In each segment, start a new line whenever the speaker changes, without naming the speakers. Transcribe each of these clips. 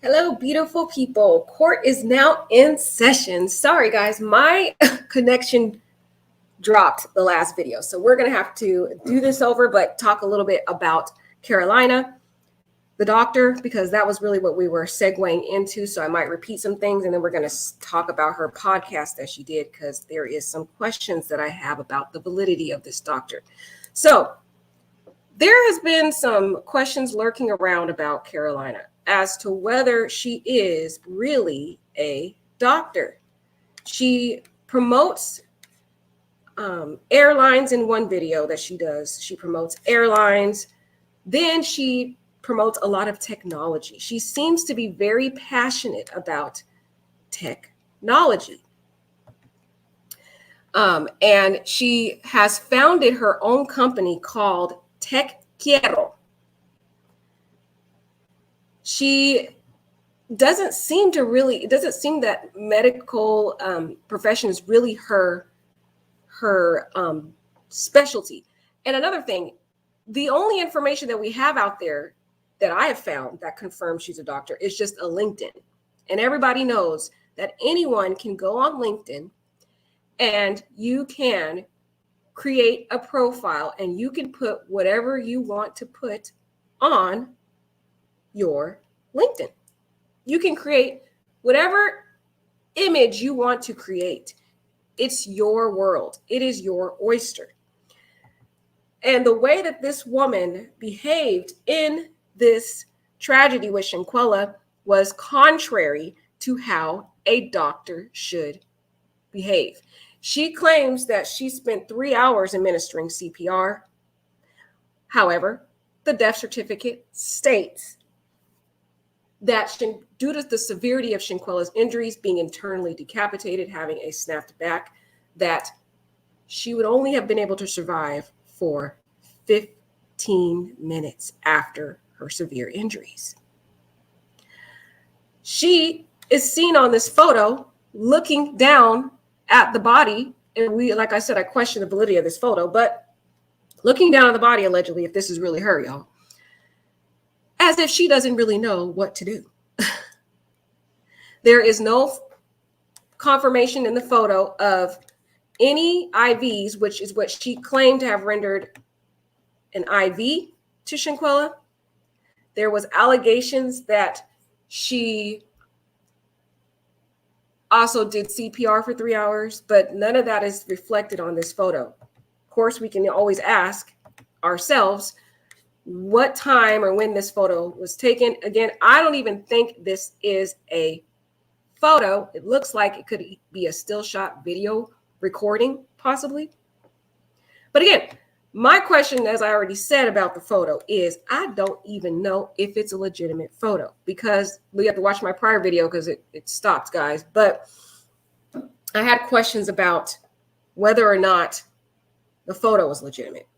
Hello, beautiful people. Court is now in session. Sorry, guys, my connection dropped the last video. So we're going to have to do this over, but talk a little bit about Karolina, the doctor, because that was really what we were segueing into. So I might repeat some things, and then we're going to talk about her podcast that she did, because there is some questions that I have about the validity of this doctor. So there has been some questions lurking around about Karolina as to whether she is really a doctor. She promotes airlines in one video that she does. She promotes airlines. Then she promotes a lot of technology. She seems to be very passionate about technology. And she has founded her own company called Tech Quiero. She doesn't seem that medical profession is really her specialty. And another thing, the only information that we have out there that I have found that confirms she's a doctor is just a LinkedIn. And everybody knows that anyone can go on LinkedIn and you can create a profile and you can put whatever you want to put on your LinkedIn. You can create whatever image you want to create. It's your world. It is your oyster. And the way that this woman behaved in this tragedy with Shanquella was contrary to how a doctor should behave. She claims that she spent 3 hours administering CPR. However, the death certificate states that due to the severity of Shanquella's injuries, being internally decapitated, having a snapped back, that she would only have been able to survive for 15 minutes after her severe injuries. She is seen on this photo looking down at the body. And like I said, I question the validity of this photo, but looking down at the body, allegedly, if this is really her, y'all, as if she doesn't really know what to do. There is no confirmation in the photo of any IVs, which is what she claimed to have rendered an IV to Shanquella. There was allegations that she also did CPR for 3 hours, but none of that is reflected on this photo. Of course, we can always ask ourselves what time or when this photo was taken. Again, I don't even think this is a photo. It looks like it could be a still shot video recording, possibly. But again, my question, as I already said about the photo, is I don't even know if it's a legitimate photo, because we have to watch my prior video because it stopped, guys. But I had questions about whether or not the photo was legitimate.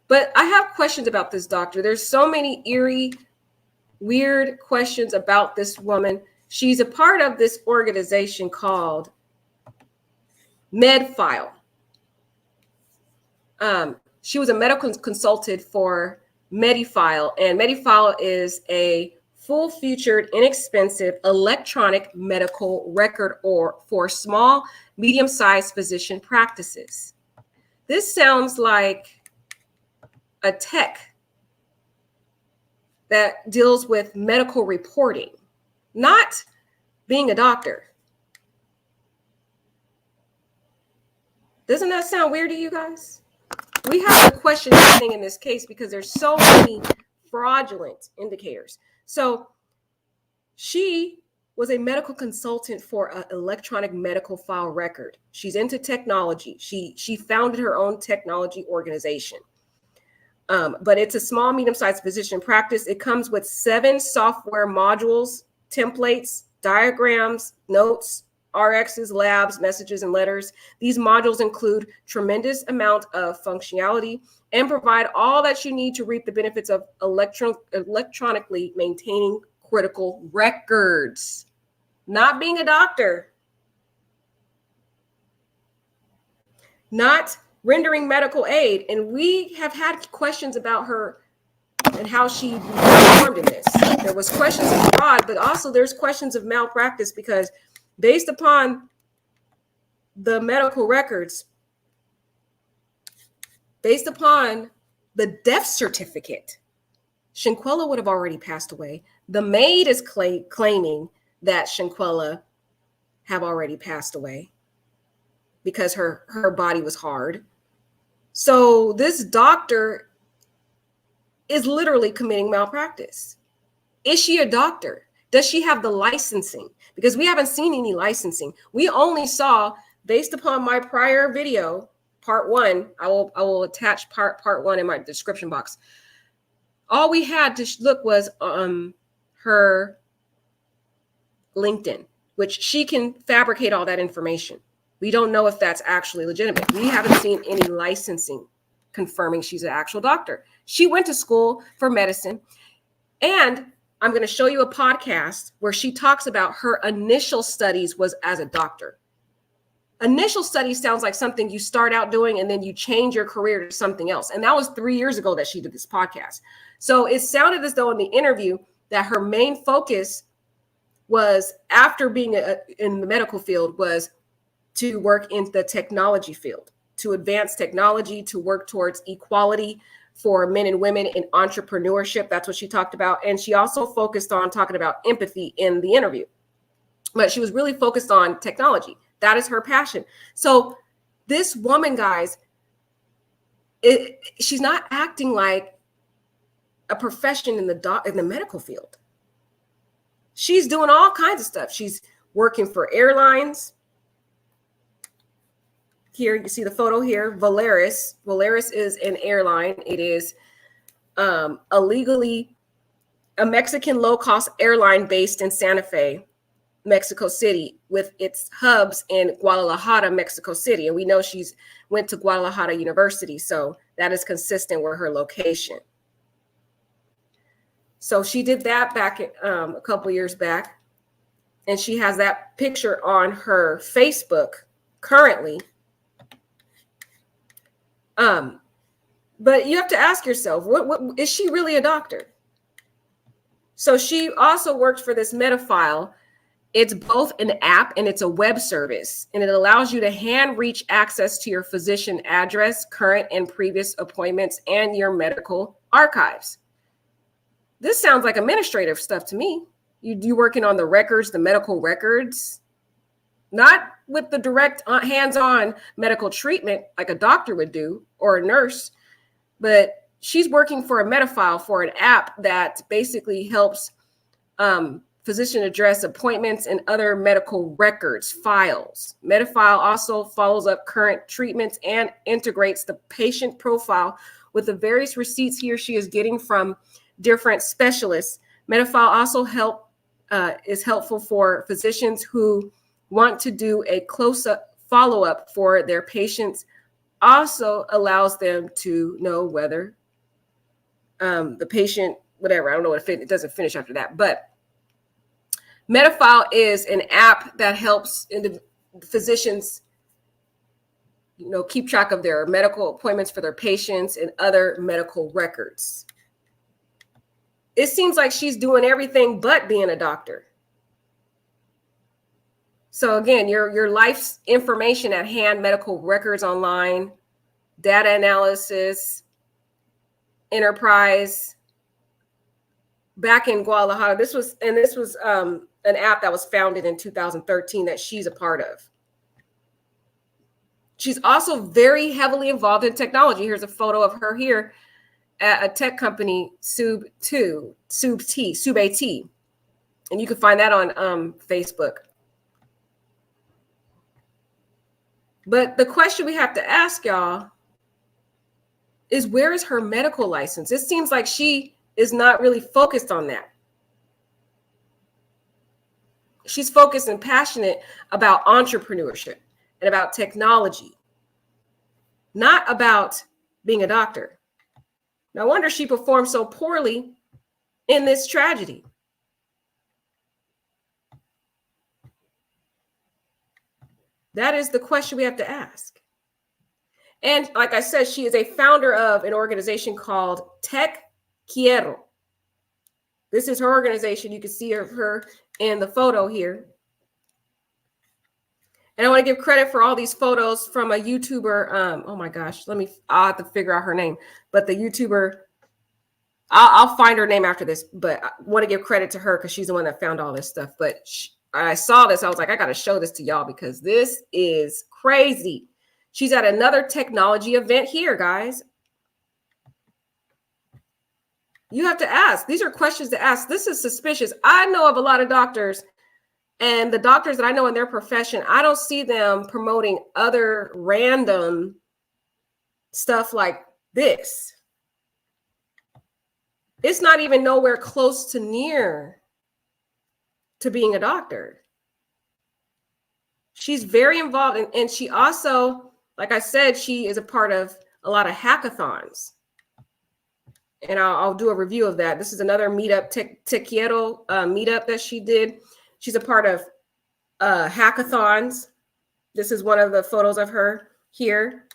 But I have questions about this doctor. There's so many eerie, weird questions about this woman. She's a part of this organization called MedFile. She was a medical consultant for MediFile, and MediFile is a full-featured, inexpensive electronic medical record or for small, medium-sized physician practices. This sounds like a tech that deals with medical reporting, not being a doctor. Doesn't that sound weird to you guys? We have to question everything in this case because there's so many fraudulent indicators. So she was a medical consultant for an electronic medical file record. She's into technology. She founded her own technology organization. But it's a small, medium-sized physician practice. It comes with 7 software modules, templates, diagrams, notes, RXs, labs, messages, and letters. These modules include tremendous amount of functionality and provide all that you need to reap the benefits of electronically maintaining critical records. Not being a doctor. Not rendering medical aid. And we have had questions about her and how she performed in this. There was questions of fraud, but also there's questions of malpractice, because based upon the medical records, based upon the death certificate, Shanquella would have already passed away. The maid is claiming that Shanquella have already passed away because her body was hard. So this doctor is literally committing malpractice. Is she a doctor? Does she have the licensing? Because we haven't seen any licensing. We only saw, based upon my prior video, part 1, I will attach part 1 in my description box. All we had to look was her LinkedIn, which she can fabricate all that information. We don't know if that's actually legitimate. We haven't seen any licensing confirming she's an actual doctor. She went to school for medicine. And I'm going to show you a podcast where she talks about her initial studies was as a doctor. Initial studies sounds like something you start out doing and then you change your career to something else. And that was 3 years ago that she did this podcast. So it sounded as though in the interview that her main focus was, after being in the medical field, was to work in the technology field, to advance technology, to work towards equality for men and women in entrepreneurship. That's what she talked about. And she also focused on talking about empathy in the interview. But she was really focused on technology. That is her passion. So this woman, guys, she's not acting like a profession in the medical field. She's doing all kinds of stuff. She's working for airlines. Here, you see the photo here, Volaris. Volaris is an airline. It is a Mexican low-cost airline based in Santa Fe, Mexico City, with its hubs in Guadalajara, Mexico City. And we know she's went to Guadalajara University, so that is consistent with her location. So she did that back a couple years back, and she has that picture on her Facebook currently. But you have to ask yourself, what is she really a doctor? So she also worked for this Metafile. It's both an app and it's a web service, and it allows you to hand reach access to your physician address, current and previous appointments, and your medical archives. This sounds like administrative stuff to me. You working on the records, the medical records, not with the direct hands-on medical treatment like a doctor would do or a nurse, but she's working for a Metafile, for an app that basically helps physician address appointments and other medical records files. Metafile also follows up current treatments and integrates the patient profile with the various receipts he or she is getting from different specialists. Metafile also is helpful for physicians who want to do a close-up follow-up for their patients. Also allows them to know whether the patient, whatever, I don't know what it doesn't finish after that, but Metafile is an app that helps physicians, keep track of their medical appointments for their patients and other medical records. It seems like she's doing everything but being a doctor. So again, your life's information at hand, medical records online, data analysis, enterprise. Back in Guadalajara, this was an app that was founded in 2013 that she's a part of. She's also very heavily involved in technology. Here's a photo of her here at a tech company, Sub-AT. And you can find that on Facebook. But the question we have to ask y'all is, where is her medical license? It seems like she is not really focused on that. She's focused and passionate about entrepreneurship and about technology, not about being a doctor. No wonder she performed so poorly in this tragedy. That is the question we have to ask. And like I said, she is a founder of an organization called Tech Quiero. This is her organization. You can see her in the photo here. And I want to give credit for all these photos from a YouTuber. Oh my gosh, I'll have to figure out her name. But the YouTuber, I'll find her name after this. But I want to give credit to her because she's the one that found all this stuff. But I saw this. I was like, I got to show this to y'all because this is crazy. She's at another technology event here, guys. You have to ask. These are questions to ask. This is suspicious. I know of a lot of doctors, and the doctors that I know in their profession, I don't see them promoting other random stuff like this. It's not even nowhere close to near to being a doctor. She's very involved, and she also, like I said, she is a part of a lot of hackathons. And I'll do a review of that. This is another meetup, Te Quiero meetup that she did. She's a part of hackathons. This is one of the photos of her here.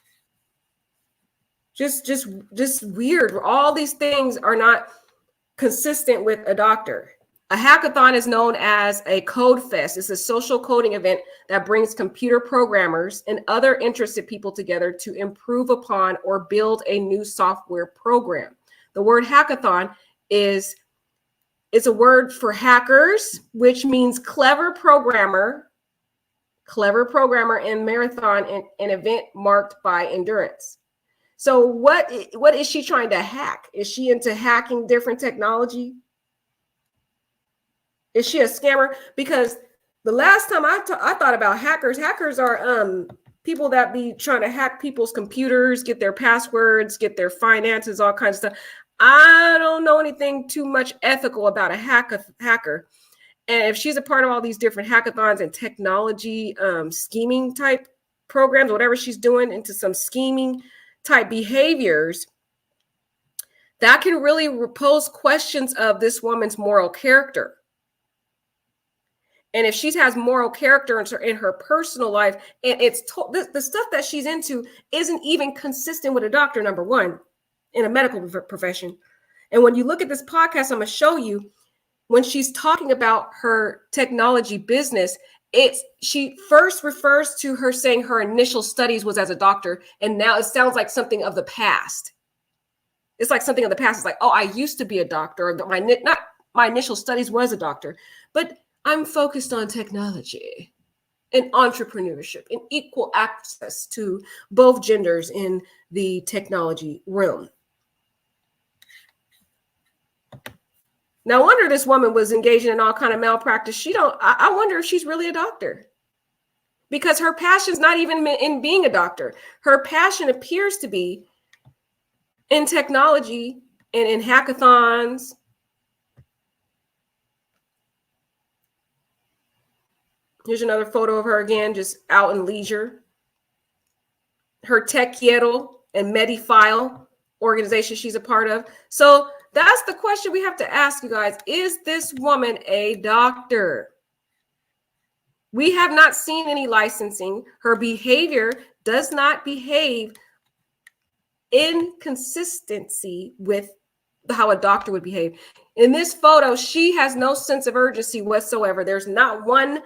Just weird. All these things are not consistent with a doctor. A hackathon is known as a code fest. It's a social coding event that brings computer programmers and other interested people together to improve upon or build a new software program. The word hackathon is a word for hackers, which means clever programmer, and marathon, an event marked by endurance. So what is she trying to hack? Is she into hacking different technology? Is she a scammer? Because the last time I thought about hackers are people that be trying to hack people's computers, get their passwords, get their finances, all kinds of stuff. I don't know anything too much ethical about a hacker. And if she's a part of all these different hackathons and technology scheming type programs, whatever she's doing into some scheming type behaviors, that can really pose questions of this woman's moral character. And if she has moral character in her personal life, and the stuff that she's into isn't even consistent with a doctor, number one, in a medical profession. And when you look at this podcast, I'm going to show you when she's talking about her technology business, she first refers to her saying her initial studies was as a doctor. And now it sounds like something of the past. It's like something of the past. It's like, oh, I used to be a doctor. My initial studies was a doctor, but I'm focused on technology and entrepreneurship and equal access to both genders in the technology realm. No wonder this woman was engaging in all kind of malpractice. I wonder if she's really a doctor, because her passion's not even in being a doctor. Her passion appears to be in technology and in hackathons. Here's another photo of her again, just out in leisure. Her Te Quiero and Medifile organization she's a part of. So that's the question we have to ask, you guys. Is this woman a doctor? We have not seen any licensing. Her behavior does not behave in consistency with how a doctor would behave. In this photo, she has no sense of urgency whatsoever. There's not one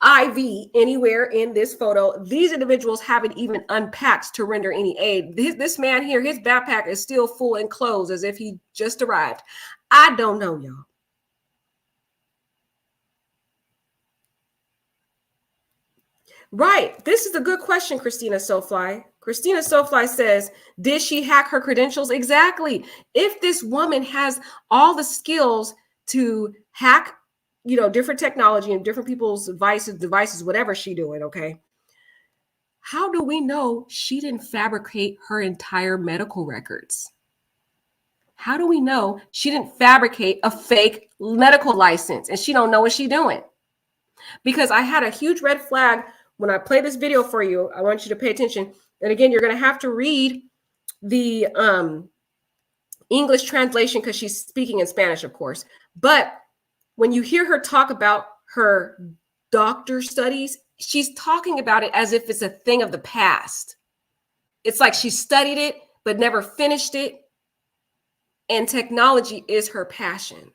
IV anywhere in this photo. These individuals haven't even unpacked to render any aid. This man here, his backpack is still full and closed as if he just arrived. I don't know, y'all. Right. This is a good question, Christina Sofly. Christina Sofly says, did she hack her credentials? Exactly. If this woman has all the skills to hack, different technology and different people's devices, whatever she doing, okay? How do we know she didn't fabricate her entire medical records? How do we know she didn't fabricate a fake medical license and she don't know what she's doing? Because I had a huge red flag when I play this video for you. I want you to pay attention. And again, you're going to have to read the English translation because she's speaking in Spanish, of course. But when you hear her talk about her doctor studies, she's talking about it as if it's a thing of the past. It's like she studied it, but never finished it. and technology is her passion.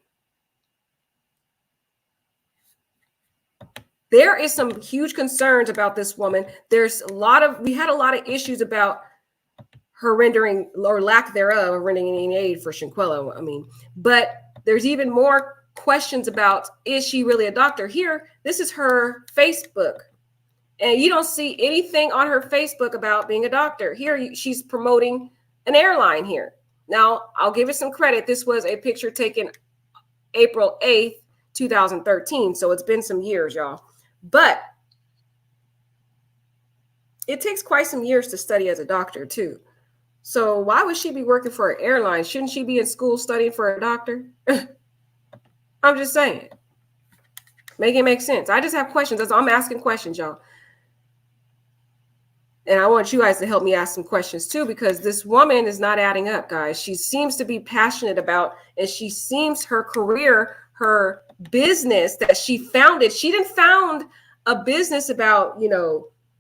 There is some huge concerns about this woman. We had a lot of issues about her rendering, or lack thereof, rendering aid for Shanquella. I mean, but there's even more questions about, is she really a doctor? Here, this is her Facebook. And you don't see anything on her Facebook about being a doctor. Here, she's promoting an airline here. Now, I'll give it some credit. This was a picture taken April 8th, 2013. So it's been some years, y'all. But it takes quite some years to study as a doctor, too. So why would she be working for an airline? Shouldn't she be in school studying for a doctor? I'm just saying. Make it make sense. I just have questions. I'm asking questions, y'all. And I want you guys to help me ask some questions too, because this woman is not adding up, guys. She seems to be passionate about, and she seems her career, her business that she founded. She didn't found a business about,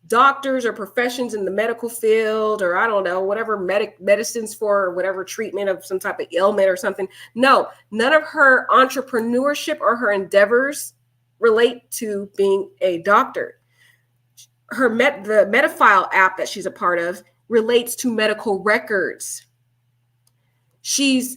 doctors or professions in the medical field, or I don't know, whatever medicines for whatever treatment of some type of ailment or something. No, none of her entrepreneurship or her endeavors relate to being a doctor. The Metafile app that she's a part of relates to medical records. She's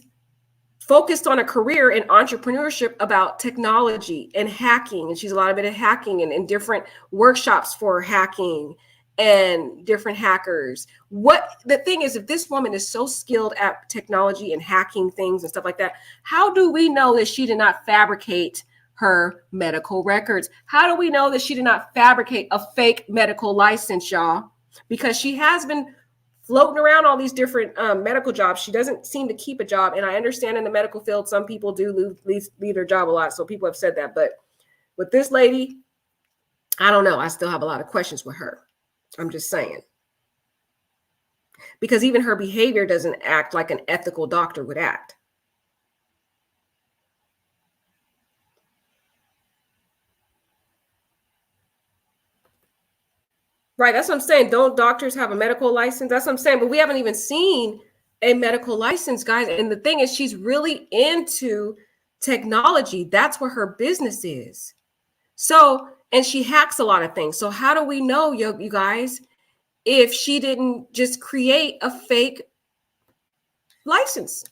focused on a career in entrepreneurship about technology and hacking. And she's a lot of it at hacking and different workshops for hacking and different hackers. The thing is, if this woman is so skilled at technology and hacking things and stuff like that, how do we know that she did not fabricate her medical records? How do we know that she did not fabricate a fake medical license, y'all? Because she has been floating around all these different medical jobs. She doesn't seem to keep a job. And I understand in the medical field, some people do leave their job a lot. So people have said that. But with this lady, I don't know. I still have a lot of questions with her. I'm just saying. Because even her behavior doesn't act like an ethical doctor would act. Right, that's what I'm saying. Don't doctors have a medical license? That's what I'm saying. But we haven't even seen a medical license, guys. And the thing is, she's really into technology. That's where her business is. So, and she hacks a lot of things. So how do we know, you guys, if she didn't just create a fake license?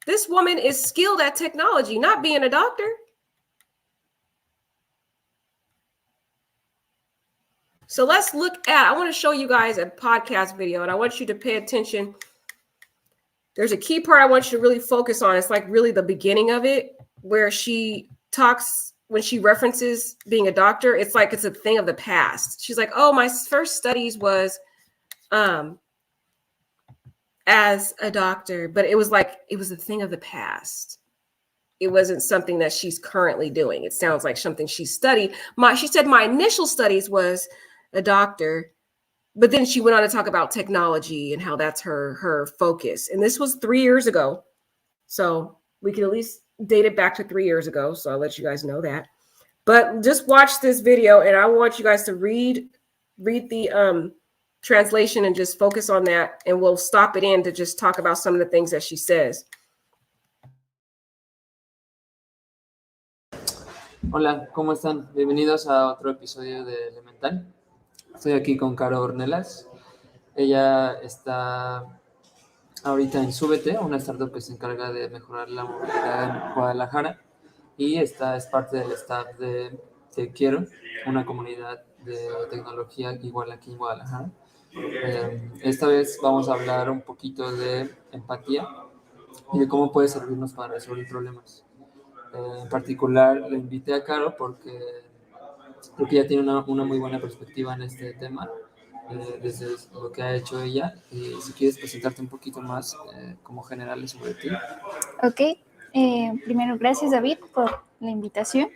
This woman is skilled at technology, not being a doctor. So let's look at, I want to show you guys a podcast video, and I want you to pay attention. There's a key part I want you to really focus on. It's like really the beginning of it, where she talks, when she references being a doctor, it's like it's a thing of the past. She's like, oh, my first studies was as a doctor, but it was a thing of the past. It wasn't something that she's currently doing. It sounds like something she studied. She said my initial studies was a doctor, but then she went on to talk about technology and how that's her focus. And this was 3 years ago. So we can at least date it back to 3 years ago. So I'll let you guys know that. But just watch this video, and I want you guys to read the translation and just focus on that. And we'll stop it in to just talk about some of the things that she says.
Hola, ¿cómo están? Bienvenidos a otro episodio de Elemental. Estoy aquí con Caro Ornelas. Ella está ahorita en Súbete, una startup que se encarga de mejorar la movilidad en Guadalajara, y es parte del staff de Te Quiero, una comunidad de tecnología igual aquí en Guadalajara. Esta vez vamos a hablar un poquito de empatía y de cómo puede servirnos para resolver problemas. En particular, le invité a Caro porque creo que ella tiene una muy buena perspectiva en este tema, desde lo que ha hecho ella. Y si quieres presentarte un poquito más como general sobre ti.
Ok, primero gracias David por la invitación.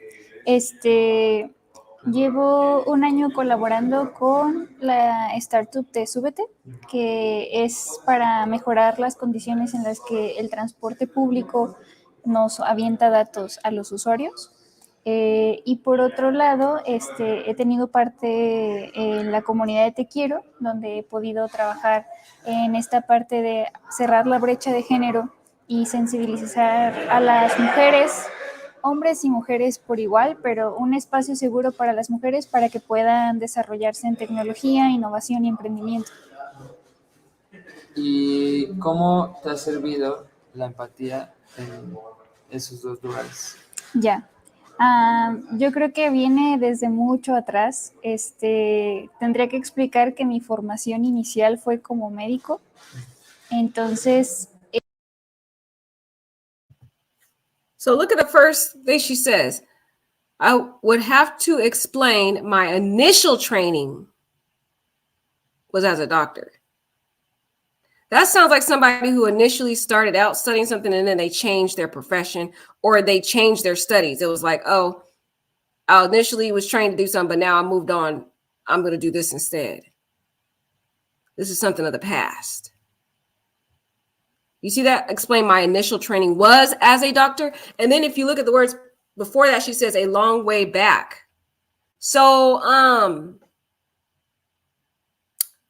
Llevo un año colaborando con la startup de Súbete, que es para mejorar las condiciones en las que el transporte público nos avienta datos a los usuarios. Y por otro lado, he tenido parte en la comunidad de Te Quiero, donde he podido trabajar en esta parte de cerrar la brecha de género y sensibilizar a las mujeres, hombres y mujeres por igual, pero un espacio seguro para las mujeres para que puedan desarrollarse en tecnología, innovación y emprendimiento.
¿Y cómo te ha servido la empatía en esos dos lugares?
Ya. Yo creo que viene desde mucho atrás. Tendría que explicar que mi formación inicial fue como médico. Entonces,
So look at the first thing she says. I would have to explain my initial training was as a doctor. That sounds like somebody who initially started out studying something and then they changed their profession or they changed their studies. It was like, oh, I initially was trained to do something, but now I moved on. I'm going to do this instead. This is something of the past. You see that? Explain my initial training was as a doctor. And then if you look at the words before that, she says a long way back. So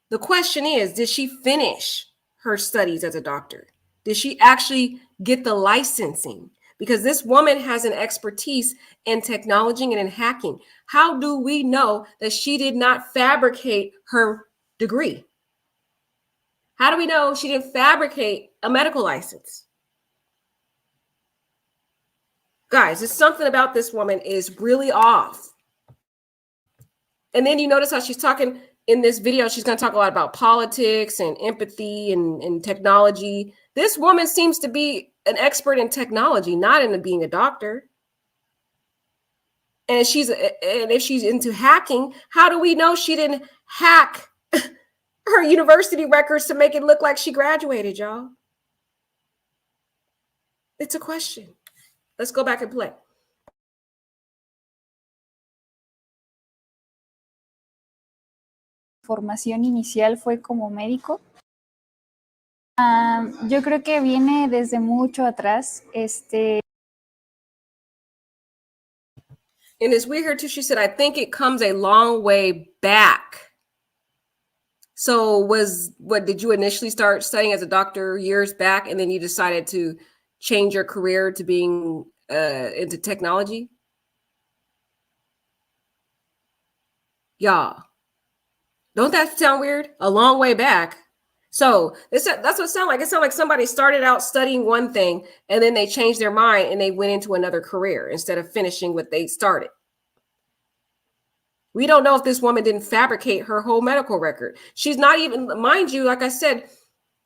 the question is, did she finish her studies as a doctor? Did she actually get the licensing? Because this woman has an expertise in technology and in hacking. How do we know that she did not fabricate her degree? How do we know she didn't fabricate a medical license? Guys, there's something about this woman is really off. And then you notice how she's talking in this video. She's going to talk a lot about politics and empathy and technology. This woman seems to be an expert in technology, not in being a doctor. And if she's into hacking, how do we know she didn't hack her university records to make it look like she graduated, y'all? It's a question. Let's go back and play.
Formación inicial fue como médico. Yo creo que viene desde mucho atrás.
And as we heard too, she said, I think it comes a long way back. So did you initially start studying as a doctor years back and then you decided to change your career to being into technology? Y'all, don't that sound weird? A long way back. So that's what it sounds like. It sounds like somebody started out studying one thing and then they changed their mind and they went into another career instead of finishing what they started. We don't know if this woman didn't fabricate her whole medical record. She's not even, mind you, like I said,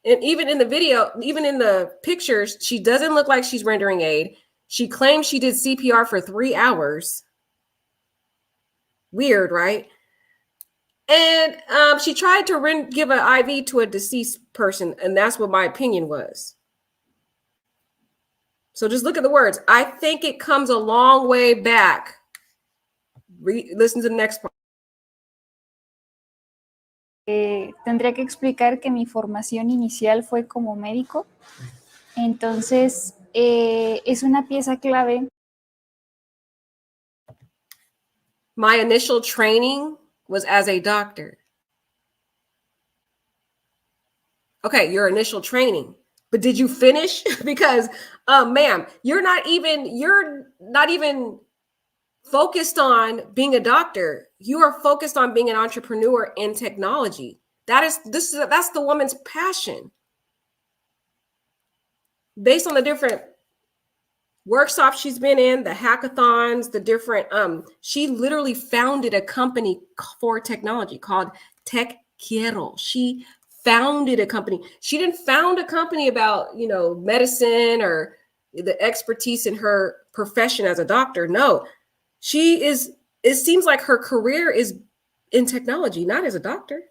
and even in the video, even in the pictures, she doesn't look like she's rendering aid. She claims she did CPR for 3 hours. Weird, right? And she tried to give an IV to a deceased person, and that's what my opinion was. So just look at the words. I think it comes a long way back. Listen to the next part.
Tendría que explicar que mi formación inicial fue como médico. Entonces, es una pieza clave.
My initial training was as a doctor. Okay, your initial training, but did you finish? Because, ma'am, you're not even focused on being a doctor. You are focused on being an entrepreneur in technology. That's the woman's passion. Based on the different workshops she's been in, the hackathons, the different, she literally founded a company for technology called Te Quiero. She founded a company. She didn't found a company about, medicine or the expertise in her profession as a doctor. No, it seems like her career is in technology, not as a doctor.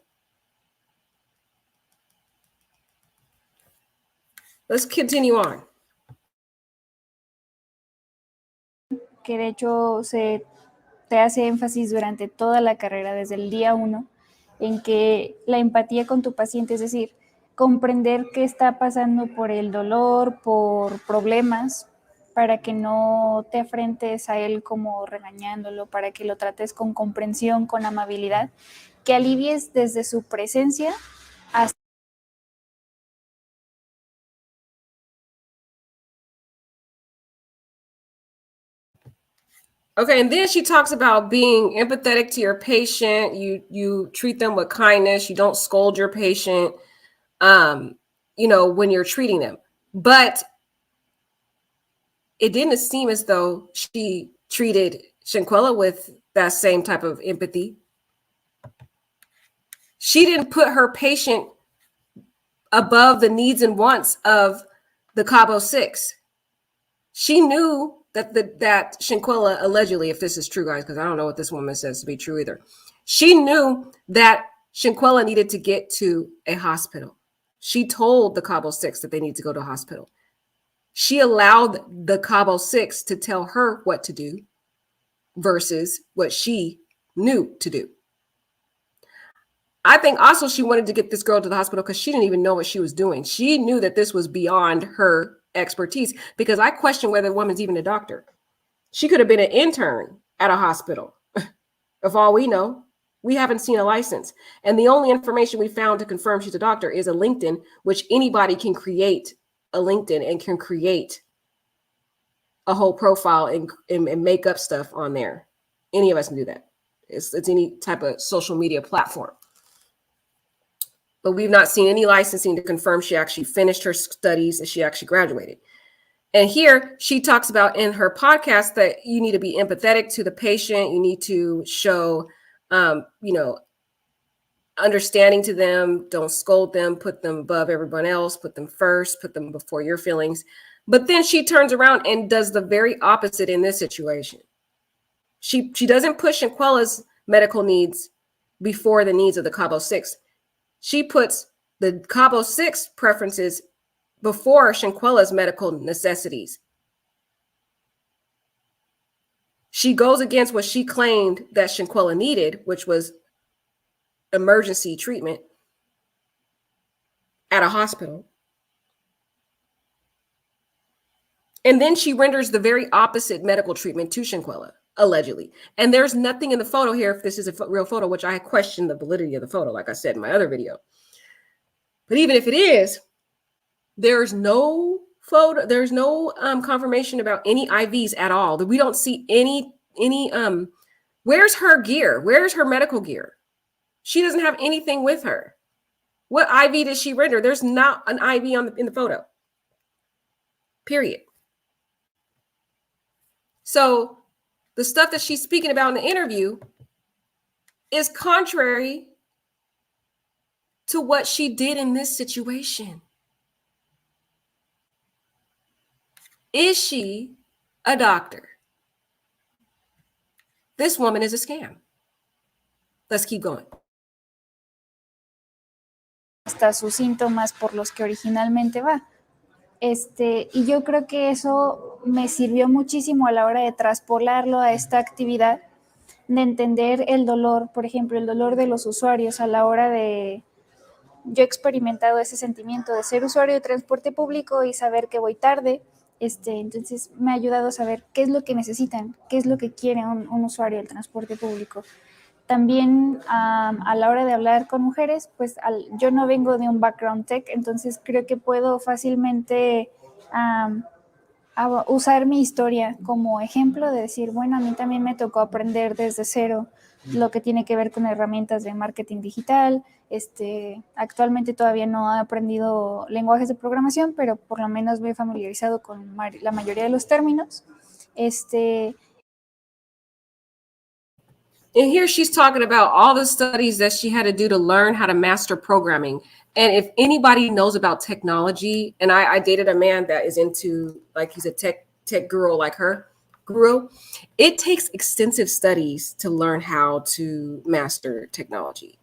Let's continue on.
Que de hecho te hace énfasis durante toda la carrera, desde el día 1, en que la empatía con tu paciente, es decir, comprender qué está pasando por el dolor, por problemas, para que no te afrentes a él como regañándolo, para que lo trates con comprensión, con amabilidad, que alivies desde su presencia hasta...
Okay, and then she talks about being empathetic to your patient. You treat them with kindness. You don't scold your patient, when you're treating them. But it didn't seem as though she treated Shanquella with that same type of empathy. She didn't put her patient above the needs and wants of the Cabo Six. She knew that that Shanquella, allegedly, if this is true, guys, because I don't know what this woman says to be true either. She knew that Shanquella needed to get to a hospital. She told the Cabo Six that they need to go to a hospital. She allowed the Cabo Six to tell her what to do versus what she knew to do. I think also she wanted to get this girl to the hospital because she didn't even know what she was doing. She knew that this was beyond her expertise, because I question whether the woman's even a doctor. She could have been an intern at a hospital. Of all we know, we haven't seen a license. And the only information we found to confirm she's a doctor is a LinkedIn, which anybody can create a LinkedIn and can create a whole profile and make up stuff on there. Any of us can do that. It's any type of social media platform. But we've not seen any licensing to confirm she actually finished her studies and she actually graduated. And here she talks about in her podcast that you need to be empathetic to the patient. You need to show, understanding to them. Don't scold them, put them above everyone else, put them first, put them before your feelings. But then she turns around and does the very opposite in this situation. She doesn't push Shanquella's medical needs before the needs of the Cabo Six. She puts the Cabo Six preferences before Shanquella's medical necessities. She goes against what she claimed that Shanquella needed, which was emergency treatment at a hospital. And then she renders the very opposite medical treatment to Shanquella, allegedly. And there's nothing in the photo here, if this is a real photo, which I question the validity of the photo, like I said in my other video. But even if it is, there's no photo, there's no confirmation about any IVs at all. We don't see any where's her gear? Where's her medical gear? She doesn't have anything with her. What IV did she render? There's not an IV in the photo. Period. So the stuff that she's speaking about in the interview is contrary to what she did in this situation. Is she a doctor? This woman is a scam. Let's keep going.
Hasta sus síntomas por los que originalmente va. Y yo creo que eso me sirvió muchísimo a la hora de traspolarlo a esta actividad, de entender el dolor, por ejemplo, el dolor de los usuarios a la hora de... Yo he experimentado ese sentimiento de ser usuario de transporte público y saber que voy tarde. Entonces me ha ayudado a saber qué es lo que necesitan, qué es lo que quiere un usuario del transporte público. También a la hora de hablar con mujeres, pues yo no vengo de un background tech, entonces creo que puedo fácilmente usar mi historia como ejemplo de decir, bueno, a mí también me tocó aprender desde cero lo que tiene que ver con herramientas de marketing digital. Actualmente todavía no he aprendido lenguajes de programación, pero por lo menos me he familiarizado con la mayoría de los términos.
And here she's talking about all the studies that she had to do to learn how to master programming. And if anybody knows about technology, and I dated a man that is into, like, he's a tech guru like her, it takes extensive studies to learn how to master technology.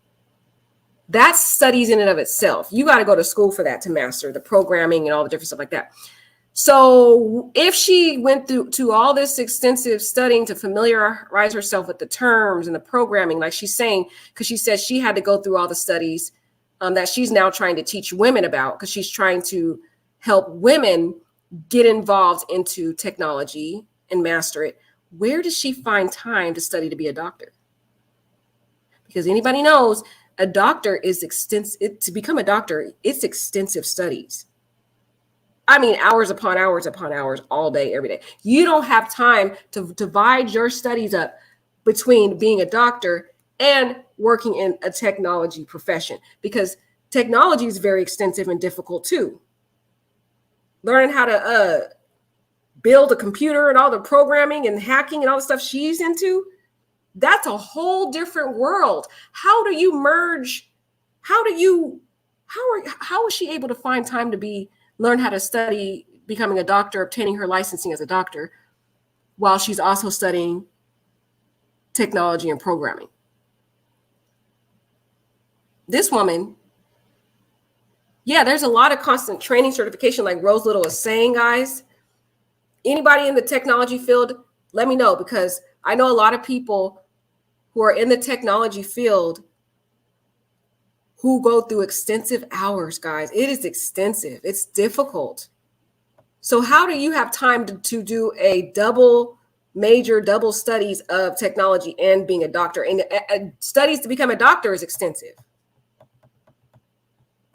That's studies in and of itself. You got to go to school for that, to master the programming and all the different stuff like that. So if she went through all this extensive studying to familiarize herself with the terms and the programming, like she's saying, because she said she had to go through all the studies that she's now trying to teach women about, because she's trying to help women get involved into technology and master it, where does she find time to study to be a doctor? Because anybody knows a doctor is extensive. To become a doctor, it's extensive studies. I mean, hours upon hours upon hours, all day, every day. You don't have time to divide your studies up between being a doctor and working in a technology profession, because technology is very extensive and difficult too. Learning how to build a computer and all the programming and hacking and all the stuff she's into, that's a whole different world. How do you merge? How is she able to find time to learn how to study becoming a doctor, obtaining her licensing as a doctor, while she's also studying technology and programming? This woman, yeah, there's a lot of constant training certification, like Rose Little is saying, guys. Anybody in the technology field, let me know, because I know a lot of people who are in the technology field who go through extensive hours, guys. It is extensive. It's difficult. So how do you have time to do a double studies of technology and being a doctor? And studies to become a doctor is extensive.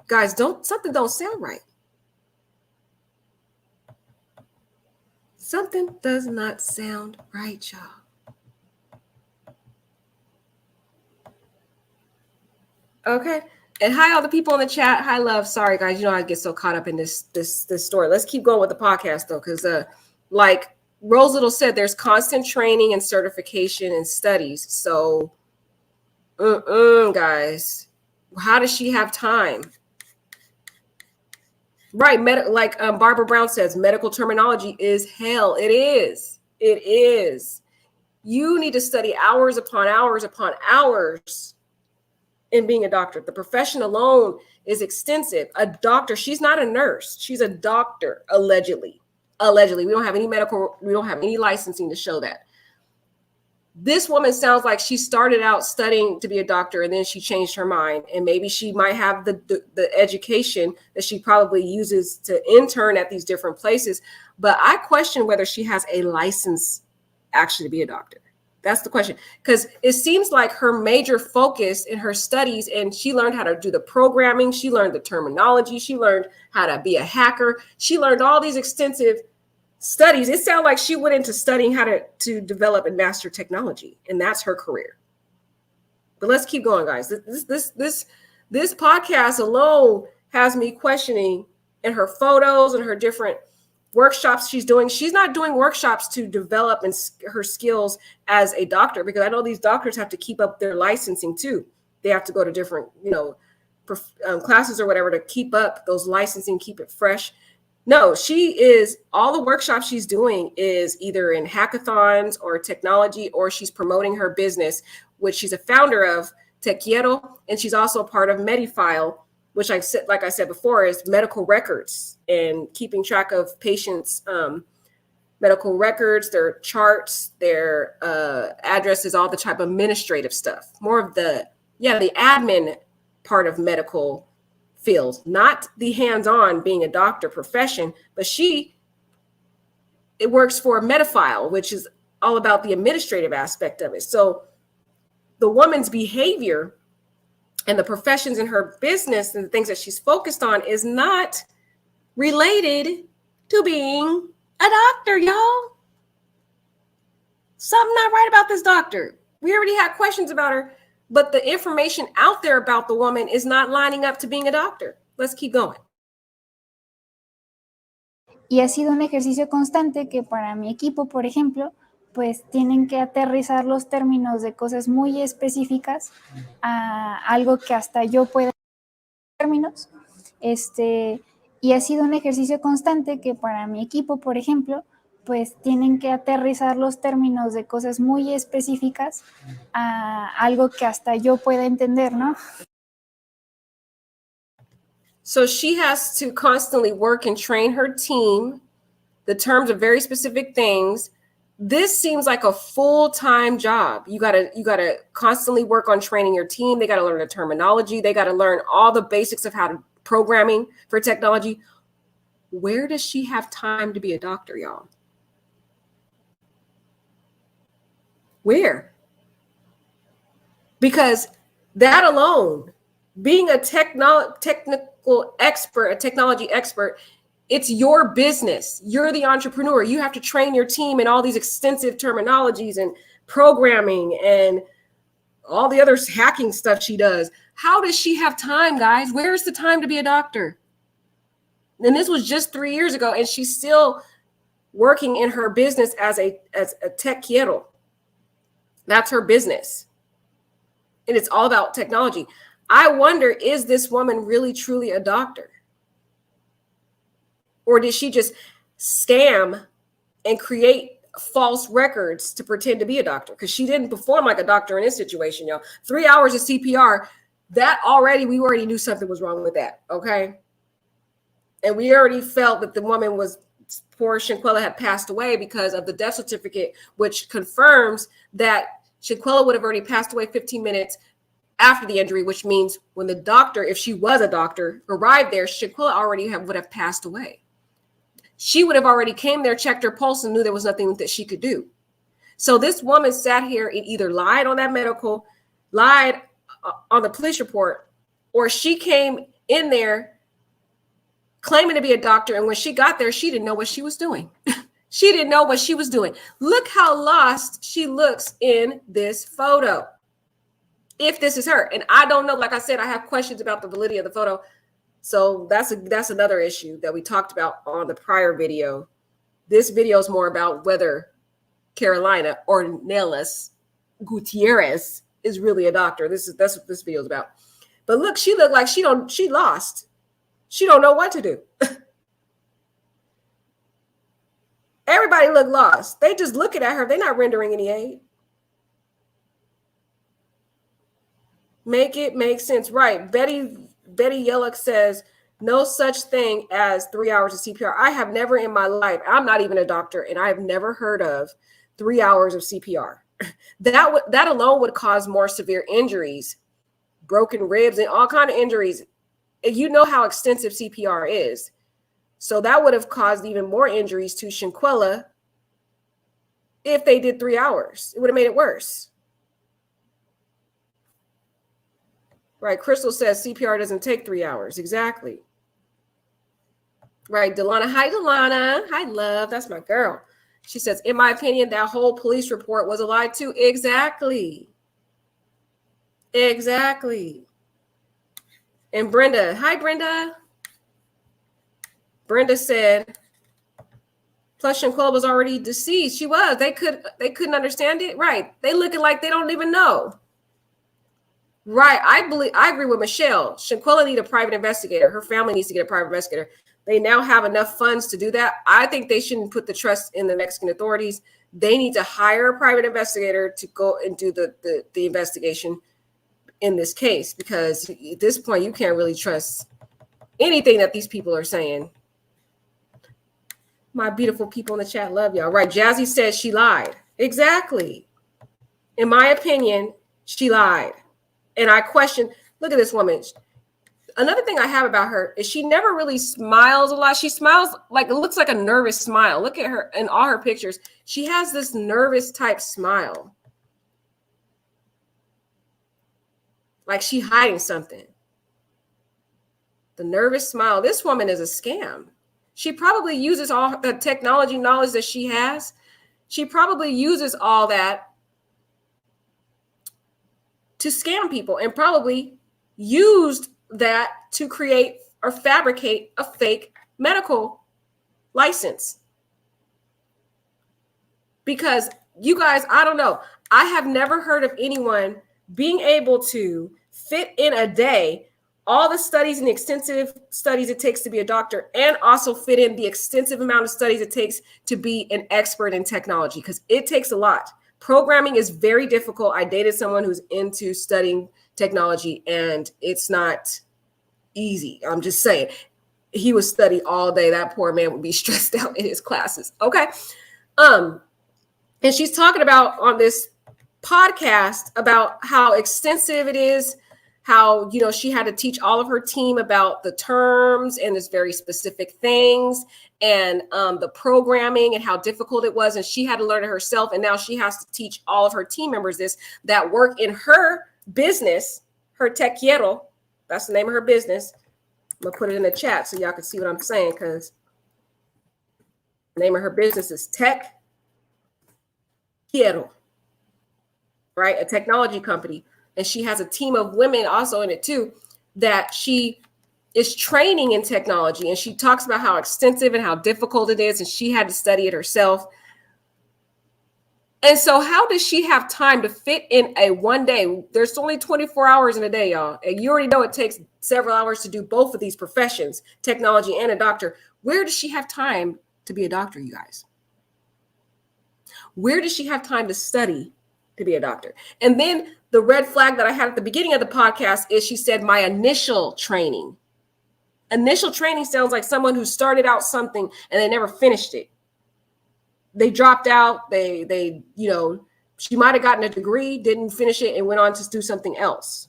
Guys, something don't sound right. Something does not sound right, y'all. Okay. And hi, all the people in the chat. Hi, love. Sorry, guys. You know, I get so caught up in this story. Let's keep going with the podcast, though, because like Rose Little said, there's constant training and certification and studies. So, guys, how does she have time? Right. Like Barbara Brown says, medical terminology is hell. It is. It is. You need to study hours upon hours upon hours in being a doctor. The profession alone is extensive. A doctor, she's not a nurse. She's a doctor, allegedly. Allegedly. We don't have any licensing to show that. This woman sounds like she started out studying to be a doctor and then she changed her mind, and maybe she might have the education that she probably uses to intern at these different places. But I question whether she has a license actually to be a doctor. That's the question, because it seems like her major focus in her studies, and she learned how to do the programming. She learned the terminology. She learned how to be a hacker. She learned all these extensive studies. It sounds like she went into studying how to develop and master technology, and that's her career. But let's keep going, guys. This podcast alone has me questioning, in her photos and her different workshops she's doing. She's not doing workshops to develop her skills as a doctor, because I know these doctors have to keep up their licensing too. They have to go to different, classes or whatever to keep up those licensing, keep it fresh. No, all the workshops she's doing is either in hackathons or technology, or she's promoting her business, which she's a founder of, Te Quiero, and she's also a part of Medifile, which like I said before, is medical records and keeping track of patients' medical records, their charts, their addresses, all the type of administrative stuff. More of the admin part of medical field, not the hands-on being a doctor profession, but it works for Medifile, which is all about the administrative aspect of it. So the woman's behavior and the professions in her business and the things that she's focused on is not related to being a doctor, y'all. Something not right about this doctor. We already had questions about her, but the information out there about the woman is not lining up to being a doctor. Let's keep going.
Y ha sido un ejercicio constante que para mi equipo, por ejemplo, pues tienen que aterrizar los términos de cosas muy específicas a algo que hasta yo pueda términos. Y ha sido un ejercicio constante que para mi equipo, por ejemplo, pues tienen que aterrizar los términos de cosas muy específicas a algo que hasta yo pueda entender, ¿no?
So she has to constantly work and train her team, the terms of very specific things. This seems like a full-time job. You gotta constantly work on training your team. They gotta learn the terminology. They gotta learn all the basics of how to programming for technology, Where does she have time to be a doctor, y'all? Where? Because that alone, being a technical expert, a technology expert, it's your business. You're the entrepreneur. You have to train your team in all these extensive terminologies and programming and all the other hacking stuff she does. How does she have time, guys? Where's the time to be a doctor? And this was just 3 years ago, and she's still working in her business as a techiero. That's her business. And it's all about technology. I wonder, is this woman really truly a doctor? Or did she just scam and create false records to pretend to be a doctor? Because she didn't perform like a doctor in this situation, y'all. 3 hours of CPR, we already knew something was wrong with that, okay? And we already felt that the woman poor Shanquella had passed away because of the death certificate, which confirms that Shanquella would have already passed away 15 minutes after the injury, which means when the doctor, if she was a doctor, arrived there, Shanquella already would have passed away. She would have already came there, checked her pulse, and knew there was nothing that she could do. So this woman sat here and either lied on that medical, lied on the police report, or she came in there claiming to be a doctor. And when she got there, she didn't know what she was doing. She didn't know what she was doing. Look how lost she looks in this photo. If this is her. And I don't know, like I said, I have questions about the validity of the photo. So that's another issue that we talked about on the prior video. This video is more about whether Karolina or Ornelas Gutierrez is really a doctor. That's what this video is about. But look, she looked like she lost. She don't know what to do. Everybody looked lost. They just looking at her. They're not rendering any aid. Make it make sense. Right. Betty Yellock says, no such thing as 3 hours of CPR. I have never in my life, I'm not even a doctor, and I have never heard of 3 hours of CPR. That alone would cause more severe injuries, broken ribs, and all kinds of injuries. You know how extensive CPR is. So that would have caused even more injuries to Shanquella if they did 3 hours. It would have made it worse. Right. Crystal says CPR doesn't take 3 hours. Exactly. Right. Delana. Hi, Delana. Hi, love. That's my girl. She says, in my opinion, that whole police report was a lie too. Exactly. Exactly. And Brenda. Hi, Brenda. Brenda said, plus Shanquella was already deceased. She was. They couldn't understand it. Right. They looking like they don't even know. Right. I agree with Michelle. Shanquella needs a private investigator. Her family needs to get a private investigator. They now have enough funds to do that. I think they shouldn't put the trust in the Mexican authorities. They need to hire a private investigator to go and do the investigation in this case, because at this point, you can't really trust anything that these people are saying. My beautiful people in the chat love y'all. Right. Jazzy says she lied. Exactly. In my opinion, she lied. And I question, look at this woman. Another thing I have about her is she never really smiles a lot. She smiles like, it looks like a nervous smile. Look at her in all her pictures. She has this nervous type smile. Like she hiding something. The nervous smile. This woman is a scam. She probably uses all the technology knowledge that she has. She probably uses all that to scam people, and probably used that to create or fabricate a fake medical license. Because you guys, I don't know. I have never heard of anyone being able to fit in a day all the studies and the extensive studies it takes to be a doctor, and also fit in the extensive amount of studies it takes to be an expert in technology, because it takes a lot. Programming is very difficult. I dated someone who's into studying technology, and it's not easy. I'm just saying, he would study all day. That poor man would be stressed out in his classes. Okay. And she's talking about on this podcast about how extensive it is, how, you know, she had to teach all of her team about the terms and this very specific things and the programming and how difficult it was. And she had to learn it herself. And now she has to teach all of her team members this that work in her business, her Te Quiero. That's the name of her business. I'm gonna put it in the chat so y'all can see what I'm saying, because the name of her business is Te Quiero, right? A technology company. And she has a team of women also in it too, that she is training in technology. And she talks about how extensive and how difficult it is. And she had to study it herself. And so how does she have time to fit in a one day? There's only 24 hours in a day, y'all. And you already know it takes several hours to do both of these professions, technology and a doctor. Where does she have time to be a doctor, you guys? Where does she have time to study to be a doctor? And then the red flag that I had at the beginning of the podcast is she said, my initial training. Initial training sounds like someone who started out something and they never finished it. They dropped out. They, you know, she might have gotten a degree, didn't finish it, and went on to do something else.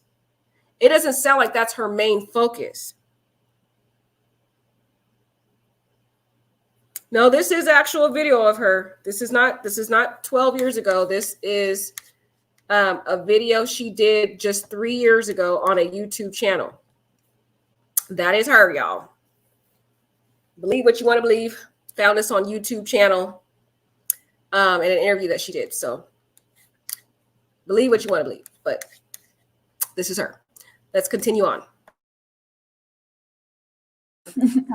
It doesn't sound like that's her main focus. No, this is actual video of her. This is not 12 years ago. This is a video she did just 3 years ago on a YouTube channel. That is her, y'all. Believe what you want to believe. Found this on YouTube channel. In an interview that she did. So believe what you want to believe, but this is her. Let's continue on.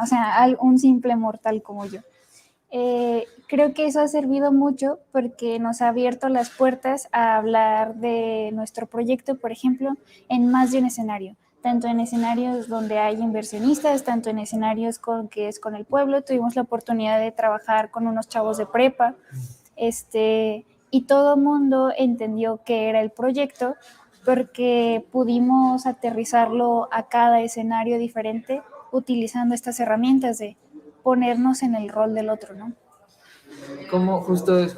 O sea, un simple mortal como yo. Creo que eso ha servido mucho porque nos ha abierto las puertas a hablar de nuestro proyecto, por ejemplo, en más de un escenario. Tanto en escenarios donde hay inversionistas, tanto en escenarios que es con el pueblo. Tuvimos la oportunidad de trabajar con unos chavos de prepa. Y todo el mundo entendió qué era el proyecto porque pudimos aterrizarlo a cada escenario diferente utilizando estas herramientas de ponernos en el rol del otro, ¿no?
Como justo es.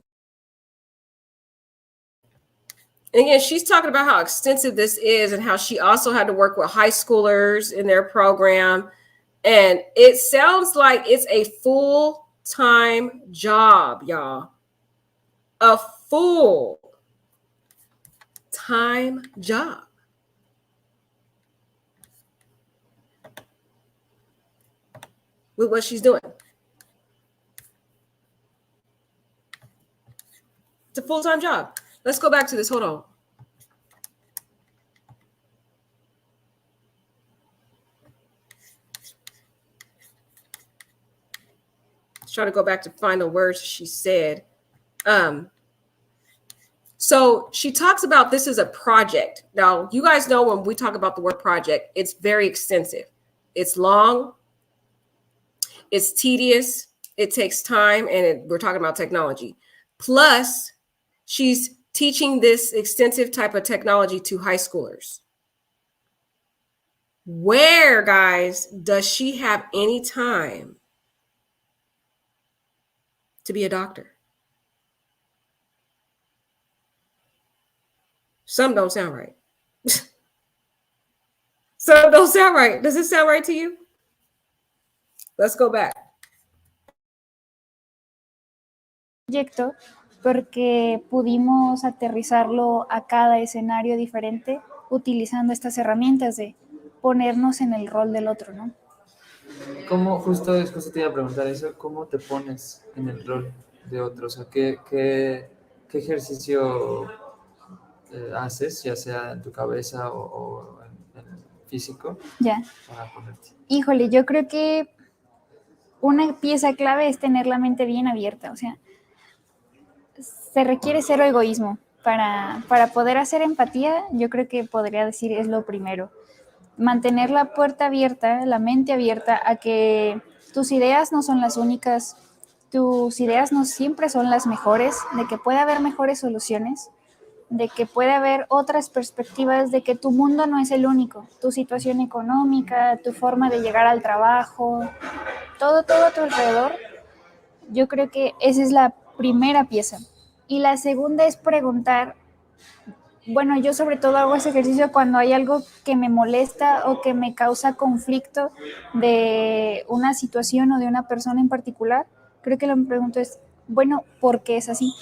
And again, she's talking about how extensive this is and how she also had to work with high schoolers in their program. And it sounds like it's a full-time job, y'all. A full-time job. With what she's doing. It's a full-time job. Let's go back to this. Hold on. Let's try to go back to find the words she said. So she talks about this is a project. Now, you guys know when we talk about the word project, it's very extensive. It's long. It's tedious. It takes time. And we're talking about technology. Plus, she's teaching this extensive type of technology to high schoolers. Where, guys, does she have any time to be a doctor? Some don't sound right. Some don't sound right. Does it sound right to you? Let's go back.
Proyecto porque pudimos aterrizarlo a cada escenario diferente utilizando estas herramientas de ponernos en el rol del otro, ¿no?
¿Cómo, justo te iba a preguntar eso, cómo te pones en el rol de otro? O sea, ¿qué ejercicio haces, ya sea en tu cabeza o en el físico,
ya,
para ponerte?
Híjole, yo creo que una pieza clave es tener la mente bien abierta. O sea, se requiere cero egoísmo. Para poder hacer empatía, yo creo que podría decir es lo primero. Mantener la puerta abierta, la mente abierta a que tus ideas no son las únicas, tus ideas no siempre son las mejores, de que puede haber mejores soluciones, de que puede haber otras perspectivas, de que tu mundo no es el único, tu situación económica, tu forma de llegar al trabajo, todo a tu alrededor. Yo creo que esa es la primera pieza. Y la segunda es preguntar bueno, yo sobre todo hago ese ejercicio cuando hay algo que me molesta o que me causa conflicto de una situación o de una persona en particular. Creo que lo que me pregunto es, bueno, ¿por qué es así?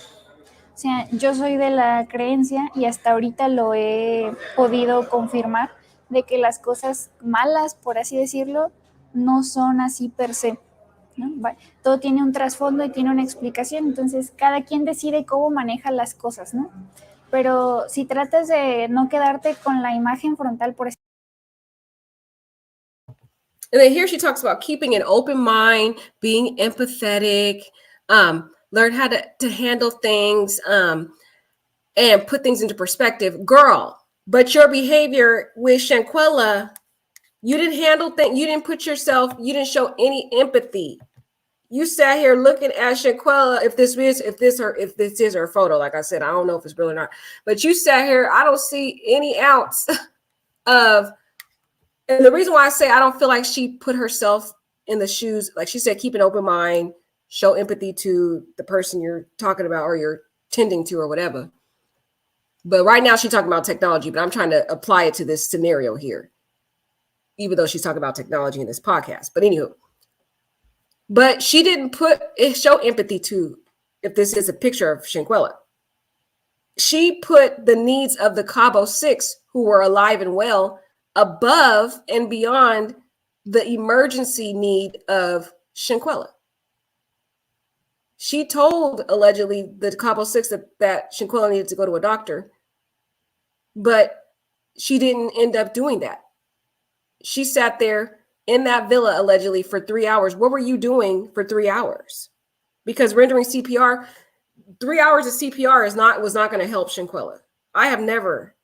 O sea, yo soy de la creencia y hasta ahorita lo he podido confirmar de que las cosas malas, por así decirlo, no son así per se, ¿no? Todo tiene un trasfondo y tiene una explicación, entonces cada quien decide cómo maneja las cosas, ¿no? Pero si tratas de no quedarte con la imagen frontal, por ejemplo.
And then here she talks about keeping an open mind, being empathetic, learn how to handle things, and put things into perspective. Girl, but your behavior with Shanquella, you didn't handle things, you didn't put yourself, you didn't show any empathy. You sat here looking at Shanquella, if this is her photo, like I said, I don't know if it's real or not, but you sat here, I don't see any ounce of, and the reason why I say I don't feel like she put herself in the shoes, like she said, keep an open mind, show empathy to the person you're talking about or you're tending to or whatever. But right now she's talking about technology, but I'm trying to apply it to this scenario here, even though she's talking about technology in this podcast. But anywho, but she didn't show empathy to, if this is a picture of Shanquella. She put the needs of the Cabo Six who were alive and well above and beyond the emergency need of Shanquella. She told, allegedly, the Cabo Six that Shanquella needed to go to a doctor, but she didn't end up doing that. She sat there in that villa, allegedly, for 3 hours. What were you doing for 3 hours? Because rendering CPR, 3 hours of CPR was not going to help Shanquella. I have never...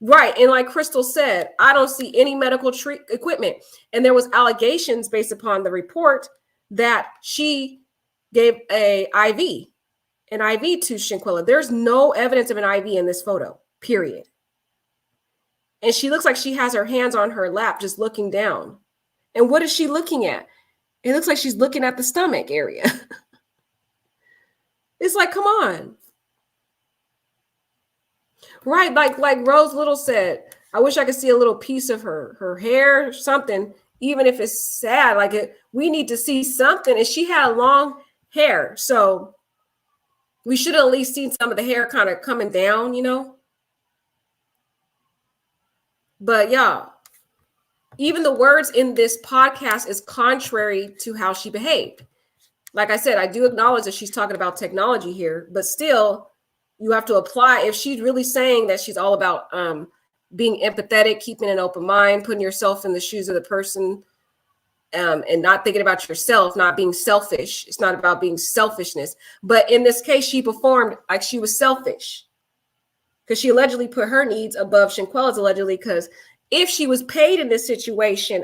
Right. And like Crystal said, I don't see any medical equipment. And there was allegations based upon the report that she gave an IV to Shanquella. There's no evidence of an IV in this photo, period. And she looks like she has her hands on her lap, just looking down. And what is she looking at? It looks like she's looking at the stomach area. It's like, come on. Right, like Rose Little said, I wish I could see a little piece of her hair, something, even if it's sad. We need to see something. And she had long hair, so we should have at least seen some of the hair kind of coming down, you know. But y'all, even the words in this podcast is contrary to how she behaved. Like I said, I do acknowledge that she's talking about technology here, but still, you have to apply. If she's really saying that she's all about being empathetic, keeping an open mind, putting yourself in the shoes of the person, and not thinking about yourself, not being selfish. It's not about being selfishness. But in this case, she performed like she was selfish because she allegedly put her needs above Shanquella's, allegedly, because if she was paid in this situation,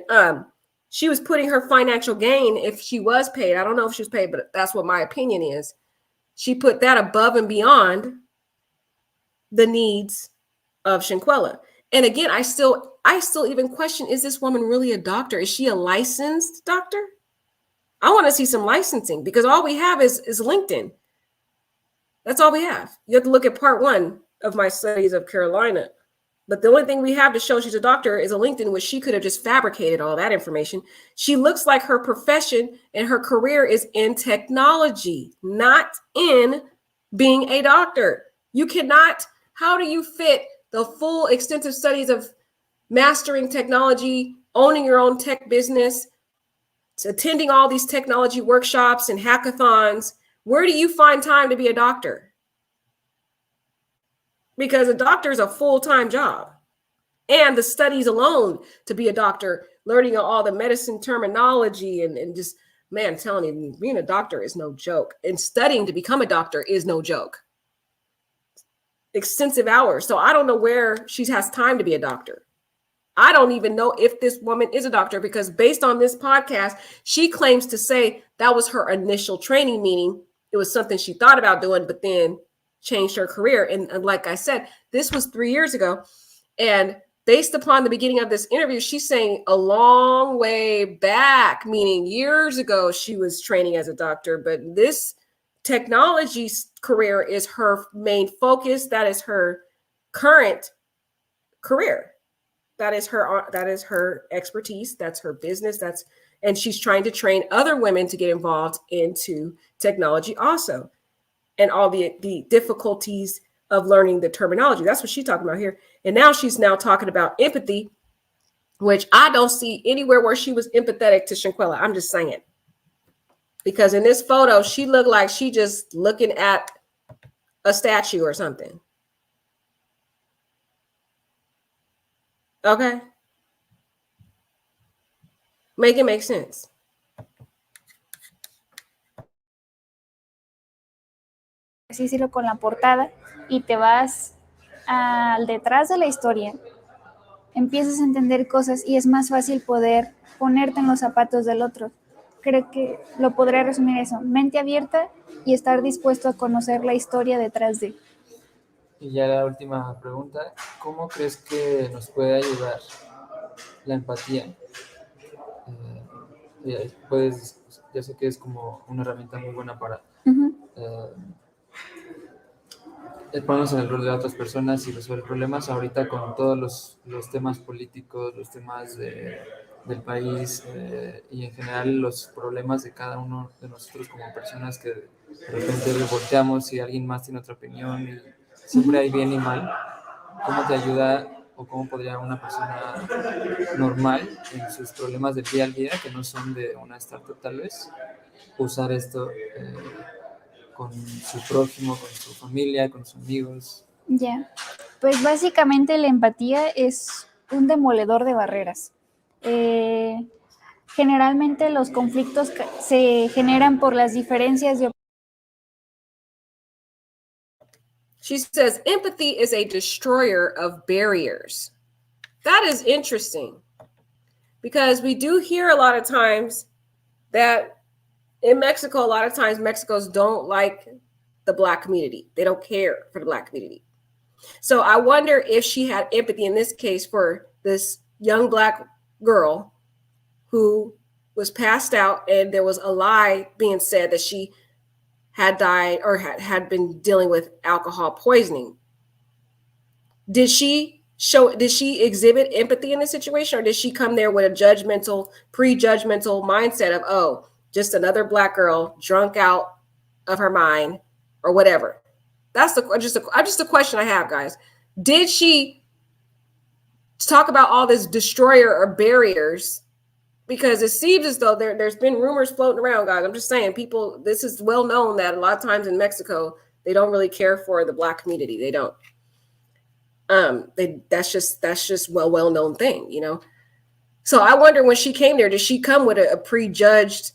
she was putting her financial gain, if she was paid. I don't know if she was paid, but that's what my opinion is. She put that above and beyond the needs of Shanquella. And again, I still even question, is this woman really a doctor? Is she a licensed doctor? I want to see some licensing, because all we have is LinkedIn. That's all we have. You have to look at part 1 of my studies of Karolina. But the only thing we have to show she's a doctor is a LinkedIn, which she could have just fabricated all that information. She looks like her profession and her career is in technology, not in being a doctor. You cannot, how do you fit the full extensive studies of mastering technology, owning your own tech business, attending all these technology workshops and hackathons? Where do you find time to be a doctor? Because a doctor is a full-time job. And the studies alone to be a doctor, learning all the medicine terminology and just, man, telling you, being a doctor is no joke. And studying to become a doctor is no joke. Extensive hours. So I don't know where she has time to be a doctor. I don't even know if this woman is a doctor, because based on this podcast, she claims to say that was her initial training, meaning it was something she thought about doing, but then changed her career. And like I said, this was 3 years ago. And based upon the beginning of this interview, she's saying a long way back, meaning years ago, she was training as a doctor. But this technology career is her main focus. That is her current career. That is her expertise. That's her business. And she's trying to train other women to get involved into technology also, and all the difficulties of learning the terminology. That's what she's talking about here. And now she's talking about empathy, which I don't see anywhere where she was empathetic to Shanquella. I'm just saying. Because in this photo, she looked like she just looking at a statue or something. Okay. Make it make sense.
Así decirlo, con la portada y te vas al detrás de la historia, empiezas a entender cosas y es más fácil poder ponerte en los zapatos del otro. Creo que lo podría resumir eso: mente abierta y estar dispuesto a conocer la historia detrás de.
Y ya la última pregunta, ¿cómo crees que nos puede ayudar la empatía? Ya sé que es como una herramienta muy buena para ponernos en el rol de otras personas y resolver problemas. Ahorita con todos los temas políticos, los temas del país y en general los problemas de cada uno de nosotros como personas, que de repente volteamos y alguien más tiene otra opinión y siempre hay bien y mal. ¿Cómo te ayuda o cómo podría una persona normal en sus problemas del día al día, que no son de una startup tal vez, usar esto con su prójimo, con su familia, con sus amigos?
Ya, pues básicamente la empatía es un demoledor de barreras. Generalmente los conflictos se generan por las diferencias de.
She says empathy is a destroyer of barriers. That is interesting, because we do hear a lot of times that in Mexico, a lot of times Mexicans don't like the Black community. They don't care for the Black community. So I wonder if she had empathy in this case for this young Black girl who was passed out, and there was a lie being said that she had died or had been dealing with alcohol poisoning. Did she exhibit empathy in this situation, or did she come there with a prejudgmental mindset of, oh, just another Black girl drunk out of her mind or whatever? That's just a question I have, guys. Did she talk about all this destroyer or barriers? Because it seems as though there's been rumors floating around, guys. I'm just saying, people, this is well known that a lot of times in Mexico, they don't really care for the Black community. They don't. That's just well known thing, you know. So I wonder, when she came there, did she come with a prejudged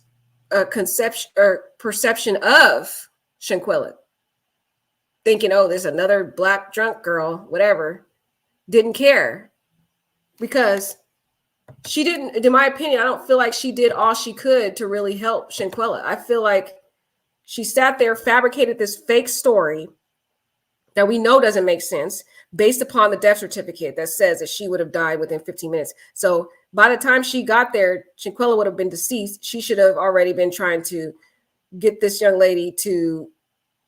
conception or perception of Shanquella, thinking, oh, there's another Black drunk girl, whatever, didn't care? Because she didn't, in my opinion, I don't feel like she did all she could to really help Shanquella. I feel like she sat there, fabricated this fake story that we know doesn't make sense, based upon the death certificate that says that she would have died within 15 minutes. So by the time she got there, Shanquella would have been deceased. She should have already been trying to get this young lady to,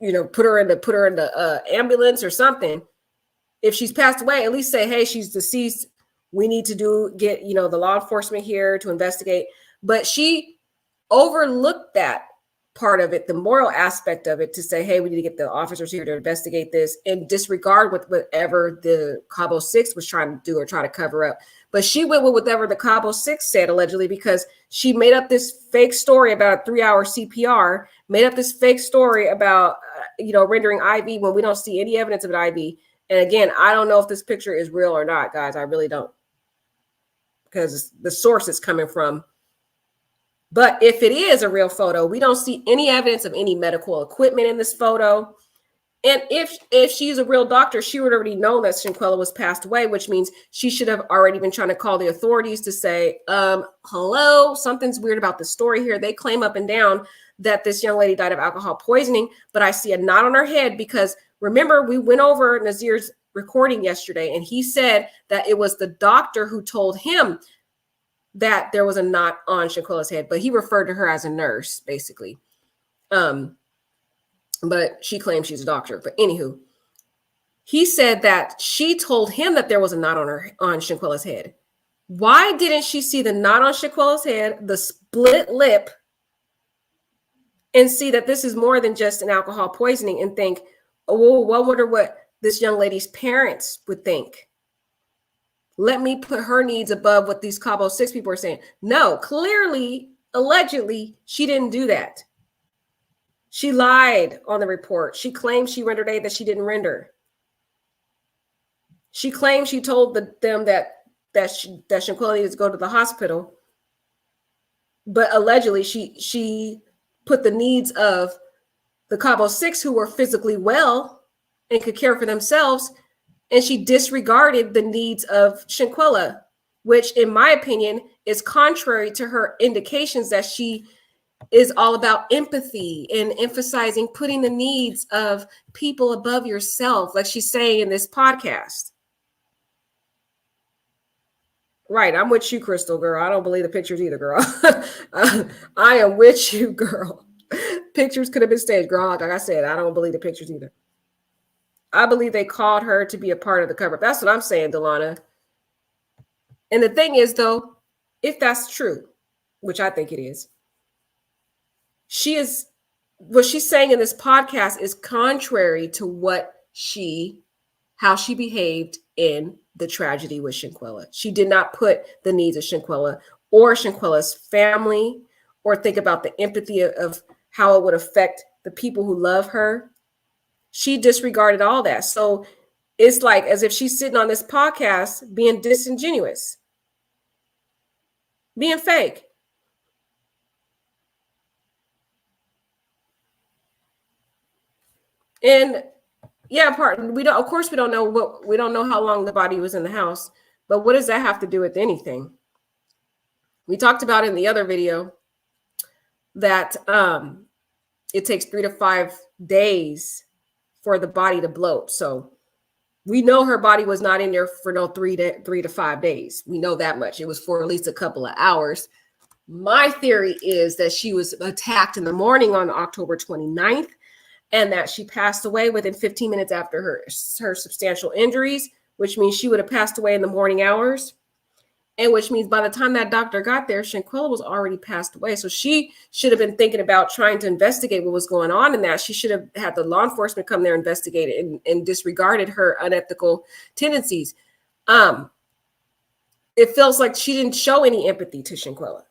you know, put her in the ambulance or something. If she's passed away, at least say, hey, she's deceased. We need to get, you know, the law enforcement here to investigate. But she overlooked that part of it, the moral aspect of it, to say, hey, we need to get the officers here to investigate this, and disregard with whatever the Cabo 6 was trying to do or try to cover up. But she went with whatever the Cabo 6 said, allegedly, because she made up this fake story about a 3-hour CPR, made up this fake story about, rendering IV when we don't see any evidence of an IV. And again, I don't know if this picture is real or not, guys. I really don't, because the source is coming from. But if it is a real photo, we don't see any evidence of any medical equipment in this photo. And if she's a real doctor, she would already know that Shanquella was passed away, which means she should have already been trying to call the authorities to say, hello, something's weird about the story here. They claim up and down that this young lady died of alcohol poisoning, but I see a knot on her head, because remember, we went over Nazir's recording yesterday, and he said that it was the doctor who told him that there was a knot on Shanquella's head, but he referred to her as a nurse, basically. But she claims she's a doctor. But anywho, he said that she told him that there was a knot on Shanquella's head. Why didn't she see the knot on Shanquella's head, the split lip, and see that this is more than just an alcohol poisoning and think, oh, well, I wonder what this young lady's parents would think. Let me put her needs above what these Cabo 6 people are saying. No, clearly, allegedly, she didn't do that. She lied on the report. She claimed she rendered aid that she didn't render. She claimed she told them that Shanquella needed to go to the hospital, but allegedly she put the needs of the Cabo 6 who were physically well and could care for themselves, and she disregarded the needs of Shanquella, which in my opinion is contrary to her indications that she is all about empathy and emphasizing putting the needs of people above yourself, like she's saying in this podcast. Right, I'm with you, Crystal, girl. I don't believe the pictures either, girl. I am with you, girl. Pictures could have been staged, girl. Like I said, I don't believe the pictures either. I believe they called her to be a part of the cover-up. That's what I'm saying, Delana. And the thing is, though, if that's true, which I think it is, what she's saying in this podcast is contrary to how she behaved in the tragedy with Shanquella. She did not put the needs of Shanquella or Shanquella's family or think about the empathy of how it would affect the people who love her. She disregarded all that. So it's like as if she's sitting on this podcast being disingenuous, being fake. And yeah, we don't know how long the body was in the house, but what does that have to do with anything? We talked about in the other video that it takes 3 to 5 days for the body to bloat. So we know her body was not in there for no 3 to 5 days. We know that much. It was for at least a couple of hours. My theory is that she was attacked in the morning on October 29th. And that she passed away within 15 minutes after her substantial injuries, which means she would have passed away in the morning hours. And which means by the time that doctor got there, Shanquella was already passed away. So she should have been thinking about trying to investigate what was going on in that. She should have had the law enforcement come there, investigate it, and disregarded her unethical tendencies. It feels like she didn't show any empathy to Shanquella.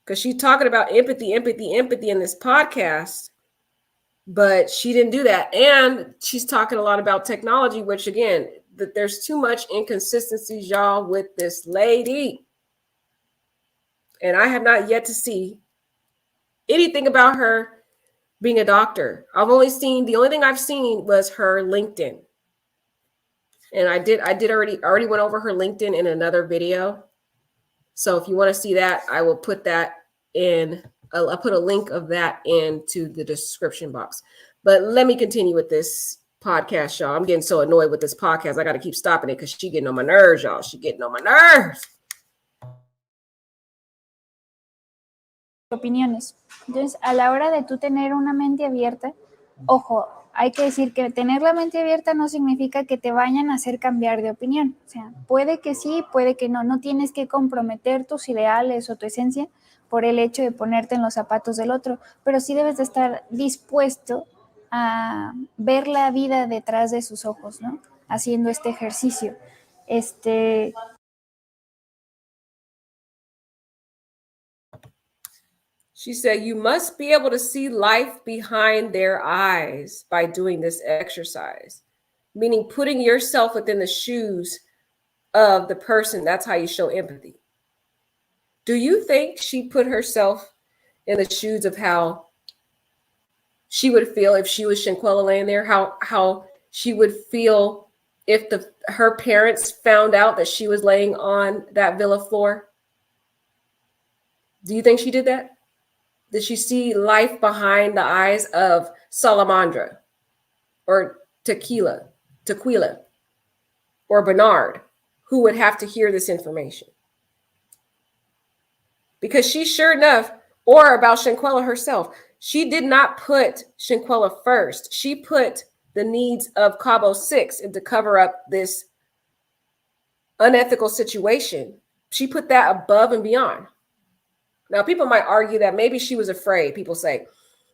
Because she's talking about empathy in this podcast. But she didn't do that. And she's talking a lot about technology, which again, that there's too much inconsistencies, y'all, with this lady. And I have not yet to see anything about her being a doctor. The only thing I've seen was her LinkedIn. And I already went over her LinkedIn in another video. So if you want to see that, I will put that in. I'll put a link of that into the description box. But let me continue with this podcast, y'all. I'm getting so annoyed with this podcast. I got to keep stopping it because she's getting on my nerves, y'all. She's getting on my nerves.
Opiniones. Entonces, a la hora de tú tener una mente abierta, ojo, hay que decir que tener la mente abierta no significa que te vayan a hacer cambiar de opinión. O sea, puede que sí, puede que no. No tienes que comprometer tus ideales o tu esencia por el hecho de ponerte en los zapatos del otro, pero sí debes de estar dispuesto a ver la vida detrás de sus ojos, ¿no? Haciendo este ejercicio.
She said, you must be able to see life behind their eyes by doing this exercise, meaning putting yourself within the shoes of the person. That's how you show empathy. Do you think she put herself in the shoes of how she would feel if she was Shanquella laying there? How she would feel if her parents found out that she was laying on that villa floor? Do you think she did that? Did she see life behind the eyes of Salamandra or Tequila, or Bernard, who would have to hear this information? Because she sure enough, or about Shanquella herself, she did not put Shanquella first. She put the needs of Cabo 6 and to cover up this unethical situation. She put that above and beyond. Now, people might argue that maybe she was afraid. People say,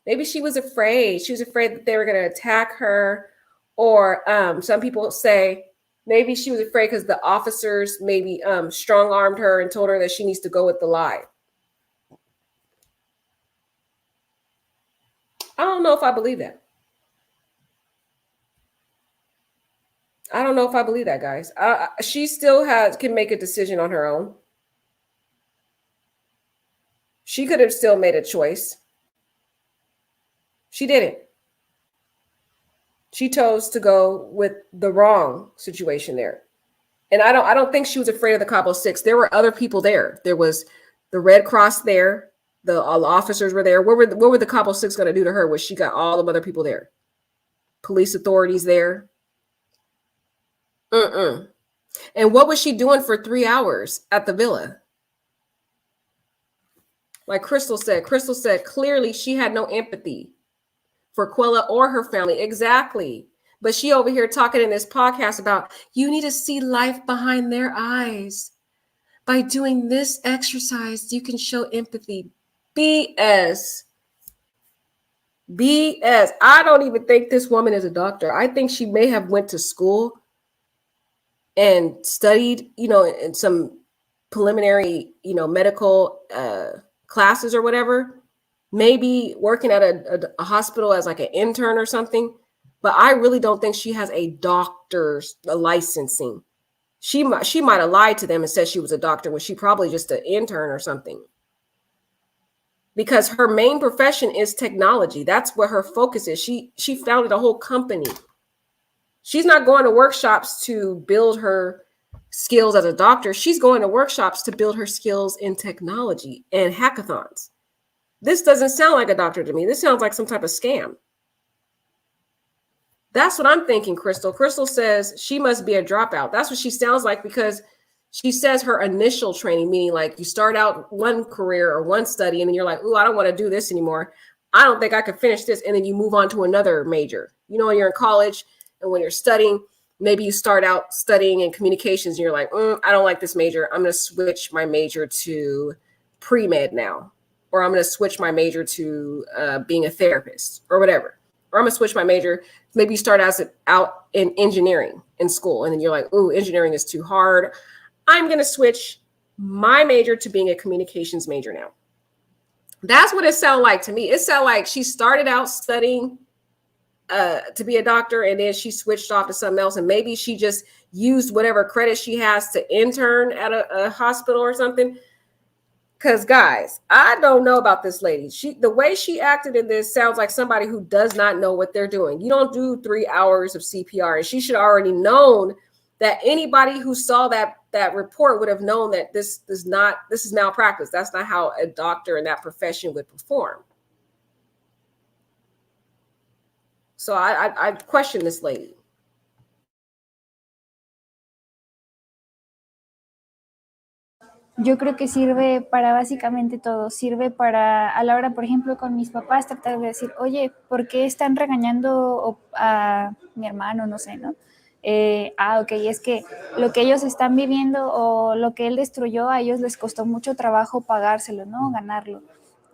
maybe she was afraid. She was afraid that they were going to attack her. Or some people say maybe she was afraid because the officers maybe strong-armed her and told her that she needs to go with the lie. I don't know if I believe that. I don't know if I believe that, guys. She still can make a decision on her own. She could have still made a choice. She didn't. She chose to go with the wrong situation there. And I don't think she was afraid of the Cabo 6. There were other people there. There was the Red Cross there. The officers were there. What were the Cabo 6 going to do to her? Was she got all the other people there? Police authorities there. And what was she doing for 3 hours at the villa? Like Crystal said clearly she had no empathy for Quella or her family. Exactly. But she over here talking in this podcast about you need to see life behind their eyes. By doing this exercise, you can show empathy. BS. I don't even think this woman is a doctor. I think she may have went to school and studied, in some preliminary, medical classes or whatever. Maybe working at a hospital as like an intern or something. But I really don't think she has a doctor's licensing. She might have lied to them and said she was a doctor when she probably just an intern or something. Because her main profession is technology. That's where her focus is. She founded a whole company. She's not going to workshops to build her skills as a doctor. She's going to workshops to build her skills in technology and hackathons. This doesn't sound like a doctor to me. This sounds like some type of scam. That's what I'm thinking, Crystal. Crystal says she must be a dropout. That's what she sounds like because she says her initial training, meaning like you start out one career or one study and then you're like, ooh, I don't want to do this anymore. I don't think I could finish this. And then you move on to another major. When you're in college and when you're studying, maybe you start out studying in communications and you're like, I don't like this major. I'm going to switch my major to pre-med now. Or I'm going to switch my major to being a therapist or whatever. Or I'm going to switch my major. Maybe you start out in engineering in school. And then you're like, ooh, engineering is too hard. I'm going to switch my major to being a communications major now. That's what it sounded like to me. It sounded like she started out studying to be a doctor and then she switched off to something else. And maybe she just used whatever credit she has to intern at a hospital or something. Because guys, I don't know about this lady. The way she acted in this sounds like somebody who does not know what they're doing. You don't do 3 hours of CPR. And she should have already known that anybody who saw that report would have known that this is malpractice. That's not how a doctor in that profession would perform. So I question this lady.
Yo creo que sirve para básicamente todo. Sirve para, a la hora, por ejemplo, con mis papás, tratar de decir, oye, ¿por qué están regañando a mi hermano? No sé, ¿no? Ok, es que lo que ellos están viviendo o lo que él destruyó, a ellos les costó mucho trabajo pagárselo, ¿no? Ganarlo.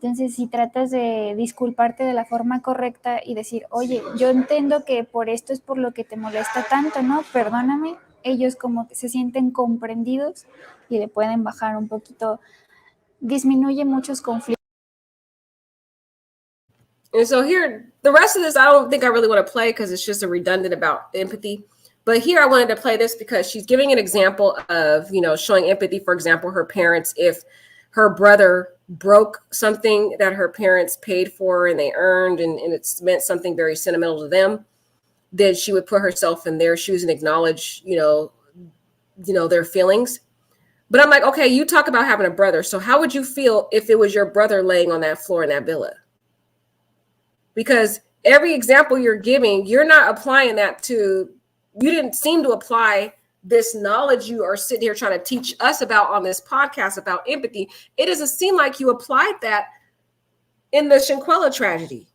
Entonces, si tratas de disculparte de la forma correcta y decir, oye, yo entiendo que por esto es por lo que te molesta tanto, ¿no? Perdóname. Ellos como que se sienten comprendidos y le pueden bajar un poquito, disminuye muchos conflictos.
And so here, the rest of this, I don't think I really want to play because it's just a redundant about empathy. But here I wanted to play this because she's giving an example of, showing empathy. For example, her parents, if her brother broke something that her parents paid for and they earned and it's meant something very sentimental to them, then she would put herself in their shoes and acknowledge, their feelings. But I'm like, okay, you talk about having a brother. So how would you feel if it was your brother laying on that floor in that villa? Because every example you're giving, you're not applying that to, you didn't seem to apply this knowledge you are sitting here trying to teach us about on this podcast about empathy. It doesn't seem like you applied that in the Shanquella tragedy.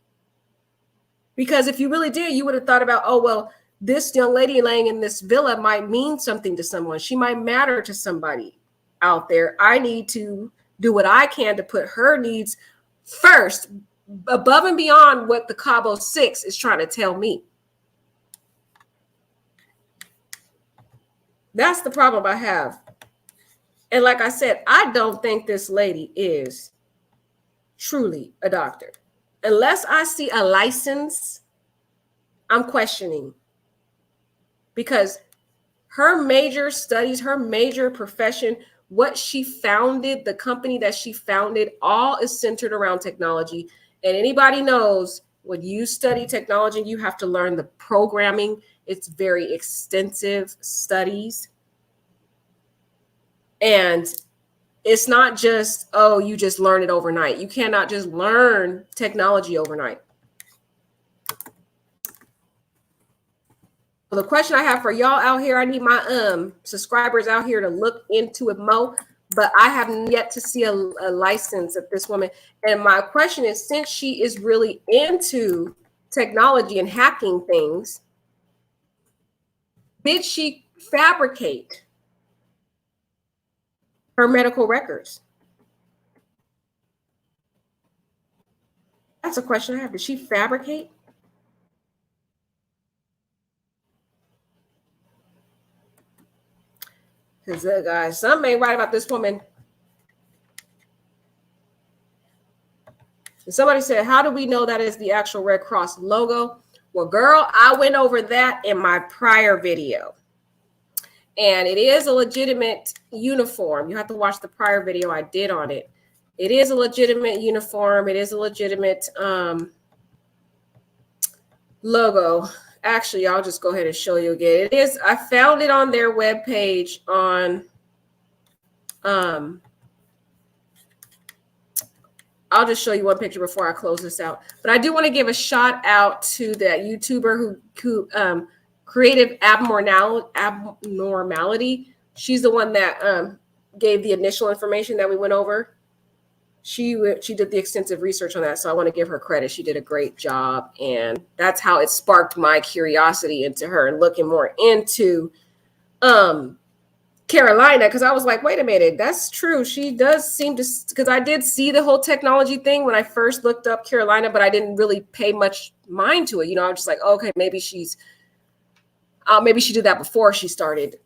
Because if you really did, you would have thought about, oh, well, this young lady laying in this villa might mean something to someone. She might matter to somebody out there. I need to do what I can to put her needs first, above and beyond what the Cabo 6 is trying to tell me. That's the problem I have. And like I said, I don't think this lady is truly a doctor. Unless I see a license, I'm questioning. Because her major studies, her major profession, what she founded, the company that she founded, all is centered around technology. And anybody knows when you study technology, you have to learn the programming. It's very extensive studies. And it's not just, oh, you just learn it overnight. You cannot just learn technology overnight. So the question I have for y'all out here, I need my subscribers out here to look into it more, but I have yet to see a license of this woman. And my question is, since she is really into technology and hacking things, did she fabricate her medical records? That's a question I have. Did she fabricate? Because guys, something ain't right about this woman. And somebody said, how do we know that is the actual Red Cross logo? Well, girl, I went over that in my prior video. And it is a legitimate uniform. You have to watch the prior video I did on it. It is a legitimate uniform. It is a legitimate logo. Actually, I'll just go ahead and show you again. It is, I found it on their webpage on, I'll just show you one picture before I close this out. But I do want to give a shout out to that YouTuber who Creative Abnormality. She's the one that gave the initial information that we went over. She did the extensive research on that, so I want to give her credit. She did a great job, and that's how it sparked my curiosity into her and looking more into Karolina, because I was like, wait a minute, that's true. She does seem to, because I did see the whole technology thing when I first looked up Karolina, but I didn't really pay much mind to it. You know, I'm just like, okay, maybe she did that before she started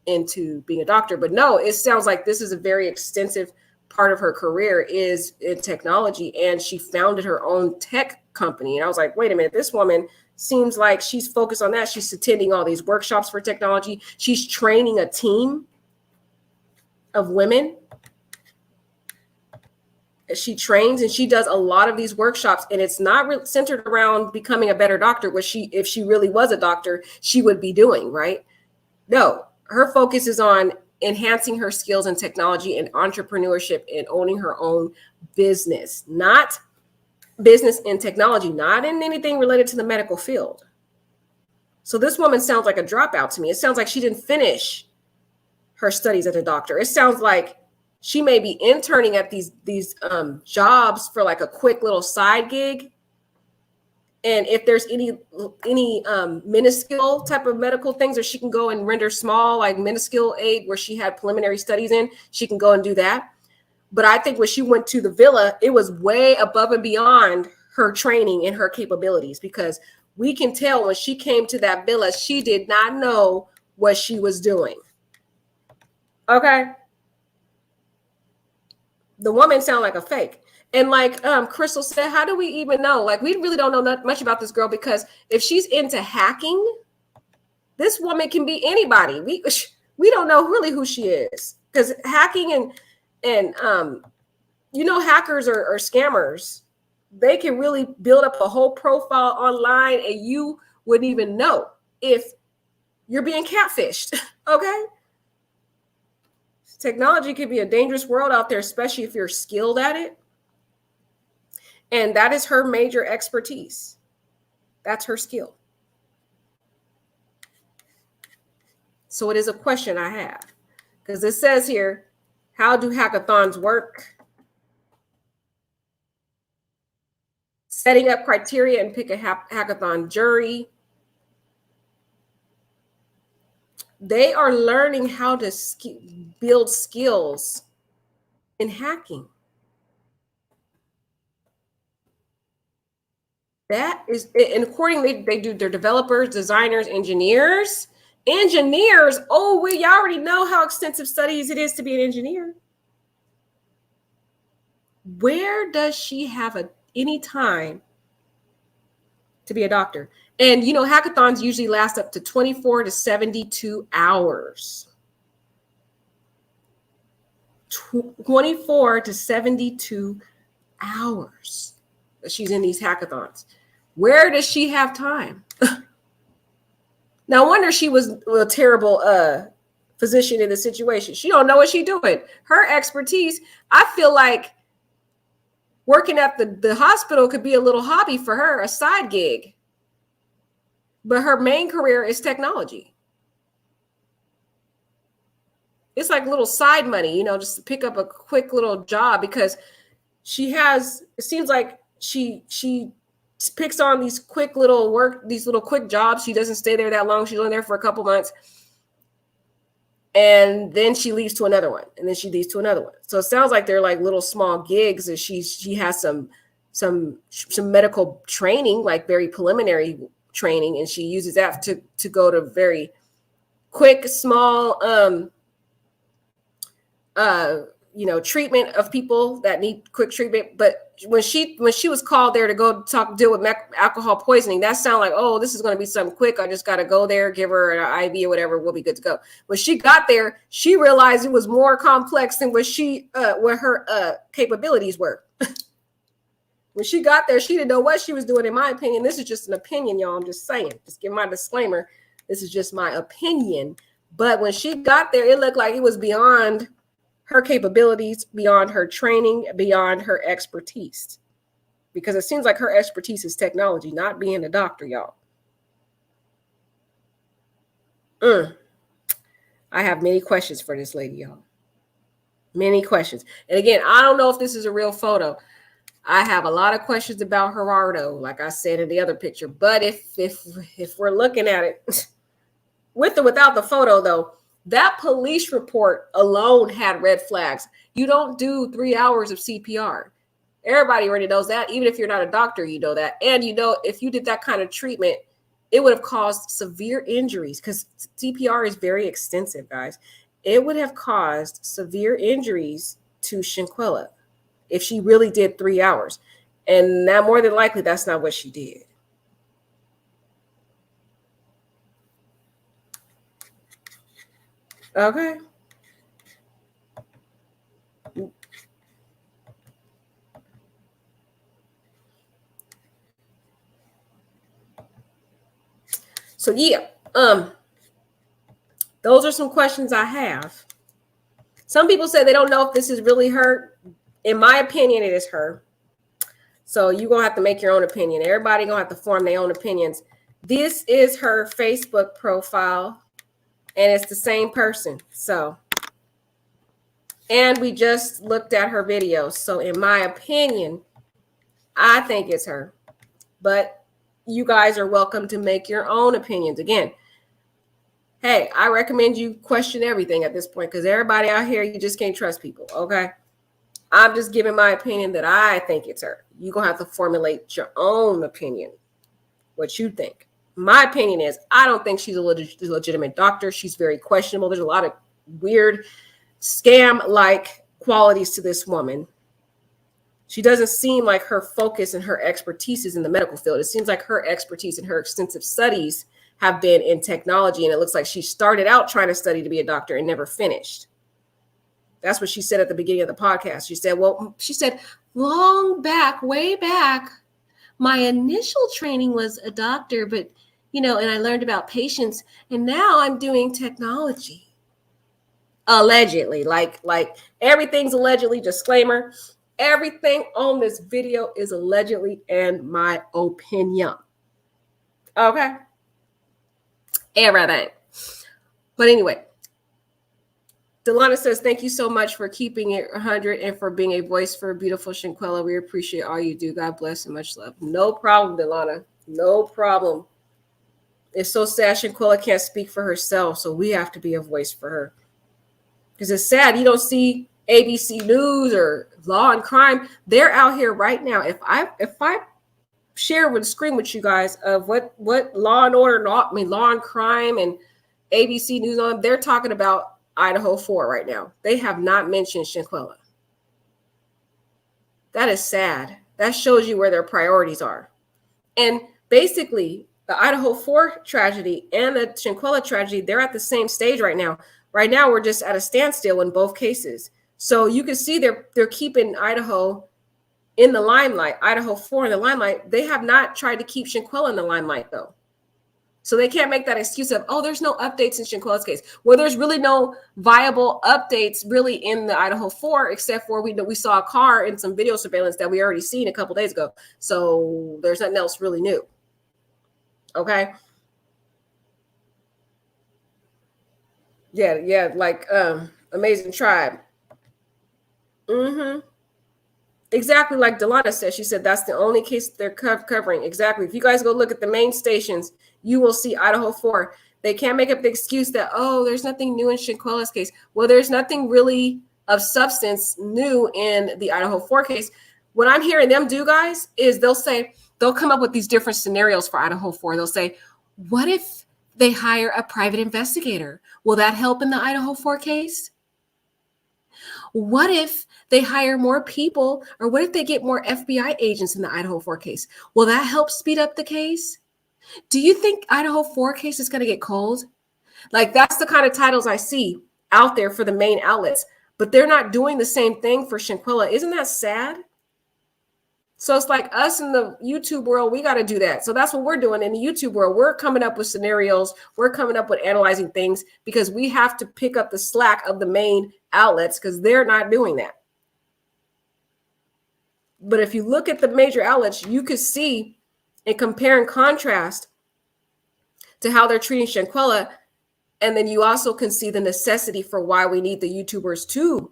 into being a doctor. But no, it sounds like this is a very extensive part of her career is in technology, and she founded her own tech company. And I was like, wait a minute, this woman seems like she's focused on that. She's attending all these workshops for technology. She's training a team of women. She trains and she does a lot of these workshops, and it's not centered around becoming a better doctor, which if she really was a doctor, she would be doing, right? No, her focus is on enhancing her skills in technology and entrepreneurship and owning her own business, not business in technology, not in anything related to the medical field. So this woman sounds like a dropout to me. It sounds like she didn't finish her studies as a doctor. It sounds like she may be interning at these jobs for like a quick little side gig. And if there's any minuscule type of medical things that she can go and render small, like minuscule aid where she had preliminary studies in, she can go and do that. But I think when she went to the villa, it was way above and beyond her training and her capabilities, because we can tell when she came to that villa, she did not know what she was doing. Okay. The woman sounded like a fake. And like Crystal said, how do we even know? Like, we really don't know much about this girl, because if she's into hacking, this woman can be anybody. We don't know really who she is, because hacking and you know, hackers are scammers. They can really build up a whole profile online, and you wouldn't even know if you're being catfished. Okay. Technology can be a dangerous world out there, especially if you're skilled at it. And that is her major expertise. That's her skill. So it is a question I have, because it says here, how do hackathons work? setting up criteria and pick a hackathon jury. They are learning how to build skills in hacking. That is, and accordingly, they do, they're developers, designers, engineers. Oh, you already know how extensive studies it is to be an engineer. Where does she have any time to be a doctor? And, you know, hackathons usually last up to 24 to 72 hours. 24 to 72 hours that she's in these hackathons. Where does she have time? No wonder she was a terrible physician in the situation. She don't know what she's doing. Her expertise, I feel like working at the hospital could be a little hobby for her, a side gig. But her main career is technology. It's like little side money, you know, just to pick up a quick little job, because she has, it seems like she picks on these quick little these little quick jobs. She doesn't stay there that long. She's only there for a couple months. And then she leaves to another one. And then she leaves to another one. So it sounds like they're like little small gigs. And she has some medical training, like very preliminary training. And she uses that to go to very quick, small, you know, treatment of people that need quick treatment. But when she was called there to go deal with alcohol poisoning, that sounded like, oh, this is going to be something quick. I just got to go there, give her an IV or whatever. We'll be good to go. When she got there, she realized it was more complex than what her capabilities were. When she got there, she didn't know what she was doing. In my opinion, this is just an opinion, y'all. I'm just saying, just give my disclaimer. This is just my opinion. But when she got there, it looked like it was beyond her capabilities, beyond her training, beyond her expertise. Because it seems like her expertise is technology, not being a doctor, y'all. I have many questions for this lady, y'all. Many questions. And again, I don't know if this is a real photo. I have a lot of questions about Gerardo, like I said in the other picture. But if we're looking at it with or without the photo, though, that police report alone had red flags. You don't do 3 hours of CPR. Everybody already knows that. Even if you're not a doctor, you know that. And you know, if you did that kind of treatment, it would have caused severe injuries, because CPR is very extensive, guys. It would have caused severe injuries to Shanquella if she really did 3 hours. And now, more than likely, that's not what she did. Okay. So yeah, those are some questions I have. Some people say they don't know if this is really her. In my opinion, it is her. So you're going to have to make your own opinion. Everybody going to have to form their own opinions. This is her Facebook profile, and it's the same person. So, and we just looked at her videos. So in my opinion, I think it's her. But you guys are welcome to make your own opinions. Again, hey, I recommend you question everything at this point, because everybody out here, you just can't trust people, okay? I'm just giving my opinion that I think it's her. You're going to have to formulate your own opinion, what you think. My opinion is, I don't think she's a legitimate doctor. She's very questionable. There's a lot of weird scam-like qualities to this woman. She doesn't seem like her focus and her expertise is in the medical field. It seems like her expertise and her extensive studies have been in technology, and it looks like she started out trying to study to be a doctor and never finished. That's what she said at the beginning of the podcast. She said, long back, way back, my initial training was a doctor, but, you know, and I learned about patients, and now I'm doing technology. Allegedly, like everything's allegedly, disclaimer. Everything on this video is allegedly in my opinion. Okay? Everything. But anyway, Delana says, thank you so much for keeping it 100 and for being a voice for beautiful Shanquella. We appreciate all you do. God bless and much love. No problem, Delana. No problem. It's so sad Shanquella can't speak for herself, so we have to be a voice for her. Because it's sad you don't see ABC News or Law and Crime. They're out here right now. If I share with screen with you guys of what Law and Order, Law and Crime and ABC News on, they're talking about Idaho 4 right now. They have not mentioned Shanquella. That is sad. That shows you where their priorities are. And basically, the Idaho 4 tragedy and the Shanquella tragedy, they're at the same stage right now. Right now, we're just at a standstill in both cases. So you can see they're keeping Idaho in the limelight, Idaho 4 in the limelight. They have not tried to keep Shanquella in the limelight, though. So they can't make that excuse of, oh, there's no updates in Shanquella's case. Well, there's really no viable updates really in the Idaho 4, except for we saw a car in some video surveillance that we already seen a couple days ago. So there's nothing else really new. Okay. Yeah, like Amazing Tribe. Exactly like Delana said. She said that's the only case they're covering. Exactly. If you guys go look at the main stations, you will see Idaho 4. They can't make up the excuse that, oh, there's nothing new in Shanquella's case. Well, there's nothing really of substance new in the Idaho 4 case. What I'm hearing them do, guys, is they'll come up with these different scenarios for Idaho 4. They'll say, what if they hire a private investigator? Will that help in the Idaho 4 case? What if they hire more people, or what if they get more FBI agents in the Idaho 4 case? Will that help speed up the case? Do you think Idaho 4 case is going to get cold? Like, that's the kind of titles I see out there for the main outlets, but they're not doing the same thing for Shanquella. Isn't that sad? So it's like us in the YouTube world, we got to do that. So that's what we're doing in the YouTube world. We're coming up with scenarios. We're coming up with analyzing things because we have to pick up the slack of the main outlets because they're not doing that. But if you look at the major outlets, you could see and compare and contrast to how they're treating Shanquella. And then you also can see the necessity for why we need the YouTubers too.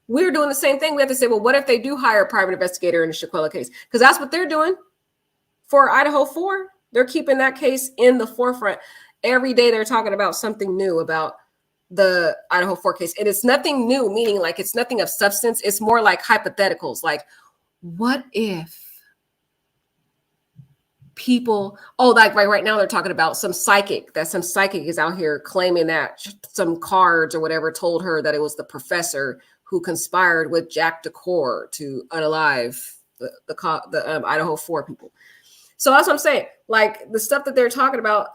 We're doing the same thing. We have to say, well, what if they do hire a private investigator in the Shanquella case? Because that's what they're doing for Idaho 4. They're keeping that case in the forefront. Every day they're talking about something new about the Idaho 4 case. And it's nothing new, meaning like it's nothing of substance. It's more like hypotheticals. Like, what if people, like right now they're talking about some psychic is out here claiming that some cards or whatever told her that it was the professor who conspired with Jack DeCore to unalive the Idaho 4 people. So that's what I'm saying. Like, the stuff that they're talking about,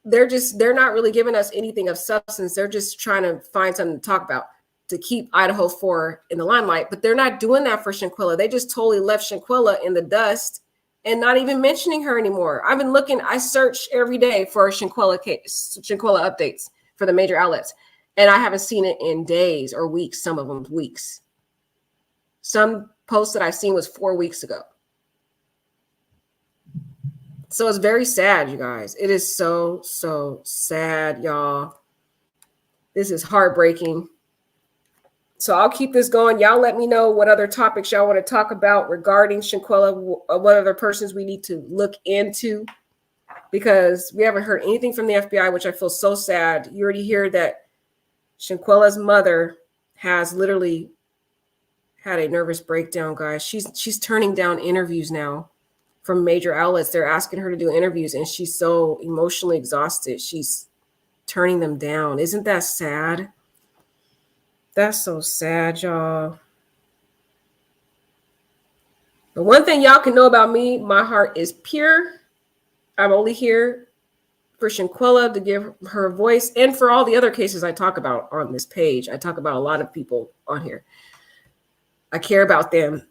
they're not really giving us anything of substance. They're just trying to find something to talk about to keep Idaho 4 in the limelight. But they're not doing that for Shanquella. They just totally left Shanquella in the dust and not even mentioning her anymore. I've been looking, I search every day for Shanquella updates for the major outlets. And I haven't seen it in days or weeks, some of them weeks. Some posts that I've seen was 4 weeks ago. So it's very sad, you guys. It is so, so sad, y'all. This is heartbreaking. So I'll keep this going. Y'all let me know what other topics y'all want to talk about regarding Shanquella, what other persons we need to look into, because we haven't heard anything from the FBI, which I feel so sad. You already hear that Shanquella's mother has literally had a nervous breakdown, guys. She's turning down interviews now from major outlets. They're asking her to do interviews, and she's so emotionally exhausted. She's turning them down. Isn't that sad? That's so sad, y'all. The one thing y'all can know about me, my heart is pure. I'm only here for Shanquella to give her voice, and for all the other cases I talk about on this page. I talk about a lot of people on here. I care about them.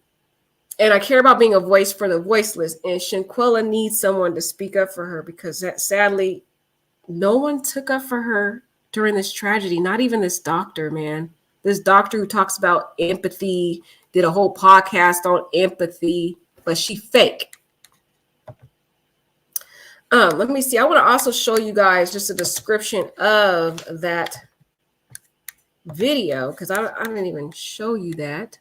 And I care about being a voice for the voiceless. And Shanquella needs someone to speak up for her, because sadly, no one took up for her during this tragedy. Not even this doctor, man. This doctor who talks about empathy, did a whole podcast on empathy, but she fake. Let me see. I want to also show you guys just a description of that video, because I didn't even show you that.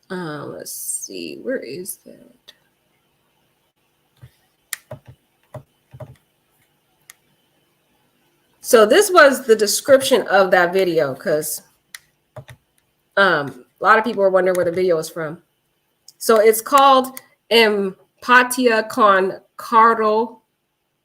Let's see, where is that? So this was the description of that video, because a lot of people were wondering where the video was from. So it's called Empatia con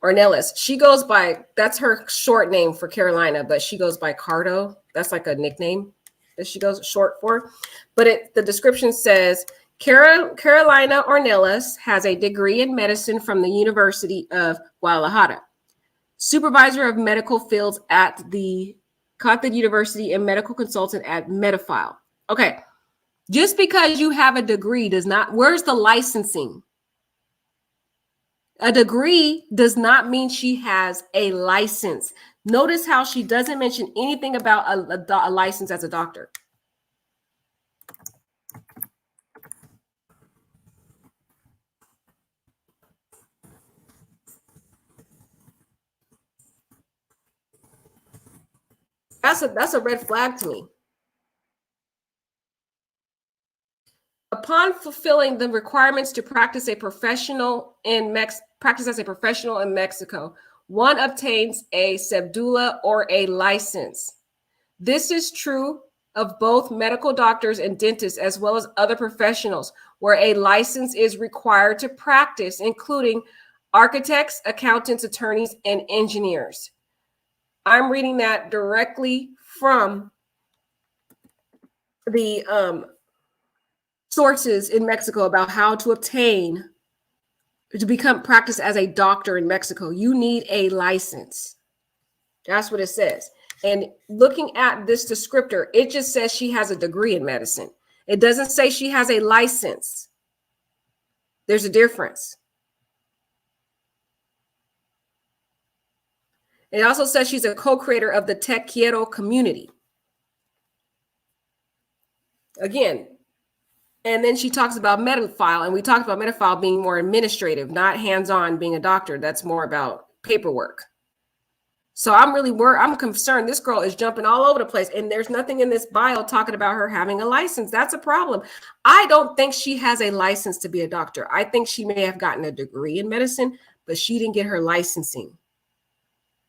Ornelas. She goes by, that's her short name for Karolina, but she goes by Cardo. That's like a nickname that she goes short for. But the description says, Karolina Ornelas has a degree in medicine from the University of Guadalajara. Supervisor of medical fields at the Catholic University and medical consultant at Medifile. Okay. Just because you have a degree does not, where's the licensing? A degree does not mean she has a license. Notice how she doesn't mention anything about a license as a doctor. That's a red flag to me. Upon fulfilling the requirements to practice as a professional in Mexico, one obtains a cedula or a license. This is true of both medical doctors and dentists, as well as other professionals, where a license is required to practice, including architects, accountants, attorneys, and engineers. I'm reading that directly from the sources in Mexico about how to obtain, to become practice as a doctor in Mexico. You need a license. That's what it says. And looking at this descriptor, it just says she has a degree in medicine. It doesn't say she has a license. There's a difference. It also says she's a co-creator of the Te Quiero community. Again, and then she talks about Medifile, and we talked about Medifile being more administrative, not hands-on being a doctor. That's more about paperwork. So I'm concerned. This girl is jumping all over the place, and there's nothing in this bio talking about her having a license. That's a problem. I don't think she has a license to be a doctor. I think she may have gotten a degree in medicine, but she didn't get her licensing.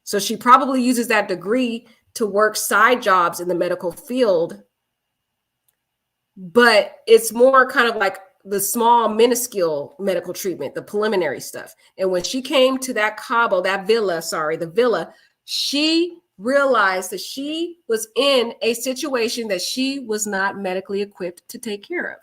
So she probably uses that degree to work side jobs in the medical field, but it's more kind of like the small, minuscule medical treatment, the preliminary stuff. And when she came to that the villa, she realized that she was in a situation that she was not medically equipped to take care of.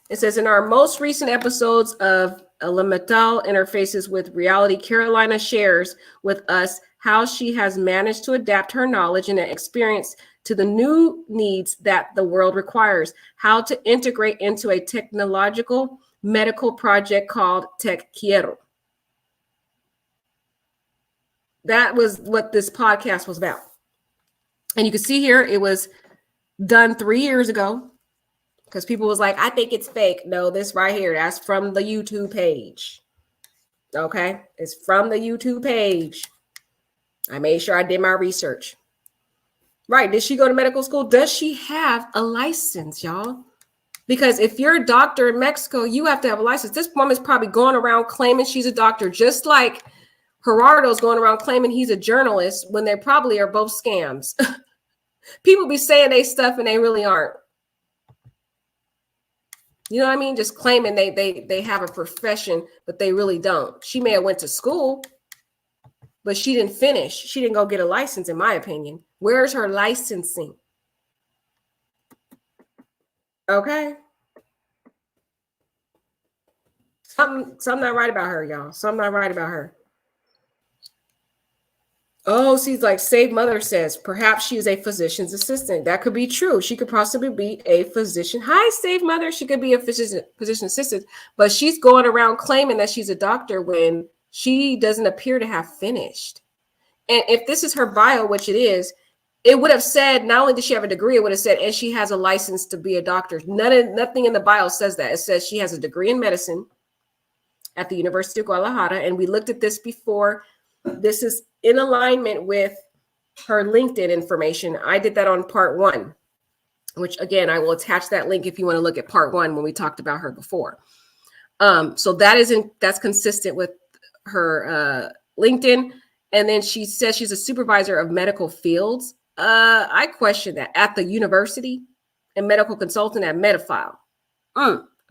It says, in our most recent episodes of Elemental Interfaces with Reality, Karolina shares with us how she has managed to adapt her knowledge and experience to the new needs that the world requires, how to integrate into a technological medical project called Te Quiero. That was what this podcast was about. And you can see here, it was done 3 years ago, because people was like, I think it's fake. No, this right here, that's from the YouTube page. Okay, it's from the YouTube page. I made sure I did my research. Right, did she go to medical school? Does she have a license, y'all? Because if you're a doctor in Mexico, you have to have a license. This woman's probably going around claiming she's a doctor, just like Gerardo's going around claiming he's a journalist, when they probably are both scams. People be saying they stuff and they really aren't. You know what I mean? Just claiming they have a profession, but they really don't. She may have went to school, but she didn't finish. She didn't go get a license, in my opinion. Where's her licensing? Okay. Something not right about her, y'all. Something not right about her. Oh, she's like, Save Mother says, perhaps she is a physician's assistant. That could be true. She could possibly be a physician. Hi, Save Mother. She could be a physician assistant, but she's going around claiming that she's a doctor when she doesn't appear to have finished. And if this is her bio, which it is, it would have said, not only does she have a degree, it would have said, and she has a license to be a doctor. Nothing in the bio says that. It says she has a degree in medicine at the University of Guadalajara. And we looked at this before. This is in alignment with her LinkedIn information. I did that on part 1, which again, I will attach that link if you want to look at part 1 when we talked about her before. So that's consistent with her LinkedIn. And then she says she's a supervisor of medical fields. I question that. At the university, and medical consultant at Medifile.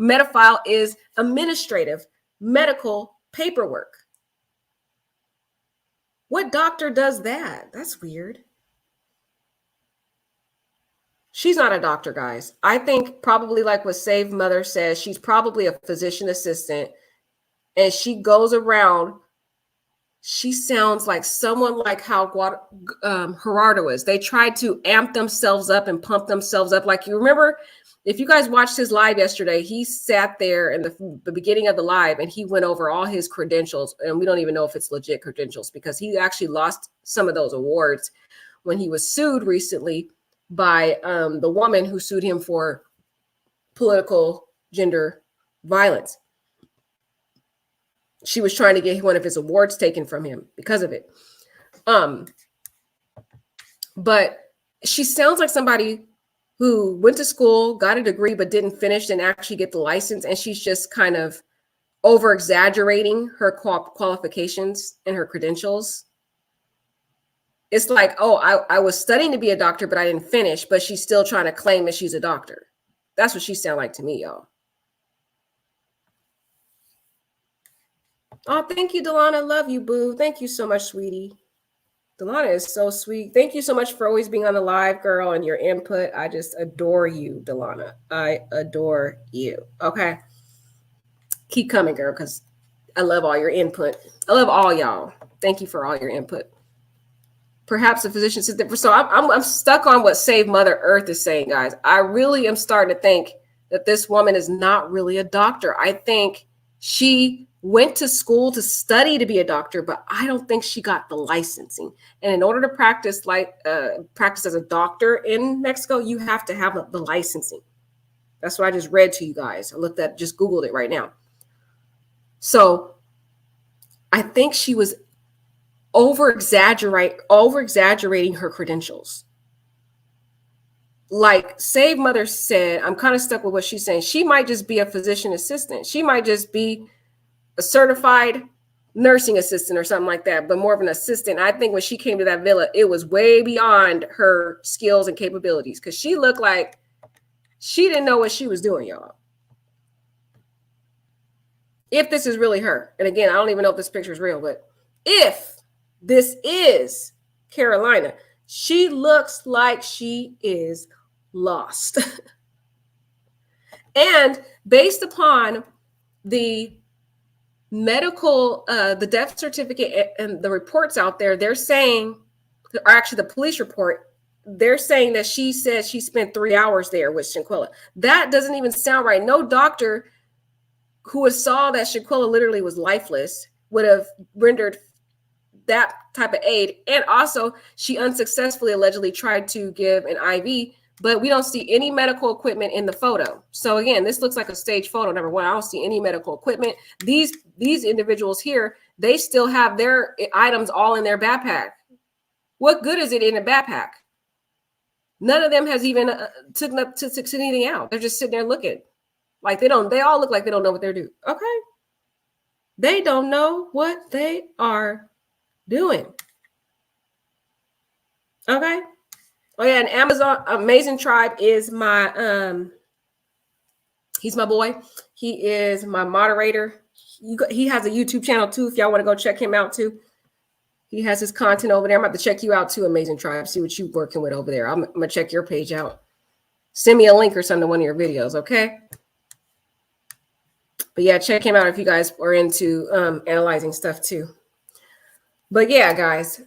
Medifile is administrative medical paperwork. What doctor does that? That's weird. She's not a doctor, guys. I think probably like what Save Mother says, she's probably a physician assistant, and she goes around. She sounds like someone like how Gerardo is. They tried to amp themselves up and pump themselves up. Like, you remember, if you guys watched his live yesterday, he sat there in the beginning of the live and he went over all his credentials. And we don't even know if it's legit credentials because he actually lost some of those awards when he was sued recently by the woman who sued him for political gender violence. She was trying to get one of his awards taken from him because of it. But she sounds like somebody who went to school, got a degree, but didn't finish and actually get the license. And she's just kind of over exaggerating her qualifications and her credentials. It's like, oh, I was studying to be a doctor, but I didn't finish, but she's still trying to claim that she's a doctor. That's what she sounds like to me, y'all. Oh, thank you, Delana. Love you, boo. Thank you so much, sweetie. Delana is so sweet. Thank you so much for always being on the live, girl, and your input. I just adore you, Delana. I adore you. Okay. Keep coming, girl, because I love all your input. I love all y'all. Thank you for all your input. Perhaps a physician assistant. So I'm stuck on what Save Mother Earth is saying, guys. I really am starting to think that this woman is not really a doctor. I think she went to school to study to be a doctor, but I don't think she got the licensing. And in order to practice as a doctor in Mexico, you have to have the licensing. That's what I just read to you guys. I just Googled it right now. So I think she was over-exaggerating her credentials. Like Save Mother said, I'm kind of stuck with what she's saying. She might just be a physician assistant. She might just be a certified nursing assistant or something like that, but more of an assistant. I think when she came to that villa, it was way beyond her skills and capabilities because she looked like she didn't know what she was doing, y'all. If this is really her, and again, I don't even know if this picture is real, but if this is Karolina, she looks like she is lost. And based upon the medical, the death certificate and the reports out there, they're saying, or actually the police report, they're saying that she said she spent 3 hours there with Shanquella. That doesn't even sound right. No doctor who saw that Shanquella literally was lifeless would have rendered that type of aid. And also, she unsuccessfully allegedly tried to give an IV, but we don't see any medical equipment in the photo. So again, this looks like a stage photo. Number one, I don't see any medical equipment. These individuals here, they still have their items all in their backpack. What good is it in a backpack? None of them has even taken anything out. They're just sitting there looking like they all look like they don't know what they're doing. Okay. They don't know what they are doing. Okay. Oh yeah, and Amazon Amazing Tribe is my he's my boy. He is my moderator. He has a YouTube channel too if y'all want to go check him out too. He has his content over there. I'm about to check you out too, Amazing Tribe. See what you're working with over there. I'm gonna check your page out. Send me a link or something to one of your videos, okay? But yeah, check him out if you guys are into analyzing stuff too. But yeah, guys,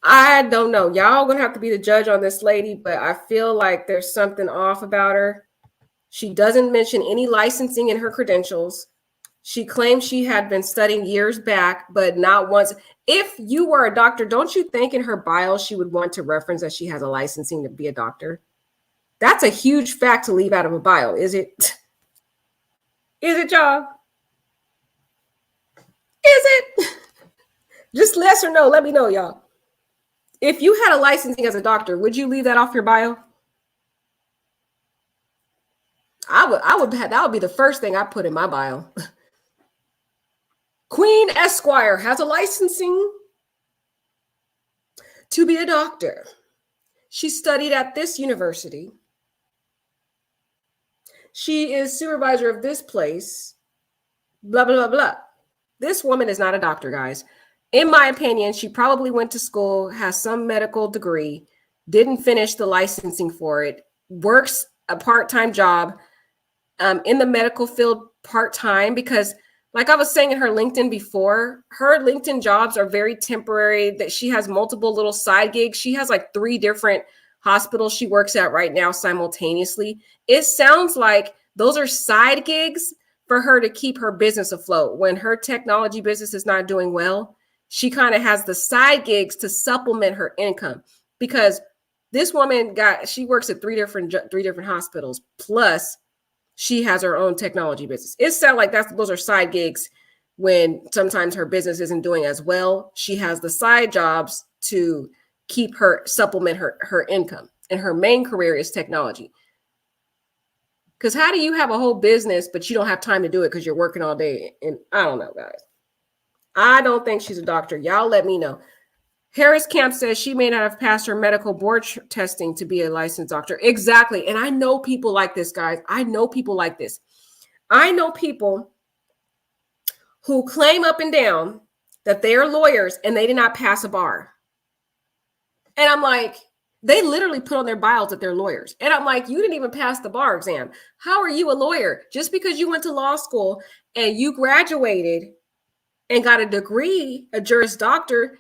I don't know. Y'all gonna have to be the judge on this lady, but I feel like there's something off about her. She doesn't mention any licensing in her credentials. She claims she had been studying years back, but not once. If you were a doctor, don't you think in her bio she would want to reference that she has a licensing to be a doctor? That's a huge fact to leave out of a bio, is it? Is it, y'all? it? Just yes or no. Let me know, y'all. If you had a licensing as a doctor, would you leave that off your bio? I would that would be the first thing I put in my bio. Queen Esquire has a licensing to be a doctor. She studied at this university. She is supervisor of this place. Blah, blah, blah, blah. This woman is not a doctor, guys. In my opinion, she probably went to school, has some medical degree, didn't finish the licensing for it, works a part-time job in the medical field part-time because, like I was saying in her LinkedIn before, her LinkedIn jobs are very temporary, that she has multiple little side gigs. She has like 3 different hospitals she works at right now simultaneously. It sounds like those are side gigs for her to keep her business afloat. When her technology business is not doing well, she kind of has the side gigs to supplement her income, because this woman she works at 3 different hospitals, plus she has her own technology business. It sounds like those are side gigs. When sometimes her business isn't doing as well, she has the side jobs to supplement her income. And her main career is technology. Because how do you have a whole business, but you don't have time to do it because you're working all day? And I don't know, guys. I don't think she's a doctor. Y'all let me know. Harris Camp says she may not have passed her medical board testing to be a licensed doctor. Exactly. And I know people like this, guys. I know people like this. I know people who claim up and down that they are lawyers and they did not pass a bar. And I'm like, they literally put on their bios that they're lawyers. And I'm like, you didn't even pass the bar exam. How are you a lawyer? Just because you went to law school and you graduated and got a degree, a Juris Doctor,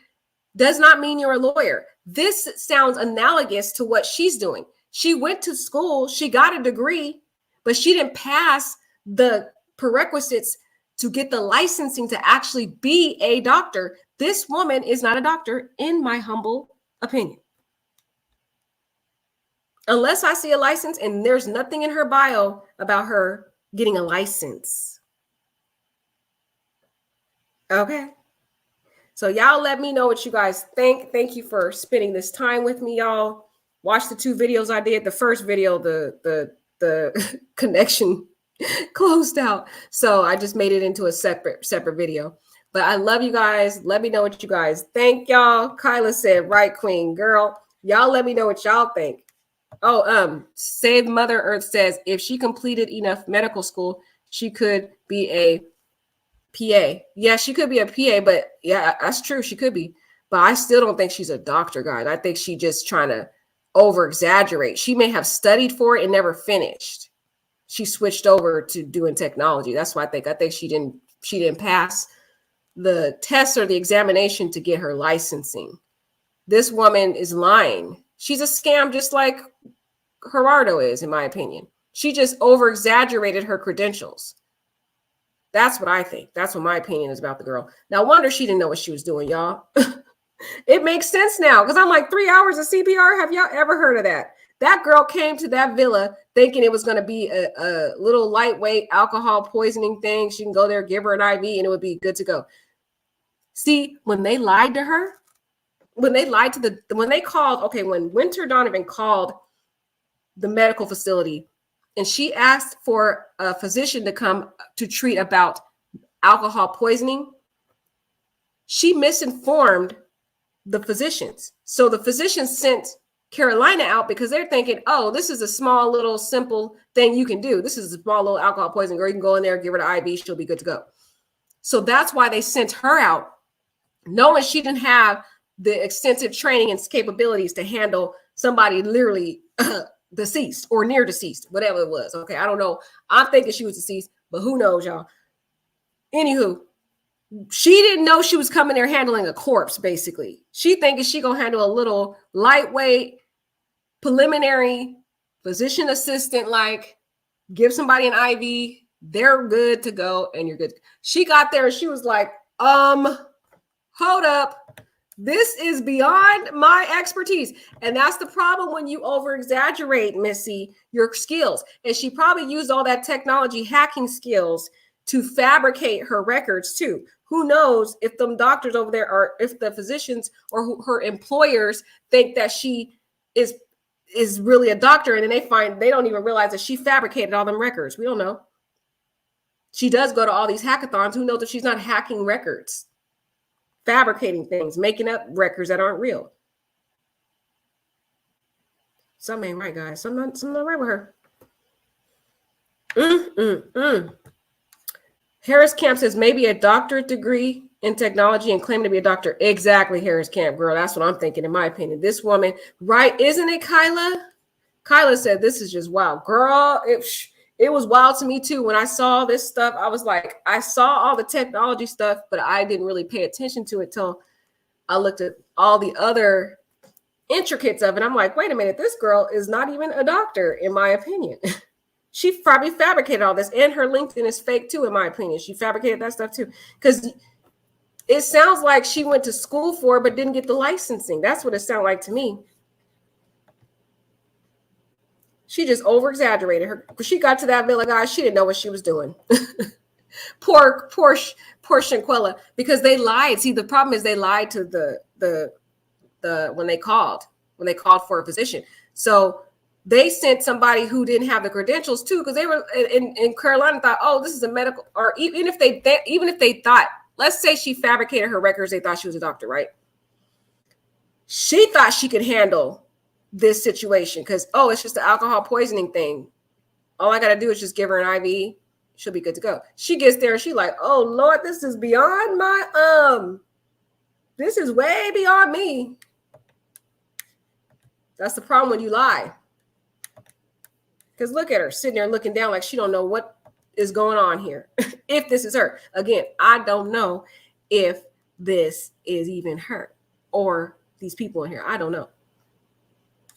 does not mean you're a lawyer. This sounds analogous to what she's doing. She went to school, she got a degree, but she didn't pass the prerequisites to get the licensing to actually be a doctor. This woman is not a doctor, in my humble opinion. Unless I see a license, and there's nothing in her bio about her getting a license. Okay. So y'all let me know what you guys think. Thank you for spending this time with me, y'all. Watch the 2 videos I did. The first video, the connection closed out. So I just made it into a separate video. But I love you guys. Let me know what you guys think, y'all. Kyla said, right, Queen Girl. Y'all let me know what y'all think. Oh, Save Mother Earth says if she completed enough medical school, she could be a PA. Yeah, she could be a PA, but yeah, that's true. She could be. But I still don't think she's a doctor, guys. I think she's just trying to over exaggerate. She may have studied for it and never finished. She switched over to doing technology. That's why I think she didn't pass the test or the examination to get her licensing. This woman is lying. She's a scam, just like Gerardo is, in my opinion. She just over exaggerated her credentials. That's what I think. That's what my opinion is about the girl. Now, I wonder she didn't know what she was doing, y'all. It makes sense now, because I'm like, 3 hours of CPR? Have y'all ever heard of that? That girl came to that villa thinking it was going to be a little lightweight alcohol poisoning thing. She can go there, give her an IV, and it would be good to go. See, when they lied to her, when Winter Donovan called the medical facility and she asked for a physician to come to treat about alcohol poisoning, she misinformed the physicians. So the physicians sent Karolina out because they're thinking, oh, this is a small little simple thing you can do. This is a small little alcohol poisoning girl. You can go in there, give her the IV, she'll be good to go. So that's why they sent her out, knowing she didn't have the extensive training and capabilities to handle somebody literally deceased or near deceased, whatever it was. Okay, I don't know. I'm thinking she was deceased, but who knows, y'all. Anywho, she didn't know she was coming there handling a corpse, basically. She thinking she gonna handle a little lightweight, preliminary, physician assistant, like give somebody an IV, they're good to go, and you're good. She got there and she was like, hold up. This is beyond my expertise. And that's the problem when you over exaggerate, Missy, your skills. And she probably used all that technology hacking skills to fabricate her records too. Who knows if them doctors over there are, if the physicians or her employers think that she is really a doctor, and then they don't even realize that she fabricated all them records. We don't know. She does go to all these hackathons. Who knows if she's not hacking records, fabricating things, making up records that aren't real. Something ain't right, guys. Something not right with her. Harris Camp says maybe a doctorate degree in technology and claim to be a doctor. Exactly, Harris Camp, girl. That's what I'm thinking, in my opinion. This woman, right? Isn't it, Kyla? Kyla said this is just wild. Girl, it was wild to me too. When I saw this stuff, I was like, I saw all the technology stuff, but I didn't really pay attention to it till I looked at all the other intricacies of it. I'm like, wait a minute, this girl is not even a doctor, in my opinion. She probably fabricated all this, and her LinkedIn is fake too, in my opinion. She fabricated that stuff too, because it sounds like she went to school for it, but didn't get the licensing. That's what it sounded like to me. She just over-exaggerated her. She got to that villa, guys. She didn't know what she was doing. poor Shanquella, because they lied. See, the problem is they lied to the when they called for a position. So they sent somebody who didn't have the credentials too, because they were in Karolina thought, oh, this is a medical, or even if they thought, let's say she fabricated her records, they thought she was a doctor, right? She thought she could handle this situation because, oh, it's just an alcohol poisoning thing. All I got to do is just give her an IV. She'll be good to go. She gets there and she's like, oh, Lord, this is beyond my, this is way beyond me. That's the problem when you lie. Because look at her sitting there looking down like she don't know what is going on here. If this is her. Again, I don't know if this is even her or these people in here. I don't know.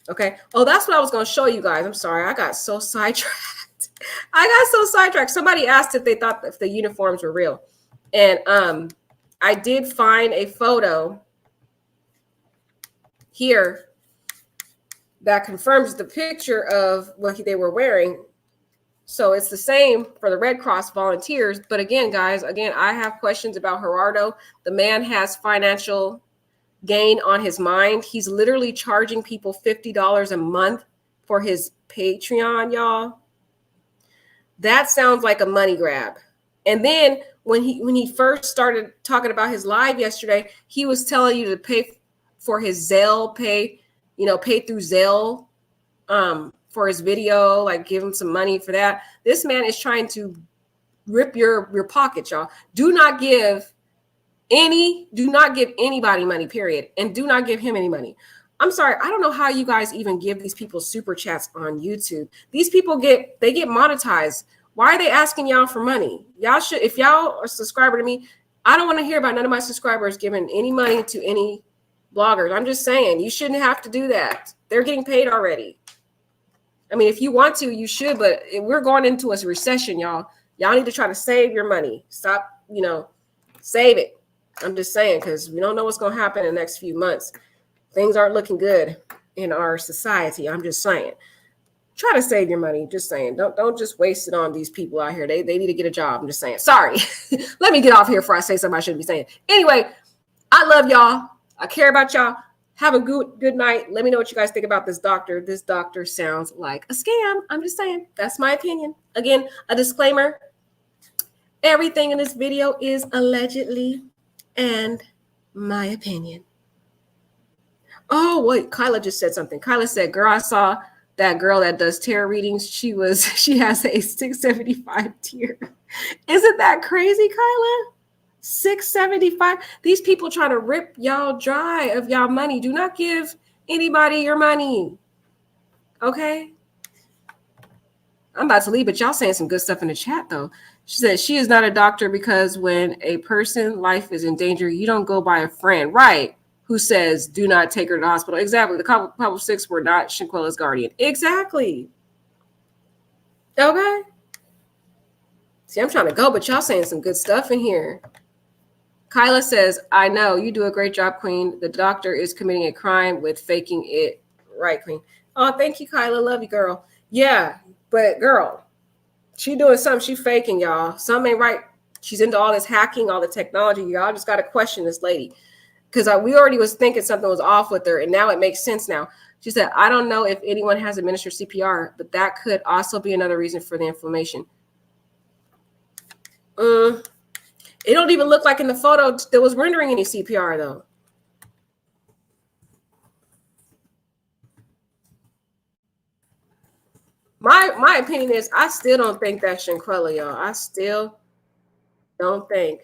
Okay. Oh, that's what I was going to show you guys. I'm sorry. I got so sidetracked. Somebody asked if they thought if the uniforms were real. And I did find a photo here that confirms the picture of what they were wearing. So it's the same for the Red Cross volunteers. But again, guys, I have questions about Gerardo. The man has financial gain on his mind. He's literally charging people $50 a month for his Patreon, y'all. That sounds like a money grab. And then when he first started talking about his live yesterday, he was telling you to pay for his Zelle, pay through Zelle for his video, like give him some money for that. This man is trying to rip your pocket, y'all. Do not give anybody money, period. And do not give him any money. I'm sorry. I don't know how you guys even give these people super chats on YouTube. These people get monetized. Why are they asking y'all for money? Y'all should, if y'all are a subscriber to me, I don't want to hear about none of my subscribers giving any money to any bloggers. I'm just saying, you shouldn't have to do that. They're getting paid already. I mean, if you want to, you should, but we're going into a recession, y'all. Y'all need to try to save your money. Stop, save it. I'm just saying, because we don't know what's going to happen in the next few months. Things aren't looking good in our society. I'm just saying. Try to save your money. Just saying. Don't just waste it on these people out here. They need to get a job. I'm just saying. Sorry. Let me get off here before I say something I shouldn't be saying. Anyway, I love y'all. I care about y'all. Have a good night. Let me know what you guys think about this doctor. This doctor sounds like a scam. I'm just saying. That's my opinion. Again, a disclaimer. Everything in this video is allegedly and my opinion. Oh, wait. Kyla just said something. Kyla said, girl, I saw that girl that does tarot readings. She has a 675 tier. Isn't that crazy, Kyla? 675. These people trying to rip y'all dry of y'all money. Do not give anybody your money. Okay. I'm about to leave, but y'all saying some good stuff in the chat though. She said she is not a doctor because when a person's life is in danger, you don't go by a friend, right? Who says do not take her to the hospital. Exactly. The couple six were not Shanquella's guardian. Exactly. Okay. See, I'm trying to go, but y'all saying some good stuff in here. Kyla says, I know you do a great job, Queen. The doctor is committing a crime with faking it. Right, Queen. Oh, thank you, Kyla. Love you, girl. Yeah, but girl, She doing something. She faking, y'all. Something ain't right. She's into all this hacking, all the technology. Y'all just got to question this lady. Because we already was thinking something was off with her, and now it makes sense now. She said, I don't know if anyone has administered CPR, but that could also be another reason for the inflammation. It don't even look like in the photo that was rendering any CPR, though. My opinion is I still don't think that's Shanquella, y'all. I still don't think.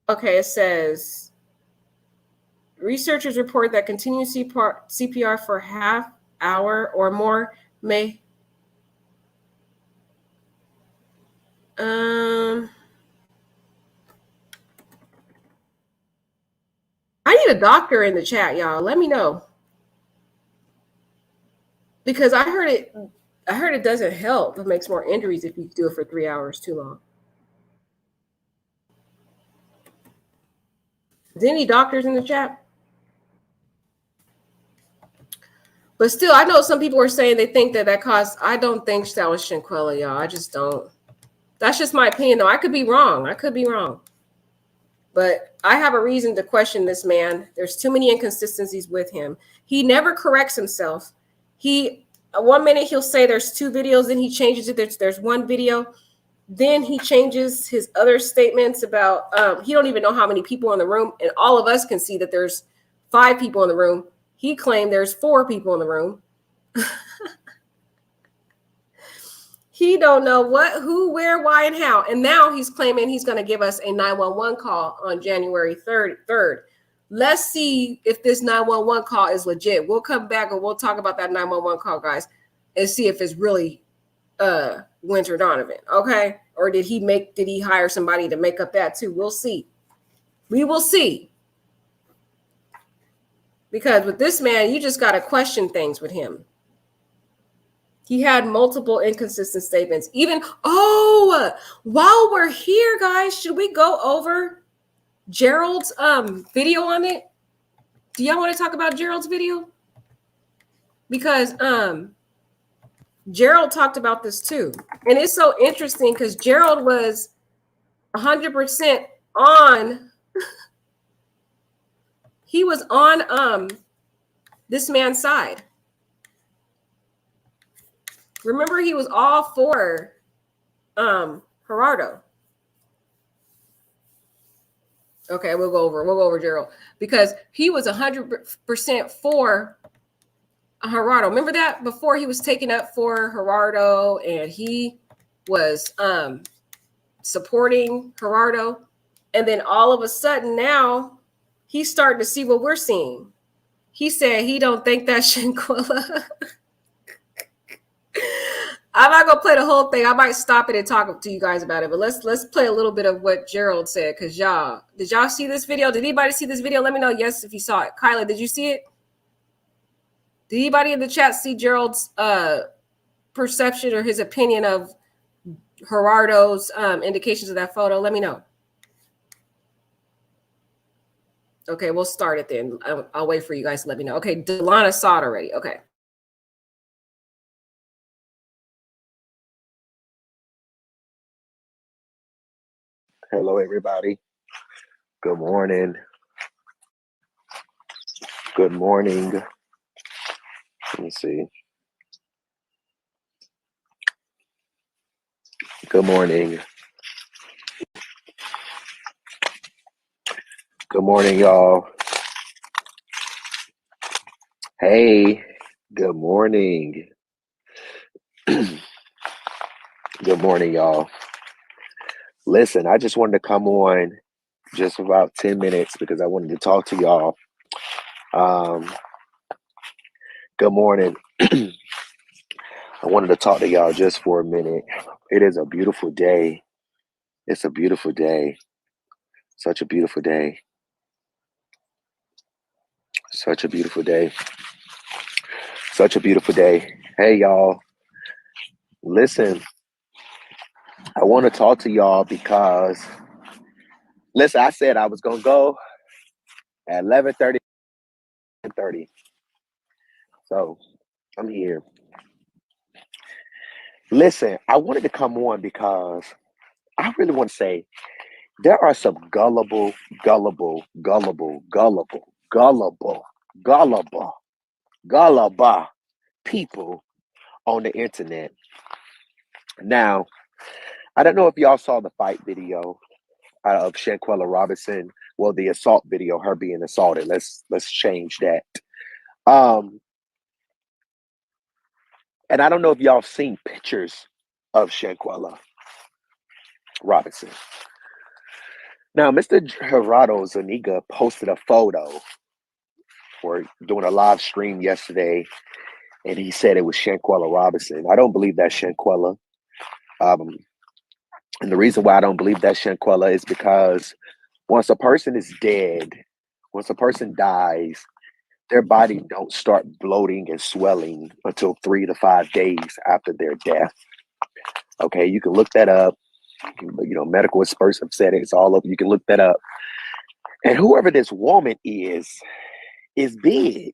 Okay, it says researchers report that continuous CPR for half hour or more may I need a doctor in the chat, y'all. Let me know. Because I heard it doesn't help. It makes more injuries if you do it for 3 hours too long. Is there any doctors in the chat? But still, I know some people are saying they think that caused. I don't think that was Shanquella, y'all. I just don't. That's just my opinion, though. I could be wrong. But I have a reason to question this man. There's too many inconsistencies with him. He never corrects himself. One minute he'll say there's 2 videos, then he changes it. There's 1 video. Then he changes his other statements about he don't even know how many people in the room, and all of us can see that there's 5 people in the room. He claimed there's 4 people in the room. He don't know what, who, where, why, and how. And now he's claiming he's going to give us a 911 call on January 3rd. Let's see if this 911 call is legit. We'll come back and we'll talk about that 911 call, guys, and see if it's really Winter Donovan, okay? Or did he hire somebody to make up that too? We'll see. We will see. Because with this man, you just got to question things with him. He had multiple inconsistent statements. Even, while we're here, guys, should we go over Gerald's video on it? Do y'all want to talk about Gerald's video? Because Gerald talked about this too. And it's so interesting because Gerald was 100% on. He was on this man's side. Remember, he was all for Gerardo. Okay, we'll go over Gerald because he was 100% for Gerardo. Remember that before he was taken up for Gerardo and he was supporting Gerardo, and then all of a sudden now he's starting to see what we're seeing. He said he don't think that's Shanquella. I'm not gonna play the whole thing. I might stop it and talk to you guys about it, but let's play a little bit of what Gerald said. Because did y'all see this video? Did anybody see this video? Let me know yes if you saw it. Kyla, did you see it? Did anybody in the chat see Gerald's perception or his opinion of Gerardo's indications of that photo? Let me know. Okay, we'll start it then. I'll wait for you guys to let me know. Okay, Delana saw it already. Okay.
Hello, everybody. Good morning. Good morning. Let me see. Good morning. Good morning, y'all. Hey, good morning. Good morning, y'all. Listen, I just wanted to come on just about 10 minutes because I wanted to talk to y'all. Good morning. I wanted to talk to y'all just for a minute. It is a beautiful day. It's a beautiful day. Such a beautiful day. Such a beautiful day. Such a beautiful day. Hey, y'all. Listen, I want to talk to y'all because, listen, I said I was going to go at 11:30. So I'm here. Listen, I wanted to come on because I really want to say there are some gullible, gullible, gullible, gullible, gullible, gullible, gullible people on the internet. Now, I don't know if y'all saw the fight video of Shanquella Robinson. Well, the assault video, her being assaulted. Let's change that. And I don't know if y'all seen pictures of Shanquella Robinson. Now, Mr. Gerardo Zuniga posted a photo for doing a live stream yesterday, and he said it was Shanquella Robinson. I don't believe that's Shanquella. And the reason why I don't believe that's Shanquella is because once a person is dead, once a person dies, their body don't start bloating and swelling until 3 to 5 days after their death. Okay, you can look that up. You know, medical experts have said it. It's all over. You can look that up. And whoever this woman is big.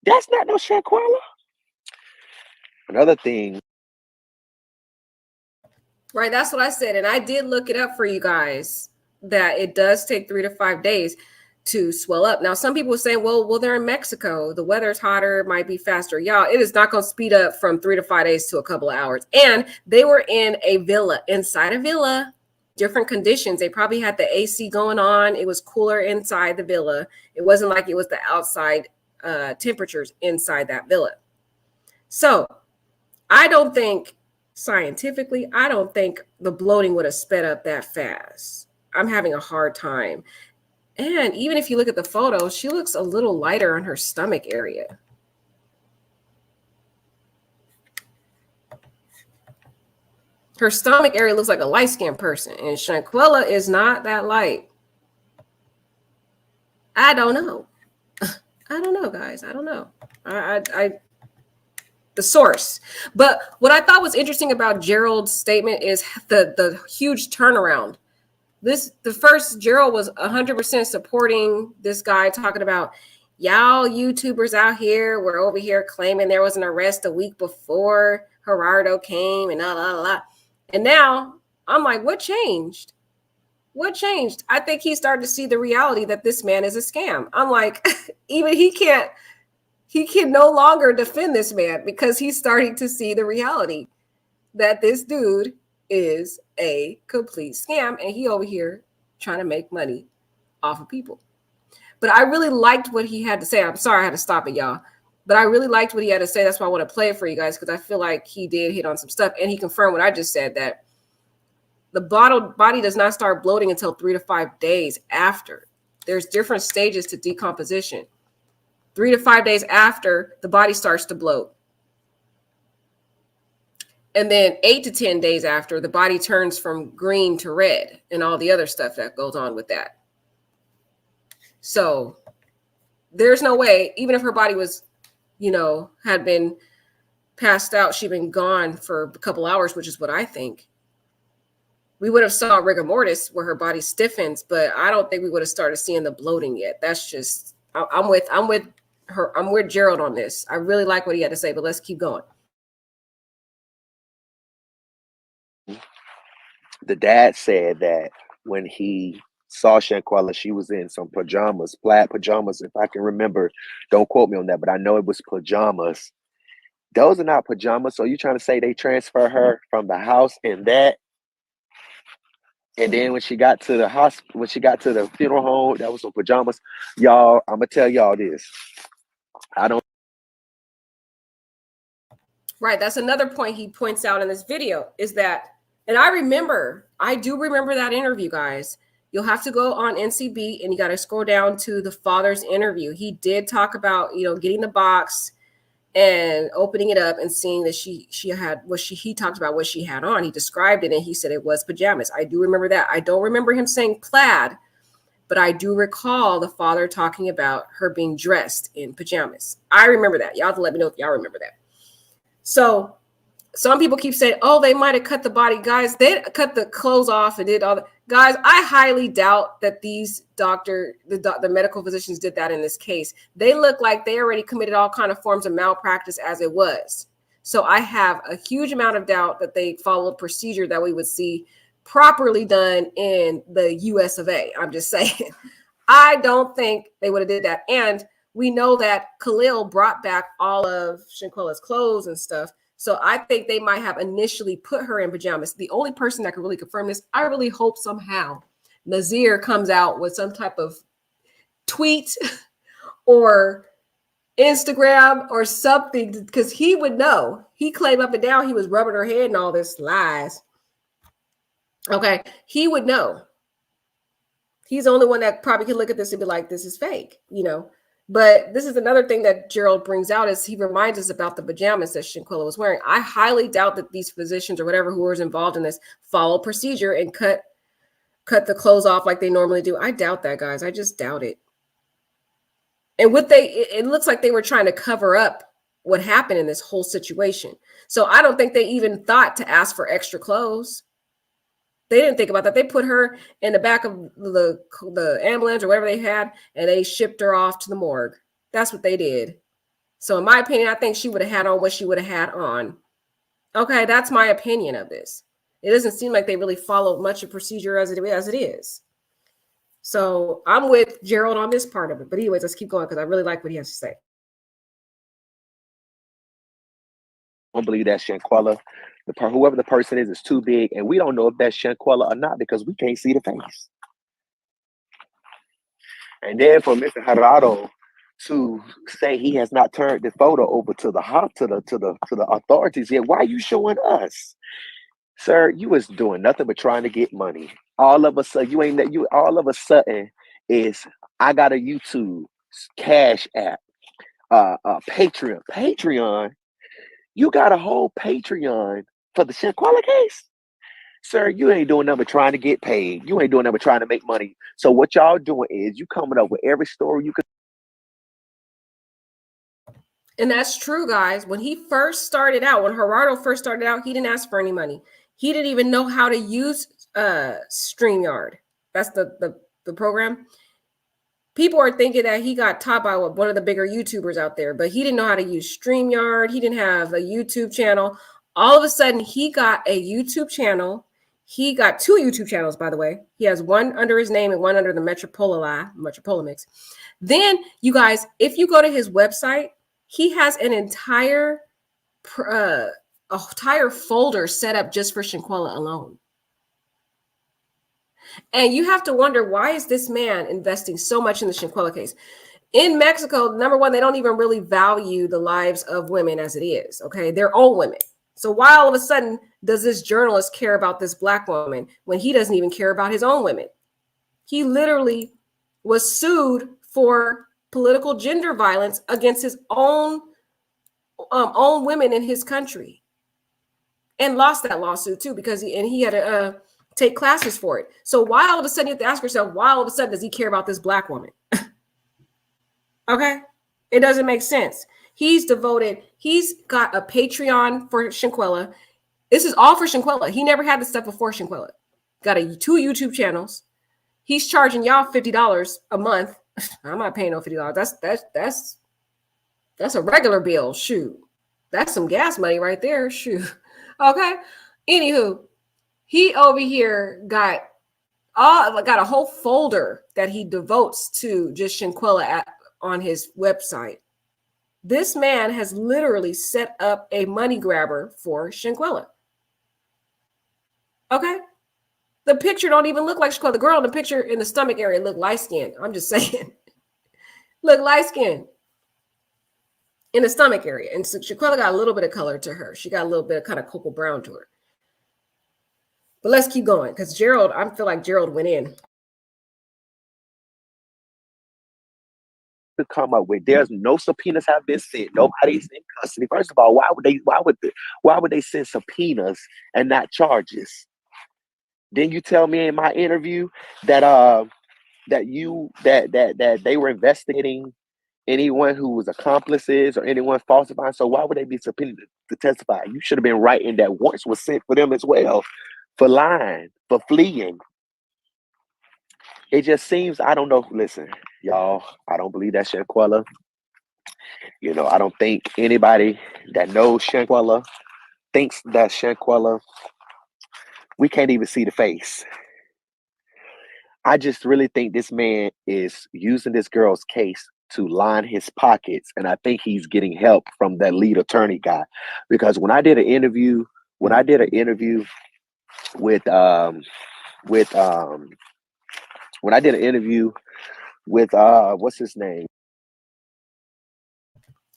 That's not no Shanquella. Another thing.
Right, that's what I said. And I did look it up for you guys, that it does take 3 to 5 days to swell up. Now, some people say, well, they're in Mexico. The weather's hotter, might be faster. Y'all, it is not going to speed up from 3 to 5 days to a couple of hours. And they were in a villa, inside a villa, different conditions. They probably had the AC going on. It was cooler inside the villa. It wasn't like it was the outside temperatures inside that villa. So I don't think scientifically, I don't think the bloating would have sped up that fast. I'm having a hard time. And even if you look at the photo, she looks a little lighter on her stomach area. Her stomach area looks like a light-skinned person, and Shanquella is not that light. I don't know. I don't know, guys. I don't know. The source. But what I thought was interesting about Gerald's statement is the huge turnaround. The first Gerald was 100% supporting this guy, talking about y'all YouTubers out here were over here claiming there was an arrest a week before Gerardo came and la. And now I'm like, what changed? What changed? I think he started to see the reality that this man is a scam. I'm like, even he can no longer defend this man because he's starting to see the reality that this dude is a complete scam, and he over here trying to make money off of people. But I really liked what he had to say. I'm sorry I had to stop it, y'all. But I really liked what he had to say. That's why I want to play it for you guys, because I feel like he did hit on some stuff, and he confirmed what I just said, that the body does not start bloating until 3 to 5 days after. There's different stages to decomposition. 3 to 5 days after, the body starts to bloat. And then 8 to 10 days after, the body turns from green to red and all the other stuff that goes on with that. So there's no way, even if her body was, had been passed out, she'd been gone for a couple hours, which is what I think. We would have saw rigor mortis where her body stiffens, but I don't think we would have started seeing the bloating yet. That's just, I'm with Gerald on this. I really like what he had to say, but let's keep going.
The dad said that when he saw Shanquella, she was in some pajamas, plaid pajamas, if I can remember. Don't quote me on that, but I know it was pajamas. Those are not pajamas. So you trying to say they transfer her from the house in that? And then when she got to the hospital, when she got to the funeral home, that was some pajamas. Y'all, I'm gonna tell y'all this.
Right. That's another point he points out in this video, is that, and I do remember that interview, guys. You'll have to go on NCB and you got to scroll down to the father's interview. He did talk about, getting the box and opening it up and seeing that she had he talked about what she had on. He described it and he said it was pajamas. I do remember that. I don't remember him saying plaid, but I do recall the father talking about her being dressed in pajamas. I remember that. Y'all have to let me know if y'all remember that. So some people keep saying, oh, they might have cut the body. Guys, they cut the clothes off and did all that. Guys, I highly doubt that these the medical physicians did that in this case. They look like they already committed all kind of forms of malpractice as it was. So I have a huge amount of doubt that they followed procedure that we would see properly done in the US of A. I'm just saying. I don't think they would have did that. And we know that Khalil brought back all of Shanquella's clothes and stuff. So I think they might have initially put her in pajamas. The only person that could really confirm this, I really hope somehow Nazir comes out with some type of tweet or Instagram or something, because he would know. He claimed up and down he was rubbing her head and all this lies. Okay, he would know. He's the only one that probably can look at this and be like, this is fake, you know. But this is another thing that Gerald brings out, is he reminds us about the pajamas that Shanquella was wearing. I highly doubt that these physicians or whatever who was involved in this follow procedure and cut the clothes off like they normally do. I doubt that, guys. I just doubt it. And it looks like they were trying to cover up what happened in this whole situation. So I don't think they even thought to ask for extra clothes. They didn't think about that. They put her in the back of the ambulance or whatever they had, and they shipped her off to the morgue. That's what they did. So in my opinion, I think she would have had on what she would have had on. Okay, that's my opinion of this. It doesn't seem like they really followed much of procedure as it is. So I'm with Gerald on this part of it. But anyways, let's keep going because I really like what he has to say.
I don't believe that Shanquella, whoever the person is too big, and we don't know if that's Shanquella or not because we can't see the face. And then for Mr. Gerardo to say he has not turned the photo over to the authorities yet, why are you showing us, sir? You was doing nothing but trying to get money. All of a sudden, all of a sudden is I got a YouTube, Cash App, Patreon. You got a whole Patreon for the Shanquella case? Sir, you ain't doing nothing but trying to get paid. You ain't doing nothing but trying to make money. So what y'all doing is you coming up with every story you could.
And that's true, guys. When he first started out, when Gerardo first started out, he didn't ask for any money. He didn't even know how to use StreamYard. That's the program. People are thinking that he got taught by one of the bigger YouTubers out there, but he didn't know how to use StreamYard. He didn't have a YouTube channel. All of a sudden, he got a YouTube channel. He got 2 YouTube channels, by the way. He has one under his name and one under the Metropolomix. Then, you guys, if you go to his website, he has an entire folder set up just for Shanquella alone. And you have to wonder, why is this man investing so much in the Shanquella case? In Mexico, number one, they don't even really value the lives of women as it is, okay? Their own women. So why all of a sudden does this journalist care about this Black woman when he doesn't even care about his own women? He literally was sued for political gender violence against his own women in his country, and lost that lawsuit too, because he had to take classes for it. So why all of a sudden, you have to ask yourself, why all of a sudden does he care about this Black woman? Okay, it doesn't make sense. He's got a Patreon for Shanquella. This is all for Shanquella. He never had this stuff before Shanquella. Got 2 YouTube channels. He's charging y'all $50 a month. I'm not paying no $50. That's a regular bill. Shoot. That's some gas money right there. Shoot. Okay. Anywho, he over here got a whole folder that he devotes to just Shanquella on his website. This man has literally set up a money grabber for Shanquella. Okay. The picture don't even look like Shanquella. The girl in the picture in the stomach area looked light-skinned. I'm just saying. Look light-skinned in the stomach area. And so Shanquella got a little bit of color to her. She got a little bit of kind of cocoa brown to her. But let's keep going, because Gerald, I feel like Gerald went in.
To come up with, there's no subpoenas have been sent. Nobody's in custody. First of all, why would they send subpoenas and not charges? Then you tell me in my interview that that they were investigating anyone who was accomplices or anyone falsifying. So why would they be subpoenaed to testify? You should have been writing that warrants was sent for them as well, for lying, for fleeing. It just seems, I don't know. Listen, y'all, I don't believe that Shanquella. You know, I don't think anybody that knows Shanquella thinks that Shanquella, we can't even see the face. I just really think this man is using this girl's case to line his pockets, and I think he's getting help from that lead attorney guy. Because when I did an interview with with when I did an interview with what's his name?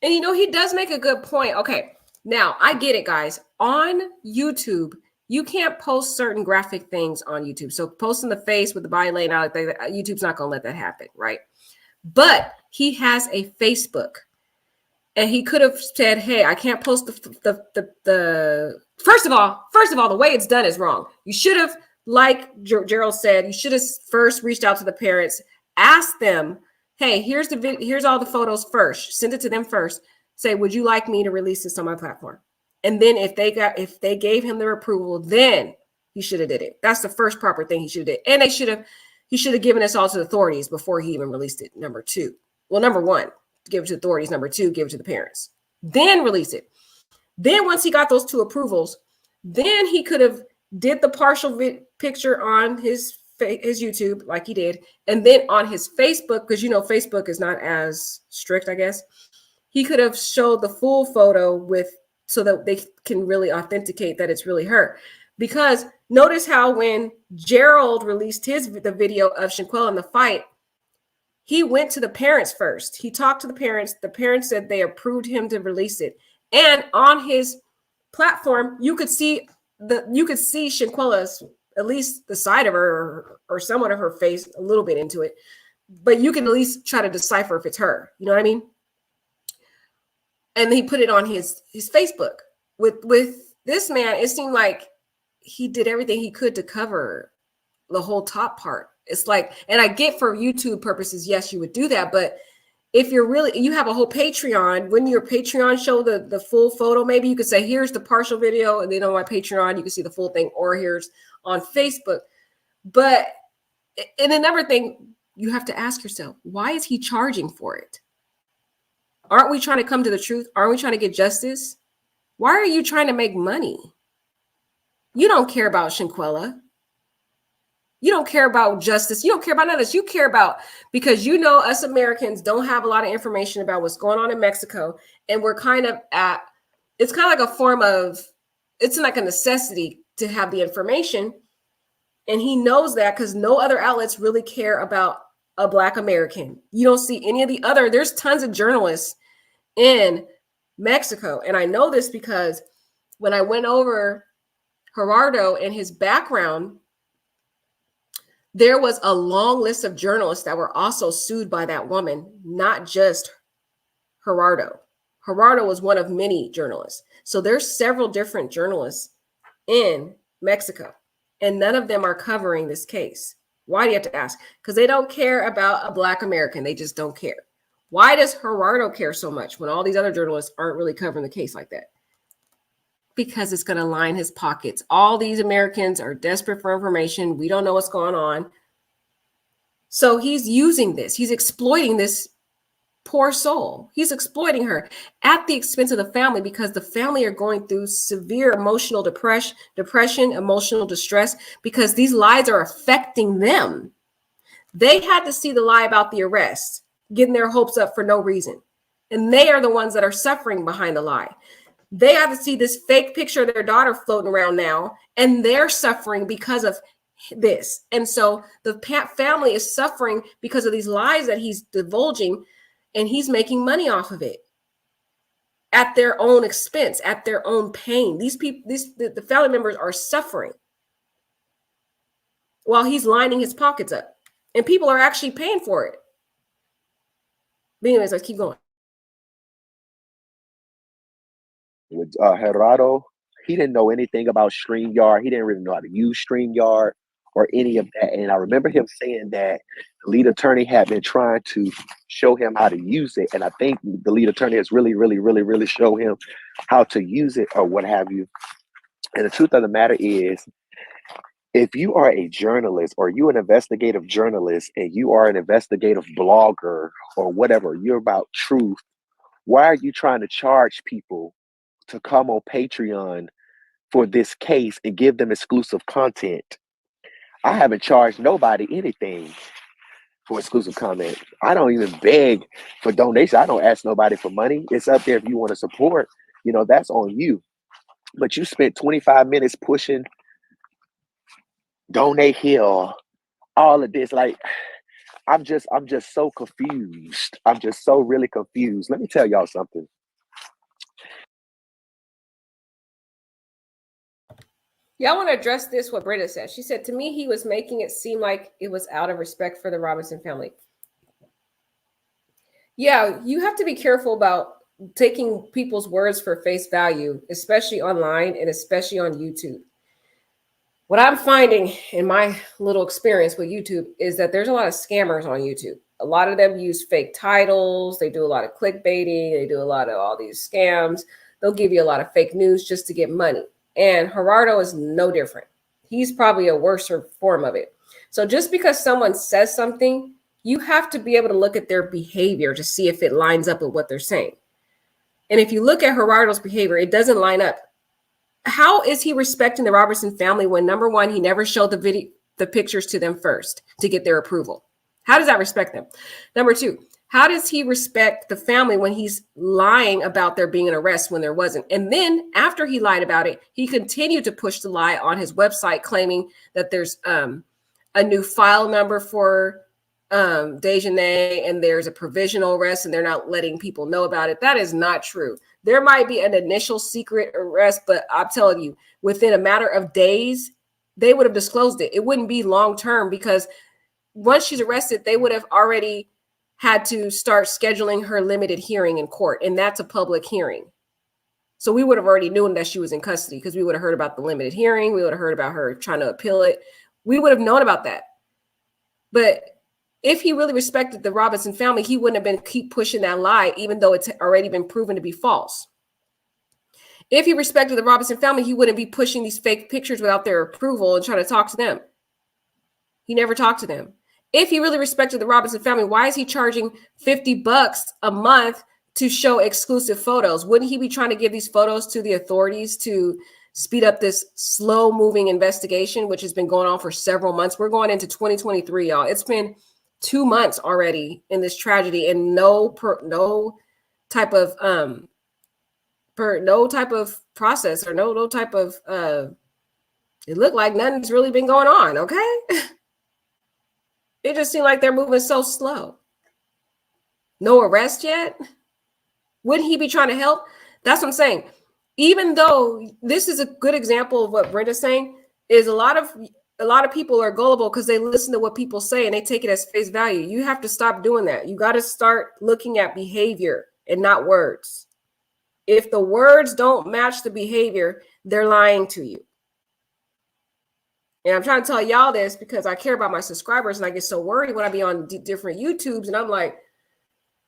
And you know, he does make a good point. Okay, now I get it, guys. On YouTube, you can't post certain graphic things on YouTube. So posting the face with the body laying out, YouTube's not going to let that happen, right? But he has a Facebook, and he could have said, "Hey, I can't post the." First of all, the way it's done is wrong. You should have, like Gerald said, you should have first reached out to the parents, asked them, "Hey, here's all the photos first. Send it to them first. Say, would you like me to release this on my platform?" And then if they gave him their approval, then he should have did it. That's the first proper thing he should have did. And he should have given us all to the authorities before he even released it. Number two. Well, number one, give it to the authorities. Number two, give it to the parents. Then release it. Then once he got those two approvals, then he could have did the partial picture on his YouTube like he did. And then on his Facebook, because you know Facebook is not as strict, I guess, he could have showed the full photo so that they can really authenticate that it's really her. Because notice how when Gerald released the video of Shanquella in the fight, he went to the parents first. He talked to the parents. The parents said they approved him to release it. And on his platform, you could see Shanquella's, at least the side of her or somewhat of her face, a little bit into it. But you can at least try to decipher if it's her. You know what I mean? And he put it on his Facebook. With this man, it seemed like he did everything he could to cover the whole top part. It's like, and I get for YouTube purposes, yes, you would do that. But if you have a whole Patreon, when your Patreon show the full photo, maybe you could say, here's the partial video, and then on my Patreon, you can see the full thing, or here's on Facebook. But, and another thing, you have to ask yourself, why is he charging for it? Aren't we trying to come to the truth? Aren't we trying to get justice? Why are you trying to make money? You don't care about Shanquella. You don't care about justice. You don't care about none of this. You care about, because you know us Americans don't have a lot of information about what's going on in Mexico. And we're kind of it's kind of like a form of, it's like a necessity to have the information. And he knows that because no other outlets really care about a Black American. You don't see any of the other, there's tons of journalists in Mexico. And I know this because when I went over Gerardo and his background, there was a long list of journalists that were also sued by that woman, not just Gerardo. Gerardo was one of many journalists. So there's several different journalists in Mexico, and none of them are covering this case. Why do you have to ask? Because they don't care about a Black American. They just don't care. Why does Gerardo care so much when all these other journalists aren't really covering the case like that? Because it's going to line his pockets. All these Americans are desperate for information. We don't know what's going on. So he's using this. He's exploiting this poor soul. He's exploiting her at the expense of the family, because the family are going through severe emotional depression, emotional distress, because these lies are affecting them. They had to see the lie about the arrest, getting their hopes up for no reason. And they are the ones that are suffering behind the lie. They have to see this fake picture of their daughter floating around now, and they're suffering because of this. And so the family is suffering because of these lies that he's divulging, and he's making money off of it at their own expense, at their own pain. These people, the family members are suffering while he's lining his pockets up, and people are actually paying for it. But anyways, let's keep going.
With Gerardo, he didn't know anything about StreamYard. He didn't really know how to use StreamYard or any of that. And I remember him saying that the lead attorney had been trying to show him how to use it. And I think the lead attorney has really shown him how to use it or what have you. And the truth of the matter is, if you are a journalist or you're an investigative journalist and you are an investigative blogger or whatever, you're about truth Why are you trying to charge people to come on Patreon for this case and give them exclusive content? I haven't charged nobody anything for exclusive comment. I don't even beg for donation. I don't ask nobody for money. It's up there if you want to support. That's on you. But you spent 25 minutes pushing donate here, all of this. Like, I'm just so confused. I'm just so really confused. Let me tell y'all something.
Yeah, I want to address this, what Britta said. She said, to me, he was making it seem like it was out of respect for the Robinson family. Yeah, you have to be careful about taking people's words for face value, especially online and especially on YouTube. What I'm finding in my little experience with YouTube is that there's a lot of scammers on YouTube. A lot of them use fake titles. They do a lot of clickbaiting. They do a lot of all these scams. They'll give you a lot of fake news just to get money. And Gerardo is no different. He's probably a worse form of it. So just because someone says something, you have to be able to look at their behavior to see if it lines up with what they're saying. And if you look at Gerardo's behavior, it doesn't line up. How is he respecting the Robertson family when, number one, he never showed the pictures to them first to get their approval? How does that respect them? Number two, how does he respect the family when he's lying about there being an arrest when there wasn't? And then after he lied about it, he continued to push the lie on his website, claiming that there's a new file number for Dejanay and there's a provisional arrest and they're not letting people know about it. That is not true. There might be an initial secret arrest, but I'm telling you, within a matter of days, they would have disclosed it. It wouldn't be long term because once she's arrested, they would have already had to start scheduling her limited hearing in court, and that's a public hearing. So we would have already known that she was in custody because we would have heard about the limited hearing. We would have heard about her trying to appeal it. We would have known about that. But if he really respected the Robinson family, he wouldn't have been keep pushing that lie, even though it's already been proven to be false. If he respected the Robinson family, he wouldn't be pushing these fake pictures without their approval and trying to talk to them. He never talked to them. If he really respected the Robinson family, why is he charging $50 a month to show exclusive photos? Wouldn't he be trying to give these photos to the authorities to speed up this slow moving investigation, which has been going on for several months? We're going into 2023, y'all. It's been 2 months already in this tragedy, and no type of process or no type of it looked like nothing's really been going on. Okay. It just seemed like they're moving so slow. No arrest yet. Wouldn't he be trying to help? That's what I'm saying. Even though this is a good example of what Brenda's saying, is a lot of people are gullible because they listen to what people say and they take it as face value. You have to stop doing that. You got to start looking at behavior and not words. If the words don't match the behavior, they're lying to you. And I'm trying to tell y'all this because I care about my subscribers and I get so worried when I be on different YouTubes and I'm like,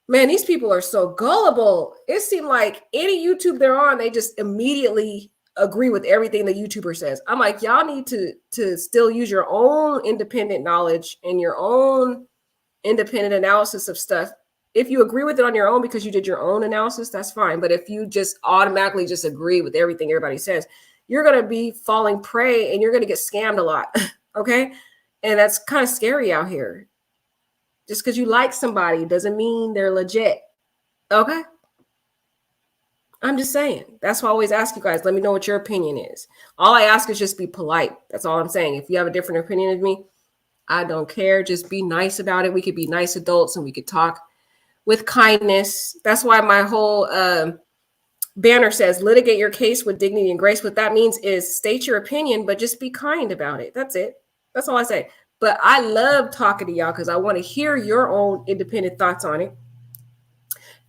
man, these people are so gullible. It seemed like any YouTube they're on, they just immediately agree with everything the YouTuber says. I'm like, y'all need to still use your own independent knowledge and your own independent analysis of stuff. If you agree with it on your own because you did your own analysis, that's fine. But if you just automatically just agree with everything everybody says, you're going to be falling prey and you're going to get scammed a lot. Okay. And that's kind of scary out here. Just because you like somebody doesn't mean they're legit. Okay. I'm just saying. That's why I always ask you guys, let me know what your opinion is. All I ask is just be polite. That's all I'm saying. If you have a different opinion of me, I don't care. Just be nice about it. We could be nice adults and we could talk with kindness. That's why my whole banner says litigate your case with dignity and grace. What that means is state your opinion, but just be kind about it. That's it. That's all I say. But I love talking to y'all because I want to hear your own independent thoughts on it.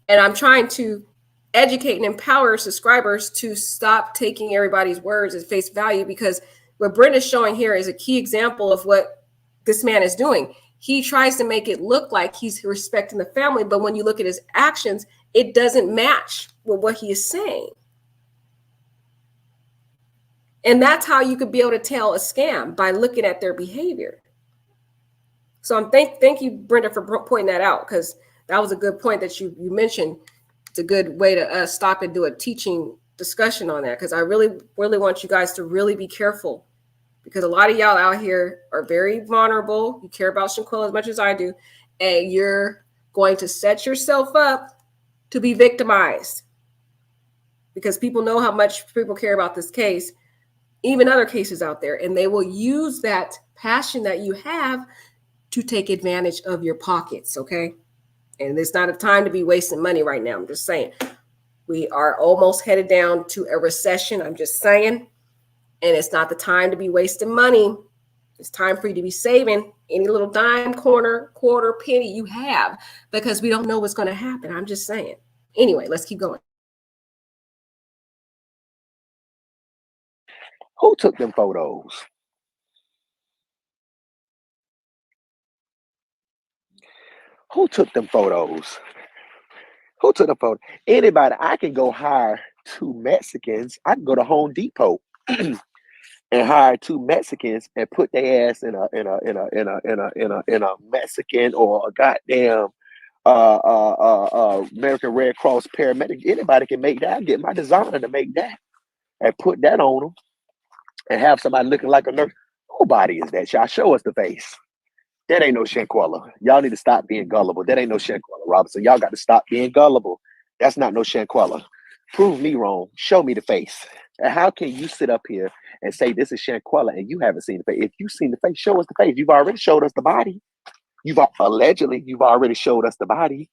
And I'm trying to educate and empower subscribers to stop taking everybody's words at face value, because what Brenda's showing here is a key example of what this man is doing. He tries to make it look like he's respecting the family, but when you look at his actions, it doesn't match with what he is saying. And that's how you could be able to tell a scam, by looking at their behavior. So thank you, Brenda, for pointing that out, because that was a good point that you mentioned. it's a good way to stop and do a teaching discussion on that, because I really want you guys to really be careful, because a lot of y'all out here are very vulnerable. You care about Shanquella as much as I do, and you're going to set yourself up to be victimized, because people know how much people care about this case, even other cases out there, and they will use that passion that you have to take advantage of your pockets, okay? And it's not a time to be wasting money right now. I'm just saying. We are almost headed down to a recession. I'm just saying. And it's not the time to be wasting money. It's time for you to be saving any little dime, corner, quarter, penny you have, because we don't know what's going to happen. I'm just saying. Anyway, let's keep going.
Who took them photos? Who took them photos? Who took the photo? Anybody. I can go hire 2 Mexicans. I can go to Home Depot and hire 2 Mexicans and put their ass in a Mexican or a goddamn American Red Cross paramedic. Anybody can make that. I get my designer to make that and put that on them and have somebody looking like a nurse. Who body is that? Y'all show us the face. That ain't no Shanquella. Y'all need to stop being gullible. That ain't no Shanquella Robinson. Y'all got to stop being gullible. That's not no Shanquella. Prove me wrong. Show me the face. And how can you sit up here and say this is Shanquella and you haven't seen the face? If you've seen the face, show us the face. You've already showed us the body. You've already showed us the body.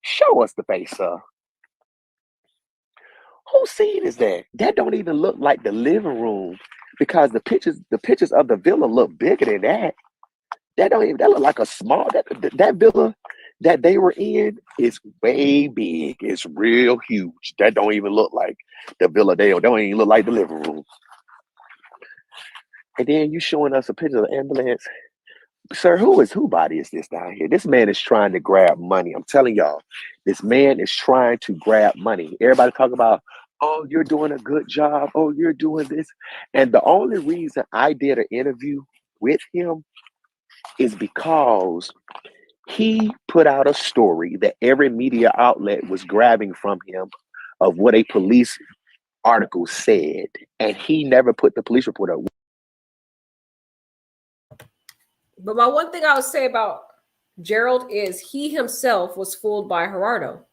Show us the face, sir. Whose scene is that? That don't even look like the living room, because the pictures of the villa look bigger than that. That look like a small, that villa that they were in is way big. It's real huge. That don't even look like the villa. They don't even look like the living room. And then you showing us a picture of the ambulance. Sir, who body is this down here? This man is trying to grab money. I'm telling y'all, this man is trying to grab money. Everybody talk about, oh, you're doing a good job. Oh, you're doing this. And the only reason I did an interview with him is because he put out a story that every media outlet was grabbing from him of what a police article said. And he never put the police report up.
But my one thing I would say about Gerald is he himself was fooled by Gerardo.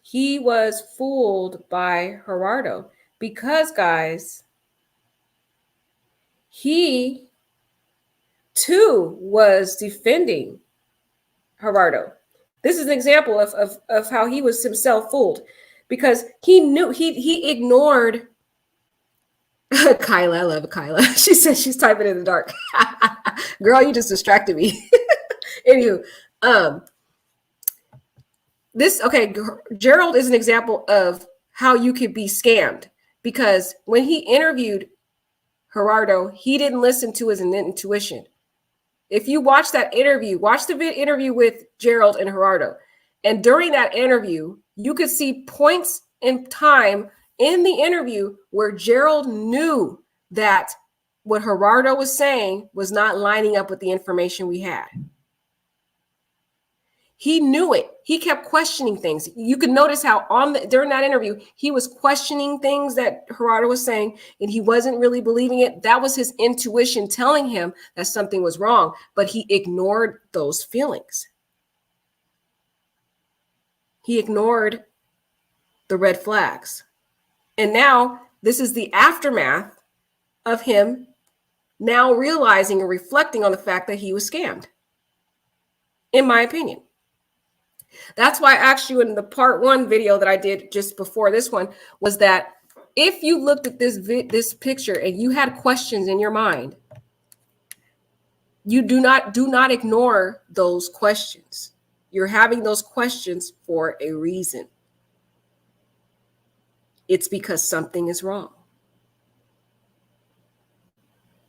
He was fooled by Gerardo because, guys, he too was defending Gerardo. This is an example of how he was himself fooled, because he knew he ignored Kyla. I love Kyla. She said she's typing in the dark. Girl, you just distracted me. Anywho, Gerald is an example of how you could be scammed, because when he interviewed Gerardo, he didn't listen to his intuition. If you watch that interview, watch the interview with Gerald and Gerardo, and during that interview, you could see points in time in the interview where Gerald knew that what Gerardo was saying was not lining up with the information we had. He knew it. He kept questioning things. You could notice how during that interview, he was questioning things that Gerardo was saying, and he wasn't really believing it. That was his intuition telling him that something was wrong, but he ignored those feelings. He ignored the red flags. And now this is the aftermath of him now realizing and reflecting on the fact that he was scammed, in my opinion. That's why I asked you in the part 1 video that I did just before this one, was that if you looked at this picture and you had questions in your mind, you do not ignore those questions. You're having those questions for a reason. It's because something is wrong.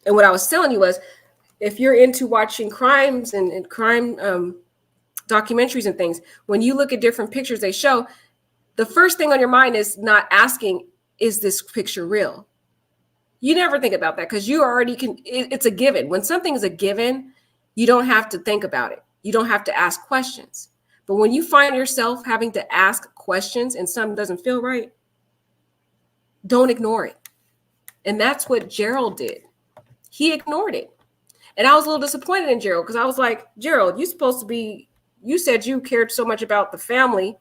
And what I was telling you was, if you're into watching crimes and crime documentaries and things, when you look at different pictures they show, the first thing on your mind is not asking, is this picture real? You never think about that, because you already can. It's a given. When something is a given, you don't have to think about it. You don't have to ask questions. But when you find yourself having to ask questions and something doesn't feel right, don't ignore it. And that's what Gerald did. He ignored it. And I was a little disappointed in Gerald because I was like, Gerald, you said you cared so much about the family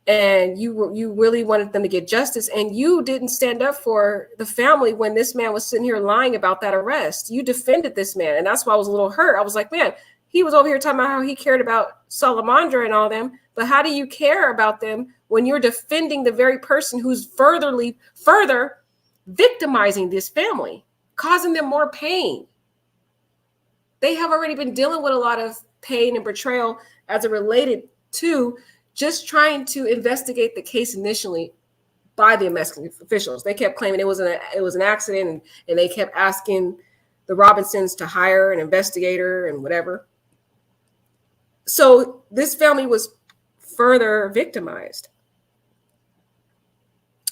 and you really wanted them to get justice, and you didn't stand up for the family when this man was sitting here lying about that arrest. You defended this man, and that's why I was a little hurt. I was like, man, he was over here talking about how he cared about Salamandra and all them, but how do you care about them when you're defending the very person who's further victimizing this family, causing them more pain? They have already been dealing with a lot of pain and betrayal as it related to just trying to investigate the case initially by the Mexican officials. They kept claiming it was an accident, and they kept asking the Robinsons to hire an investigator and whatever. So this family was further victimized,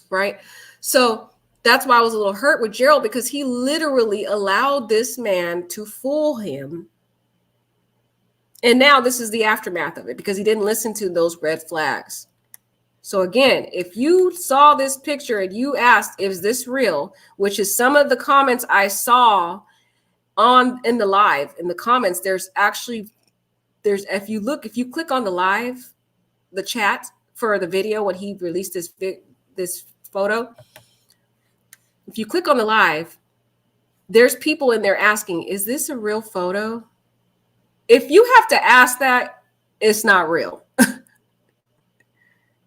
right? So that's why I was a little hurt with Gerald, because he literally allowed this man to fool him. And now this is the aftermath of it, because he didn't listen to those red flags. So again, if you saw this picture and you asked, is this real? Which is some of the comments I saw in the live, in the comments, if you click on the live, the chat for the video when he released this photo, if you click on the live, there's people in there asking, is this a real photo? If you have to ask that, it's not real.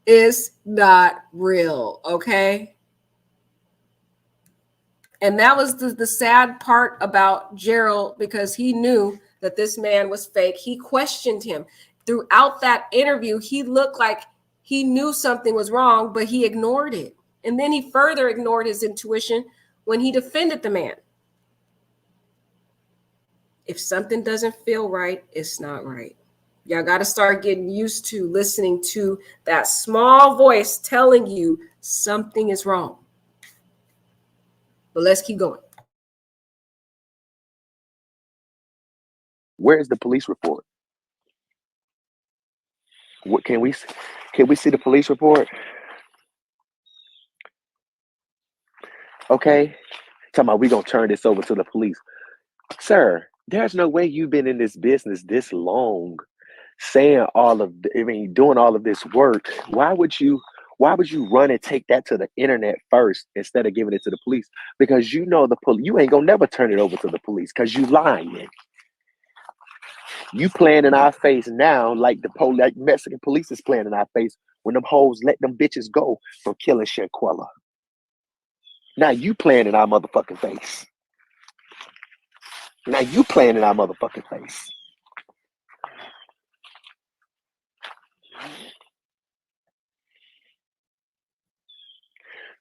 It's not real, okay? And that was the sad part about Gerald, because he knew that this man was fake. He questioned him. Throughout that interview, he looked like he knew something was wrong, but he ignored it. And then he further ignored his intuition when he defended the man. If something doesn't feel right, it's not right. Y'all got to start getting used to listening to that small voice telling you something is wrong. But let's keep going.
Where is the police report? What can we see the police report? Okay. Talking about we gonna turn this over to the police. Sir, there's no way you've been in this business this long, doing all of this work. Why would you run and take that to the internet first instead of giving it to the police? Because you know you ain't gonna never turn it over to the police because you lying. You playing in our face now like like Mexican police is playing in our face when them hoes let them bitches go from killing Shanquella. Now you playing in our motherfucking face. Now you playing in our motherfucking face.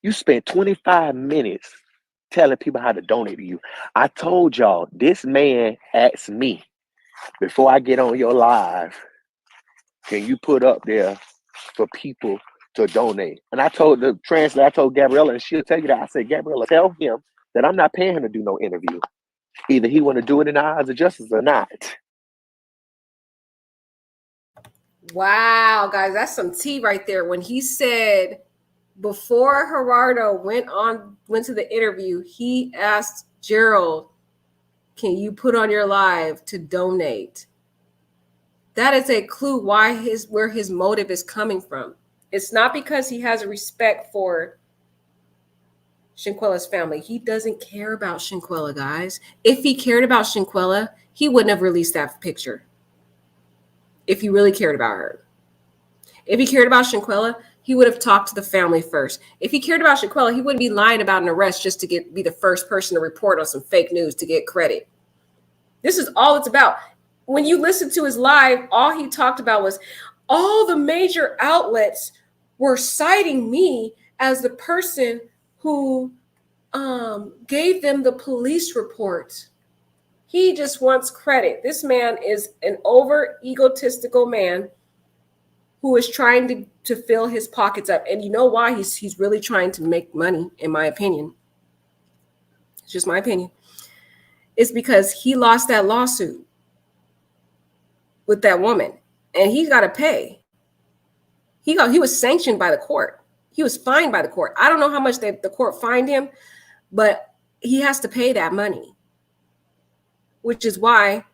You spent 25 minutes telling people how to donate to you. I told y'all, this man asked me before I get on your live, can you put up there for people to donate? And I told the translator, I told Gabriella, and she'll tell you that. I said, Gabriella, tell him that I'm not paying him to do no interview. Either he want to do it in the eyes of justice or not.
Wow, guys, that's some tea right there. When he said before Gerardo went to the interview, he asked Gerald, can you put on your live to donate? That is a clue where his motive is coming from. It's not because he has a respect for Shanquella's family. He doesn't care about Shanquella, guys. If he cared about Shanquella, he wouldn't have released that picture. If he really cared about her. If he cared about Shanquella, he would have talked to the family first. If he cared about Shanquella, he wouldn't be lying about an arrest just to be the first person to report on some fake news to get credit. This is all it's about. When you listen to his live, all he talked about was all the major outlets were citing me as the person who gave them the police report. He just wants credit. This man is an over egotistical man who is trying to fill his pockets up. And you know why? He's really trying to make money, in my opinion. It's just my opinion. It's because he lost that lawsuit with that woman. and he's got to pay. He was sanctioned by the court. He was fined by the court. I don't know how much the court fined him, but he has to pay that money, which is why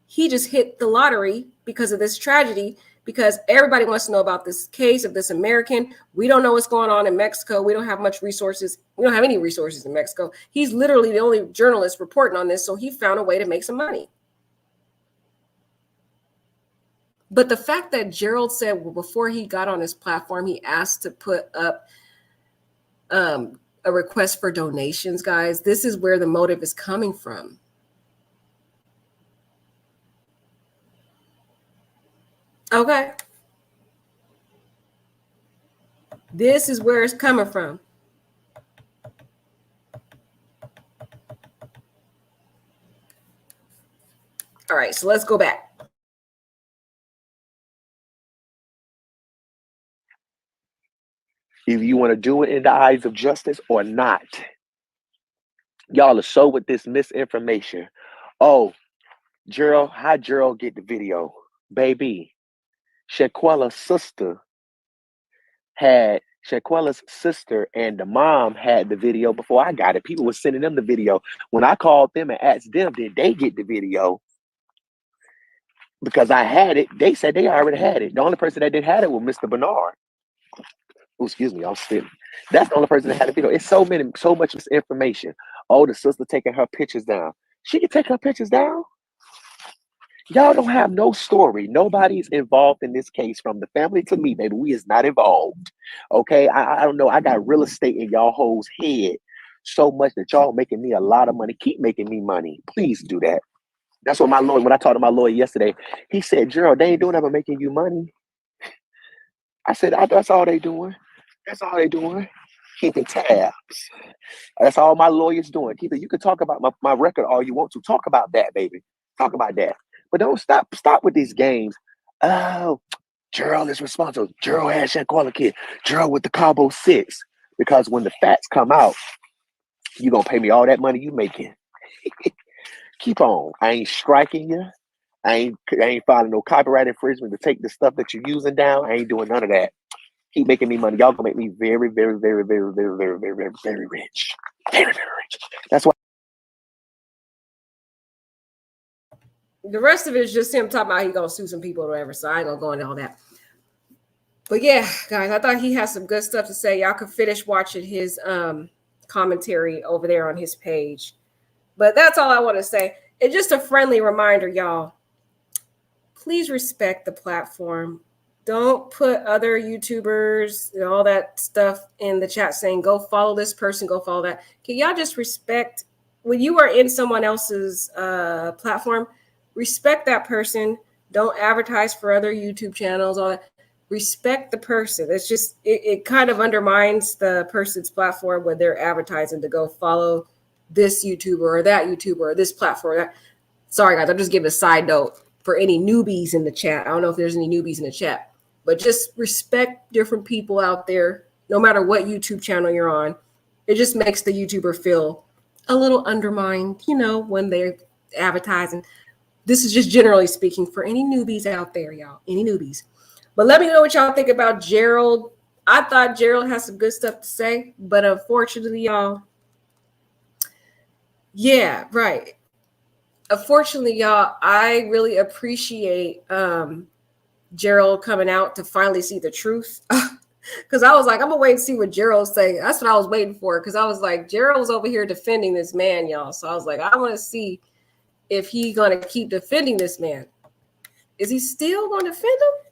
he just hit the lottery because of this tragedy, because everybody wants to know about this case of this American. We don't know what's going on in Mexico. We don't have much resources. We don't have any resources in Mexico. He's literally the only journalist reporting on this, so he found a way to make some money. But the fact that Gerald said, well, before he got on his platform, he asked to put up a request for donations, guys, this is where the motive is coming from. Okay. This is where it's coming from. All right, so let's go back.
If you want to do it in the eyes of justice or not. Y'all are so with this misinformation. Oh, Gerald, how Gerald get the video? Baby, Shanquella's sister and the mom had the video before I got it. People were sending them the video. When I called them and asked them, did they get the video? Because I had it, they said they already had it. The only person that didn't have it was Mr. Bernard. Oh, excuse me, I'm spitting. That's the only person that had the video. It's so much misinformation. Oh, the sister taking her pictures down. She can take her pictures down. Y'all don't have no story. Nobody's involved in this case from the family to me, baby. We is not involved. Okay, I don't know. I got real estate in y'all hoes head so much that y'all making me a lot of money. Keep making me money. Please do that. That's what my lawyer, when I talked to my lawyer yesterday, he said, Gerald, they ain't doing that but making you money. I said, that's all they doing. That's all they doing. Keeping tabs. That's all my lawyer's doing. Keep it. You can talk about my record all you want to. Talk about that, baby. Talk about that. But don't stop with these games. Oh, Gerald is responsible. Gerald had Shanquella kid. Gerald with the Cabo 6. Because when the facts come out, you're going to pay me all that money you making. Keep on. I ain't striking you. I ain't filing no copyright infringement to take the stuff that you're using down. I ain't doing none of that. Keep making me money. Y'all gonna make me very, very, very, very, very, very, very, very, very rich. Very, very rich. That's why.
The rest of it is just him talking about he gonna sue some people or whatever. So I ain't gonna go into all that. But yeah, guys, I thought he had some good stuff to say. Y'all could finish watching his commentary over there on his page. But that's all I want to say. It's just a friendly reminder, y'all. Please respect the platform. Don't put other YouTubers and all that stuff in the chat saying, go follow this person, go follow that. Can y'all just respect when you are in someone else's platform, respect that person. Don't advertise for other YouTube channels, all that. Respect the person. It's just, it kind of undermines the person's platform when they're advertising to go follow this YouTuber or that YouTuber or this platform. Sorry, guys, I'm just giving a side note for any newbies in the chat. I don't know if there's any newbies in the chat. But just respect different people out there, no matter what YouTube channel you're on. It just makes the YouTuber feel a little undermined, when they're advertising. This is just generally speaking for any newbies out there, y'all, any newbies. But let me know what y'all think about Gerald. I thought Gerald has some good stuff to say, but unfortunately, y'all, yeah, right. Unfortunately, y'all, I really appreciate Gerald coming out to finally see the truth. Because I was like, I'm gonna wait and see what Gerald's saying. That's what I was waiting for. Because I was like, Gerald's over here defending this man, y'all. So I was like, I want to see if he's gonna keep defending this man. Is he still gonna defend him?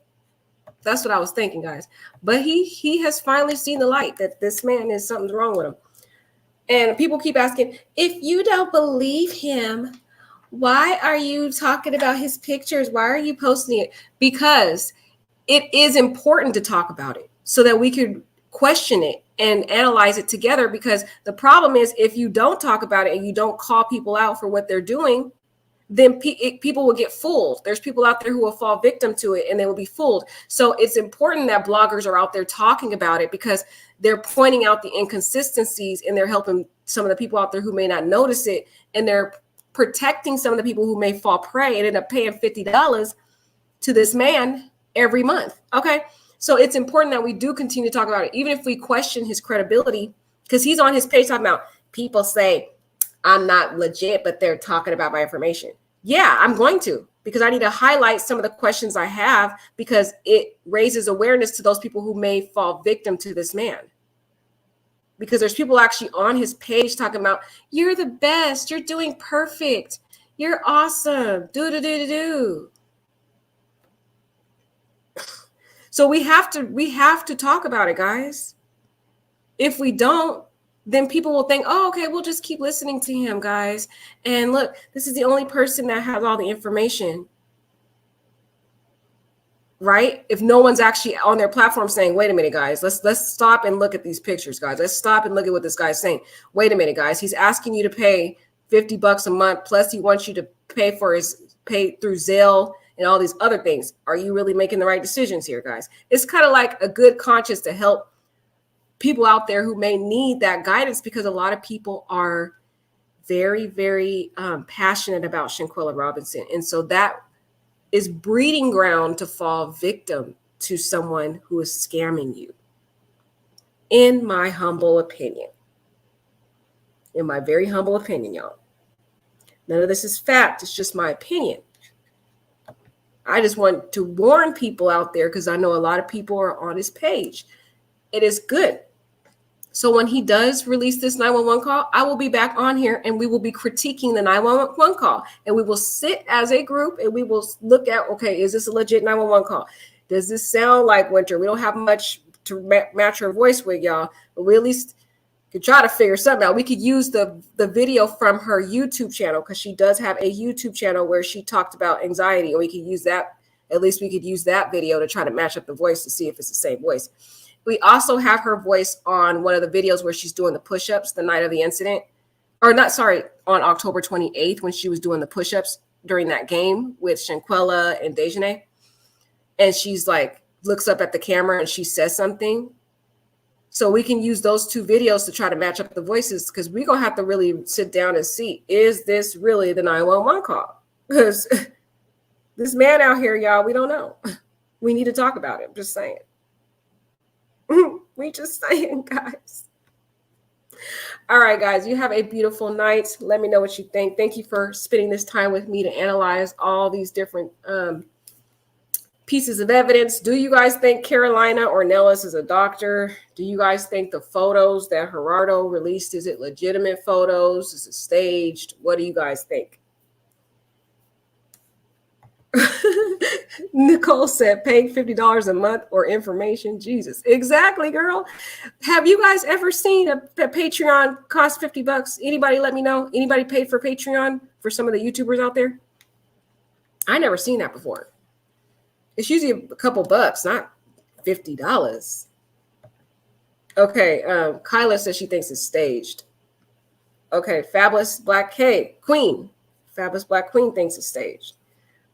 That's what I was thinking, guys. But he has finally seen the light that this man is something's wrong with him. And people keep asking, if you don't believe him, why are you talking about his pictures? Why are you posting it? Because it is important to talk about it so that we could question it and analyze it together. Because the problem is if you don't talk about it and you don't call people out for what they're doing, then people will get fooled. There's people out there who will fall victim to it and they will be fooled. So it's important that bloggers are out there talking about it because they're pointing out the inconsistencies and they're helping some of the people out there who may not notice it, and they're protecting some of the people who may fall prey and end up paying $50 to this man every month. Okay. So it's important that we do continue to talk about it, even if we question his credibility, because he's on his page talking about people say I'm not legit, but they're talking about my information. Yeah, I'm going to, because I need to highlight some of the questions I have, because it raises awareness to those people who may fall victim to this man. Because there's people actually on his page talking about, you're the best, you're doing perfect, you're awesome, do. So we have to talk about it, guys. If we don't, then people will think, oh, okay, we'll just keep listening to him, guys. And look, this is the only person that has all the information, right? If no one's actually on their platform saying, wait a minute, guys, let's stop and look at these pictures, guys. Let's stop and look at what this guy's saying. Wait a minute, guys. He's asking you to pay $50 a month, plus he wants you to pay through Zelle and all these other things. Are you really making the right decisions here, guys? It's kind of like a good conscience to help people out there who may need that guidance, because a lot of people are very, very passionate about Shanquella Robinson. And so that is breeding ground to fall victim to someone who is scamming you. In my humble opinion. In my very humble opinion, y'all. None of this is fact. It's just my opinion. I just want to warn people out there, because I know a lot of people are on his page. It is good. So when he does release this 911 call, I will be back on here and we will be critiquing the 911 call. And we will sit as a group and we will look at, okay, is this a legit 911 call? Does this sound like Winter? We don't have much to match her voice with, y'all, but we at least could try to figure something out. We could use the video from her YouTube channel, because she does have a YouTube channel where she talked about anxiety, and we could use that. At least we could use that video to try to match up the voice to see if it's the same voice. We also have her voice on one of the videos where she's doing the push-ups the night of the incident, or not, sorry, on October 28th, when she was doing the push-ups during that game with Shanquella and Dejanay. And she's like, looks up at the camera and she says something. So we can use those two videos to try to match up the voices, because we're going to have to really sit down and see, is this really the 911 call? Because this man out here, y'all, we don't know. We need to talk about it. I'm just saying. We just saying, guys. All right, guys, you have a beautiful night. Let me know what you think. Thank you for spending this time with me to analyze all these different pieces of evidence. Do you guys think Karolina Ornelas is a doctor? Do you guys think the photos that Gerardo released, is it legitimate photos? Is it staged? What do you guys think? Nicole said paying $50 a month or information. Jesus. Exactly, girl. Have you guys ever seen a Patreon cost $50? Anybody let me know? Anybody paid for Patreon for some of the YouTubers out there? I never seen that before. It's usually a couple bucks, not $50. Okay, Kyla says she thinks it's staged. Okay, Fabulous Black Queen. Fabulous Black Queen thinks it's staged.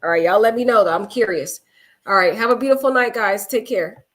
All right, y'all let me know, though. I'm curious. All right, have a beautiful night, guys. Take care.